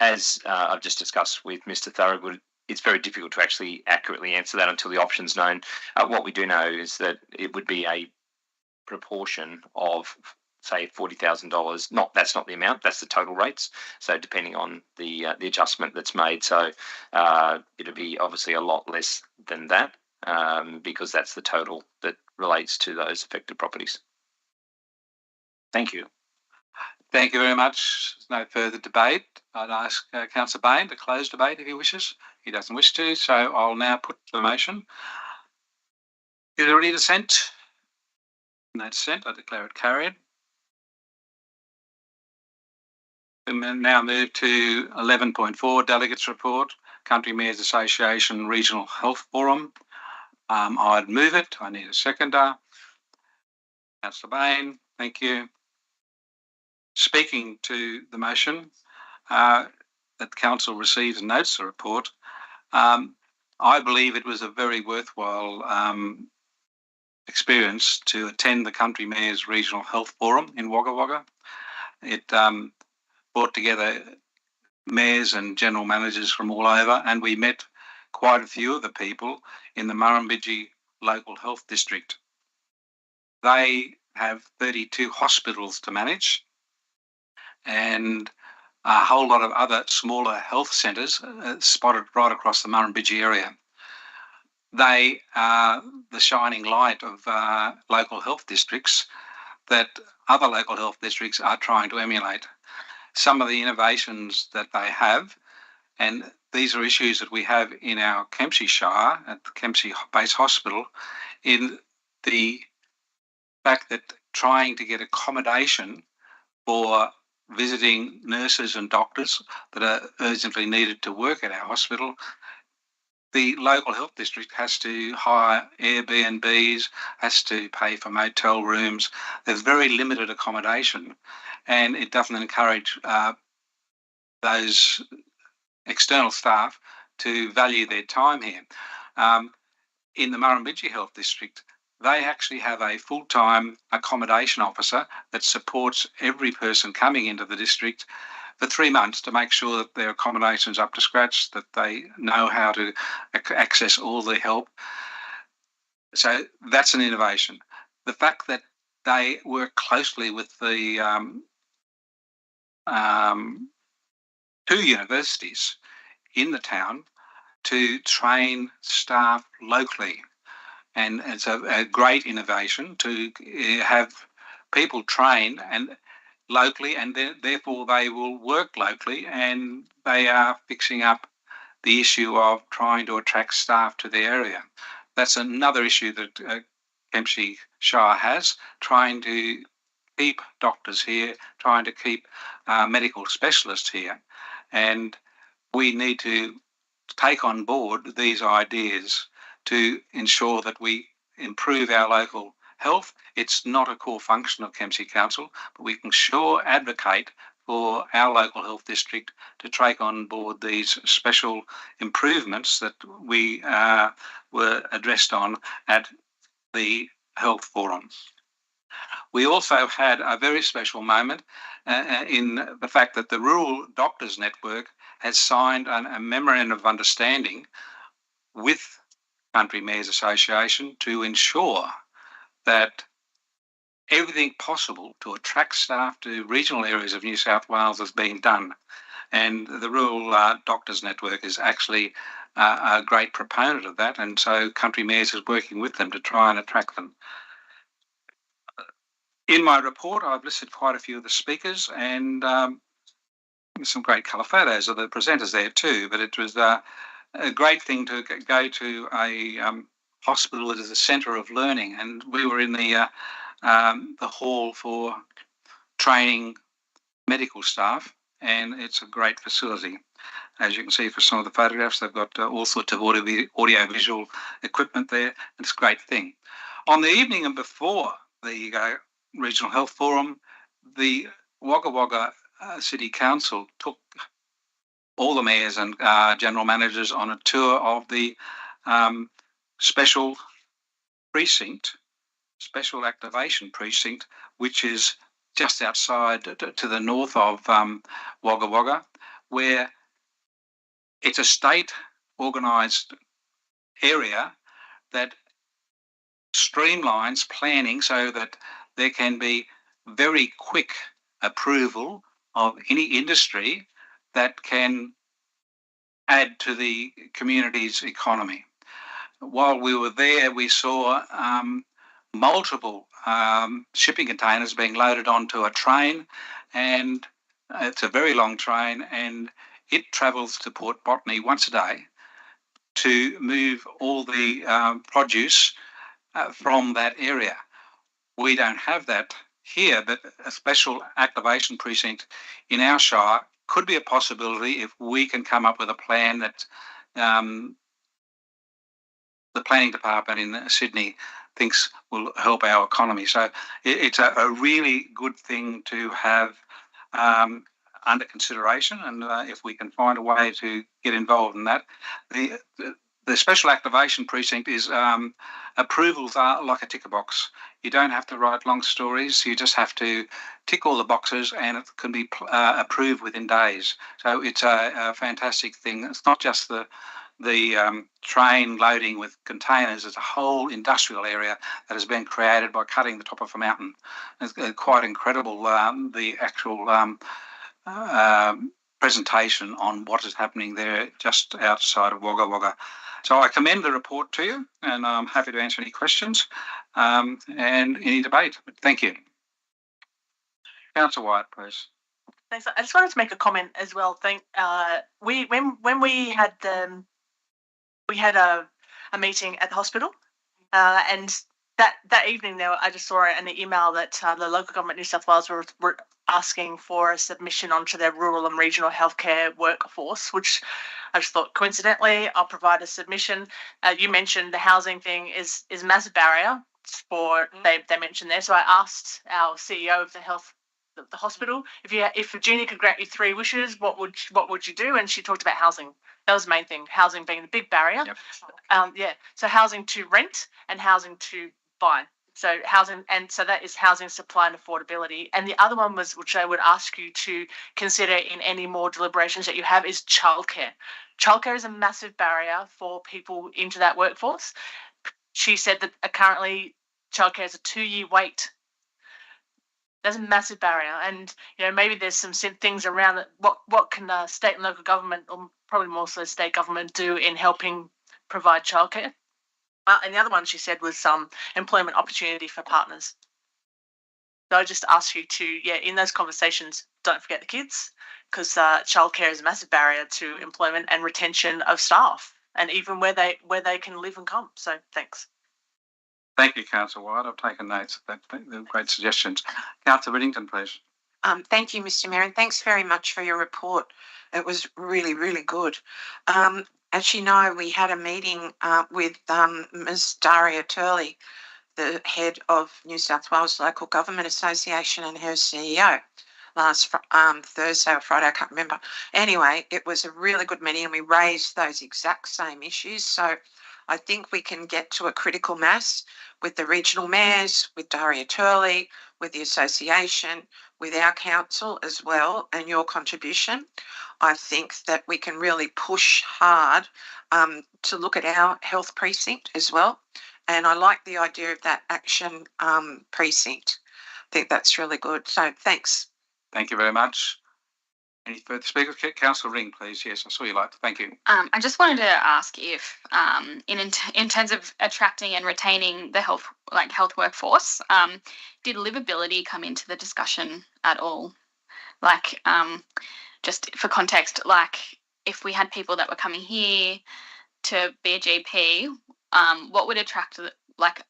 As I've just discussed with Mr. Thorogood, it's very difficult to actually accurately answer that until the option's known. What we do know is that it would be a proportion of, say, $40,000. That's not the amount; that's the total rates. So depending on the adjustment that's made, so it'll be obviously a lot less than that because that's the total that relates to those affected properties. Thank you. Thank you very much. There's no further debate. I'd ask Councillor Bain to close debate if he wishes. He doesn't wish to, so I'll now put the motion. Is there any dissent? No dissent. I declare it carried. We now move to 11.4, Delegates Report, Country Mayors Association Regional Health Forum. I'd move it. I need a seconder. Councillor Bain, thank you. Speaking to the motion that Council receives and notes the report, I believe it was a very worthwhile experience to attend the Country Mayors Regional Health Forum in Wagga Wagga. It brought together mayors and general managers from all over, and we met quite a few of the people in the Murrumbidgee Local Health District. They have 32 hospitals to manage and a whole lot of other smaller health centres spotted right across the Murrumbidgee area. They are the shining light of local health districts that other local health districts are trying to emulate. Some of the innovations that they have, and these are issues that we have in our Kempsey Shire at the Kempsey Base Hospital, in the fact that trying to get accommodation for visiting nurses and doctors that are urgently needed to work at our hospital, the local health district has to hire Airbnbs, has to pay for motel rooms. There's very limited accommodation, and it doesn't encourage those external staff to value their time here. In the Murrumbidgee Health District, they actually have a full-time accommodation officer that supports every person coming into the district for 3 months to make sure that their accommodation's up to scratch, that they know how to access all the help. So that's an innovation. The fact that they work closely with the 2 universities in the town to train staff locally. And it's a great innovation to have people trained and locally, and therefore they will work locally, and they are fixing up the issue of trying to attract staff to the area. That's another issue that Kempsey Shire has, trying to keep doctors here, trying to keep medical specialists here. And we need to take on board these ideas to ensure that we improve our local health. It's not a core function of Kempsey Council, but we can sure advocate for our local health district to take on board these special improvements that we were addressed on at the health forum. We also had a very special moment in the fact that the Rural Doctors Network has signed a memorandum of understanding with Country Mayors Association to ensure that everything possible to attract staff to regional areas of New South Wales is being done. And the Rural Doctors Network is actually a great proponent of that, and so Country Mayors is working with them to try and attract them. In my report, I've listed quite a few of the speakers, and some great colour photos of the presenters there too, but it was a great thing to go to a hospital that is a centre of learning, and we were in the hall for training medical staff, and it's a great facility. As you can see from some of the photographs, they've got all sorts of audio-visual equipment there, and it's a great thing. On the evening and before the Regional Health Forum, the Wagga Wagga City Council took all the mayors and general managers on a tour of the special activation precinct, which is just outside to the north of Wagga Wagga, where it's a state organised area that streamlines planning so that there can be very quick approval of any industry that can add to the community's economy. While we were there, we saw multiple shipping containers being loaded onto a train, and it's a very long train, and it travels to Port Botany once a day to move all the produce from that area. We don't have that here, but a special activation precinct in our shire could be a possibility if we can come up with a plan that the planning department in Sydney thinks will help our economy. So it's a really good thing to have under consideration, and if we can find a way to get involved in that. The special activation precinct is approvals are like a ticker box. You don't have to write long stories. You just have to tick all the boxes, and it can be approved within days. So it's a fantastic thing. It's not just the train loading with containers. It's a whole industrial area that has been created by cutting the top of a mountain. It's quite incredible, the actual presentation on what is happening there just outside of Wagga Wagga. So I commend the report to you, and I'm happy to answer any questions and any debate. Thank you. Councillor White, please. Thanks. I just wanted to make a comment as well. When we had a meeting at the hospital, and that evening there, I just saw an email that the local government New South Wales were asking for a submission onto their rural and regional healthcare workforce, which I just thought coincidentally I'll provide a submission. You mentioned the housing thing is a massive barrier for they mentioned there. So I asked our CEO of the hospital if Virginia could grant you 3 wishes, what would you do? And she talked about housing. That was the main thing. Housing being the big barrier. Yep. So housing to rent and housing to buy. So housing, and so that is housing supply and affordability. And the other one was, which I would ask you to consider in any more deliberations that you have, is childcare. Childcare is a massive barrier for people into that workforce. She said that currently childcare is a 2-year wait. That's a massive barrier, and maybe there's some things around that. What can state and local government, or probably more so state government, do in helping provide childcare? And the other one she said was employment opportunity for partners. So I just ask you to, in those conversations, don't forget the kids, because childcare is a massive barrier to employment and retention of staff, and even where they can live and come. So thanks. Thank you, Councillor White. I've taken notes of that. They're great suggestions. Councillor Riddington, please. Thank you, Mr. Mayor, and thanks very much for your report. It was really, really good. As you know, we had a meeting with Ms. Daria Turley, the head of New South Wales Local Government Association, and her CEO last Thursday or Friday, I can't remember. Anyway, it was a really good meeting, and we raised those exact same issues. So I think we can get to a critical mass with the regional mayors, with Daria Turley, with the association, with our council as well, and your contribution. I think that we can really push hard to look at our health precinct as well. And I like the idea of that action precinct. I think that's really good. So thanks. Thank you very much. Any further speakers? Councillor Ring, please. Yes, I saw you like. Thank you. I just wanted to ask if, in terms of attracting and retaining the health workforce, did livability come into the discussion at all? Just for context, if we had people that were coming here to be a GP, what would attract?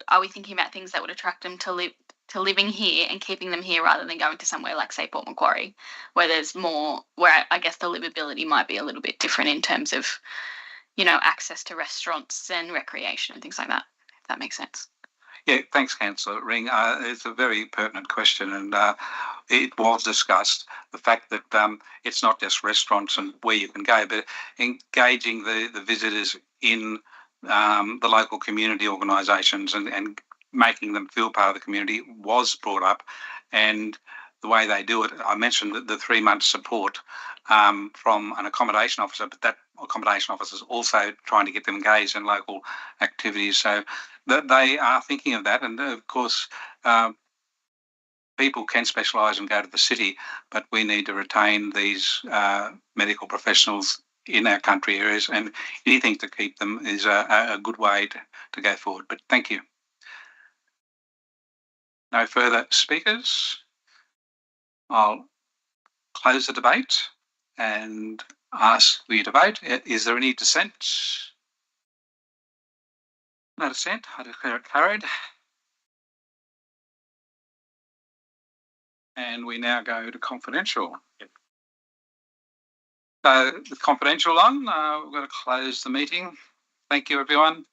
Are we thinking about things that would attract them to live to living here and keeping them here rather than going to somewhere like, say, Port Macquarie, where there's more, where I guess the livability might be a little bit different in terms of, you know, access to restaurants and recreation and things like that, if that makes sense. Yeah, thanks, Councillor Ring. It's a very pertinent question, and it was discussed, the fact that it's not just restaurants and where you can go, but engaging the visitors in the local community organisations and making them feel part of the community was brought up. And the way they do it, I mentioned the 3-month support from an accommodation officer, but that accommodation officer is also trying to get them engaged in local activities. So they are thinking of that. And of course, people can specialise and go to the city, but we need to retain these medical professionals in our country areas, and anything to keep them is a good way to go forward. But thank you. No further speakers. I'll close the debate and ask you to vote. Is there any dissent? No dissent. I declare it carried. And we now go to confidential. So the confidential on, we're going to close the meeting. Thank you, everyone.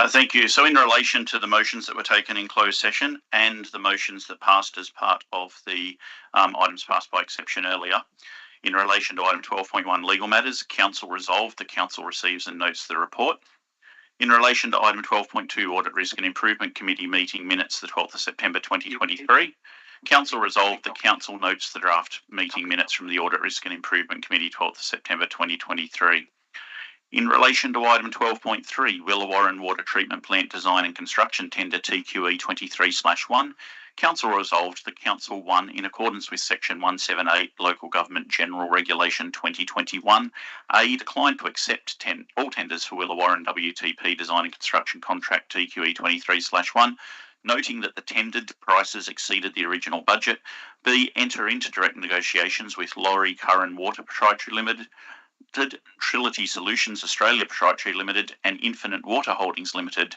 Thank you. So in relation to the motions that were taken in closed session and the motions that passed as part of the items passed by exception earlier, in relation to item 12.1 legal matters, Council resolved the Council receives and notes the report. In relation to item 12.2 Audit Risk and Improvement Committee meeting minutes, the 12th of September 2023, Council resolved the Council notes the draft meeting minutes from the Audit Risk and Improvement Committee 12th of September 2023. In relation to item 12.3 Willawarrin Water Treatment Plant Design and Construction Tender TQE 23/1, Council resolved the Council 1, in accordance with Section 178 Local Government General Regulation 2021, A, declined to accept all tenders for Willawarrin WTP Design and Construction Contract TQE 23/1, noting that the tendered prices exceeded the original budget. B, enter into direct negotiations with Laurie Curran Water Proprietary Limited, Trility Solutions Australia Proprietary Limited and Infinite Water Holdings Limited.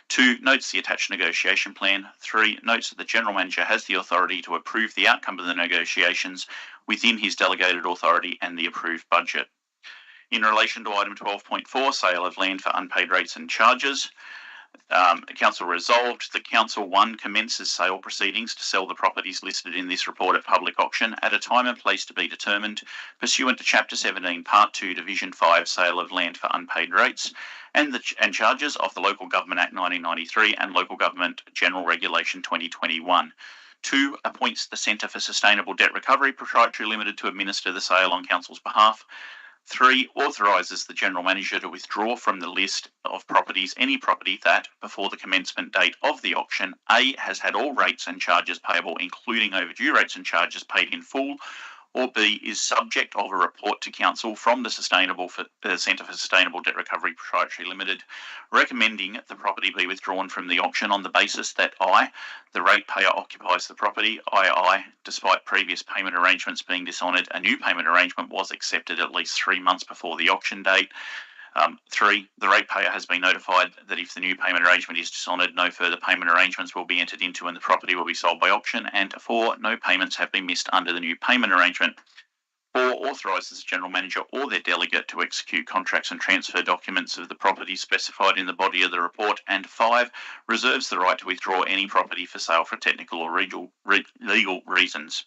2, notes the attached negotiation plan. 3, notes that the General Manager has the authority to approve the outcome of the negotiations within his delegated authority and the approved budget. In relation to item 12.4, sale of land for unpaid rates and charges, Council resolved that Council 1 commences sale proceedings to sell the properties listed in this report at public auction at a time and place to be determined pursuant to Chapter 17, Part 2, Division 5, Sale of Land for Unpaid Rates and charges of the Local Government Act 1993 and Local Government General Regulation 2021. 2, appoints the Centre for Sustainable Debt Recovery Proprietary Limited to administer the sale on Council's behalf. 3, authorises the General Manager to withdraw from the list of properties any property that, before the commencement date of the auction, A, has had all rates and charges payable, including overdue rates and charges paid in full, or B, is subject of a report to Council from the Centre for Sustainable Debt Recovery Proprietary Limited, recommending the property be withdrawn from the auction on the basis that I, the ratepayer, occupies the property, II, despite previous payment arrangements being dishonoured, a new payment arrangement was accepted at least 3 months before the auction date. 3, the ratepayer has been notified that if the new payment arrangement is dishonoured, no further payment arrangements will be entered into and the property will be sold by auction. And 4, no payments have been missed under the new payment arrangement. 4, authorises the General Manager or their delegate to execute contracts and transfer documents of the property specified in the body of the report. And 5, reserves the right to withdraw any property for sale for technical or legal reasons.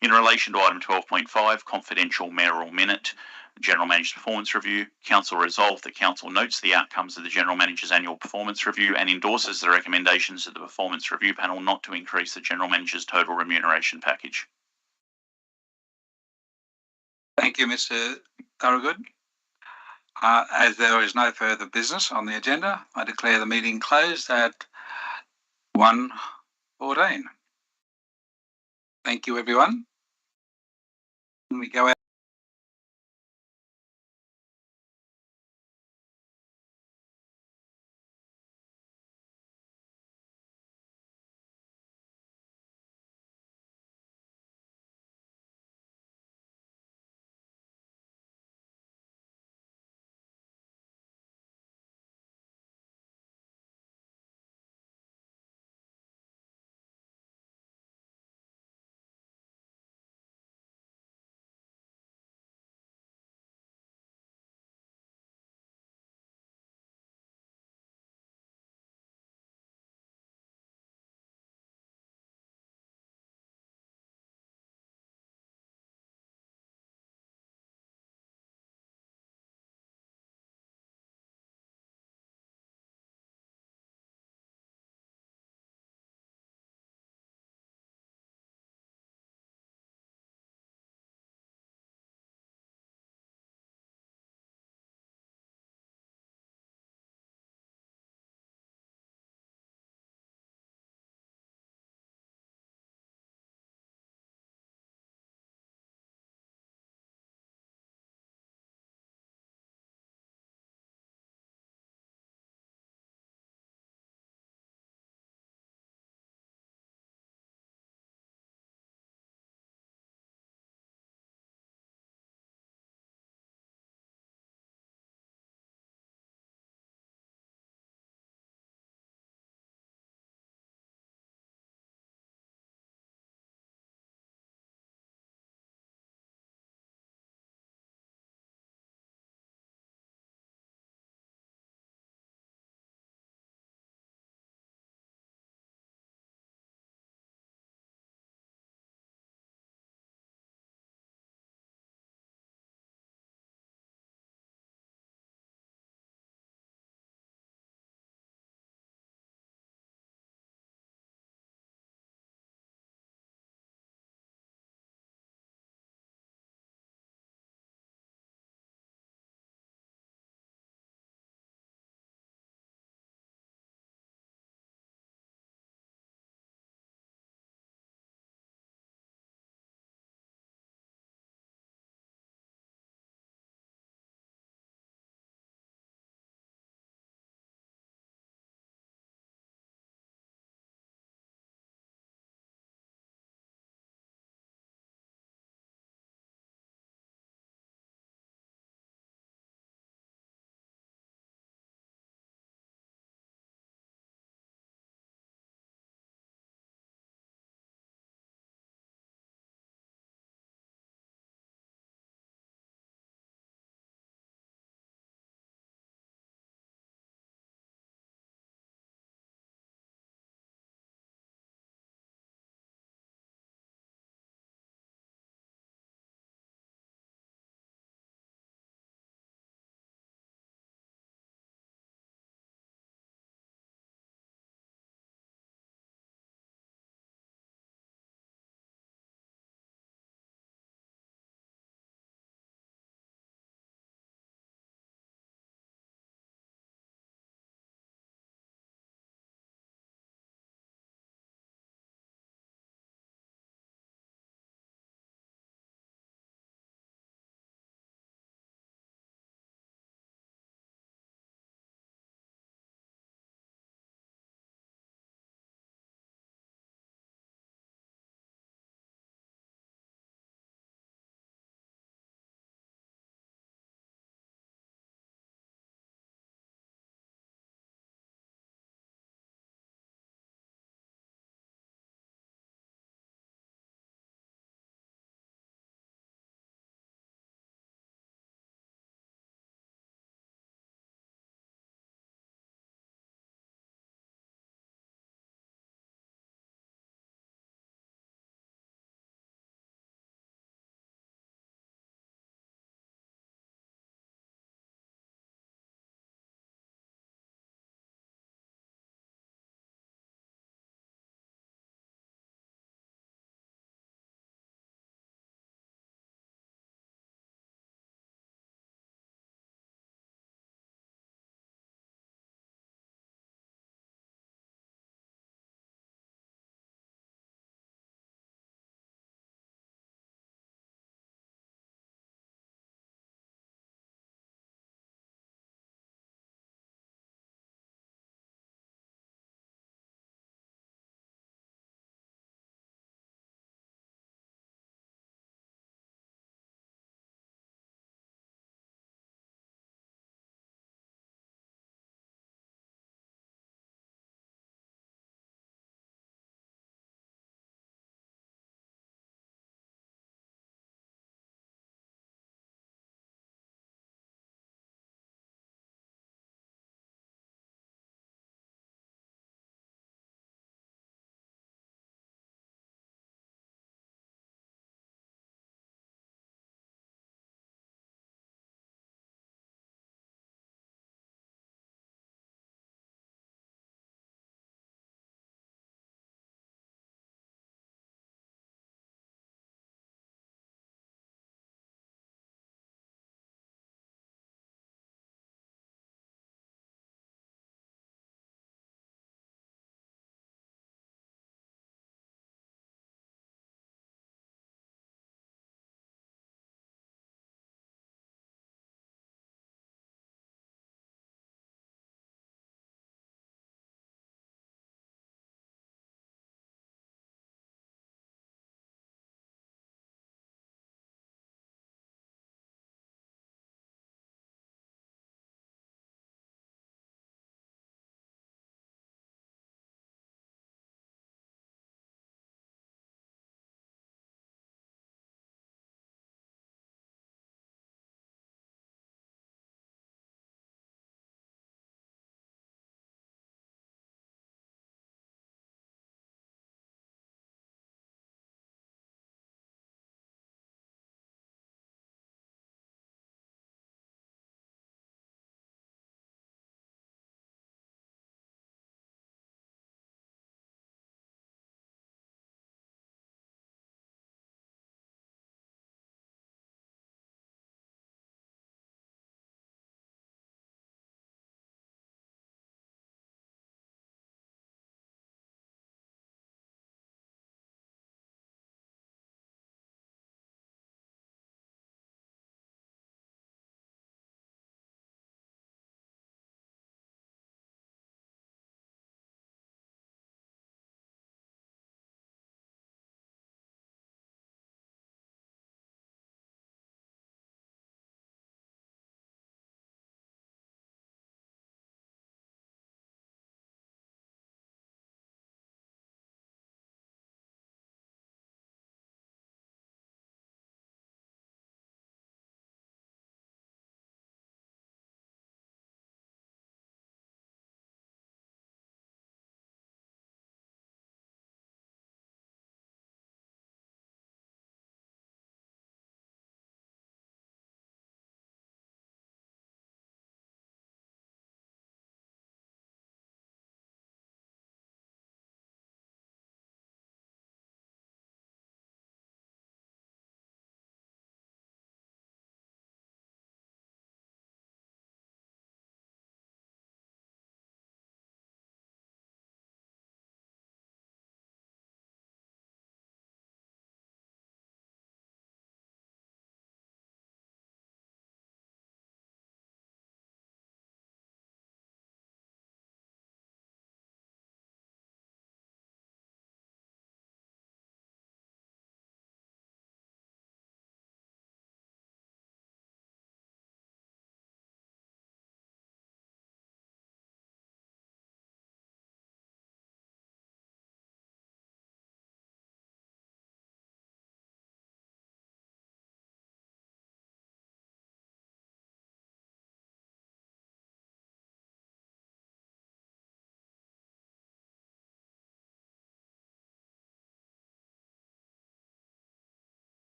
In relation to item 12.5, confidential mayoral minute, General Manager's performance review, Council resolved that Council notes the outcomes of the General Manager's annual performance review and endorses the recommendations of the performance review panel not to increase the General Manager's total remuneration package. Thank you, Mr. Thorogood. As there is no further business on the agenda, I declare the meeting closed at 1:14. Thank you, everyone. We go out.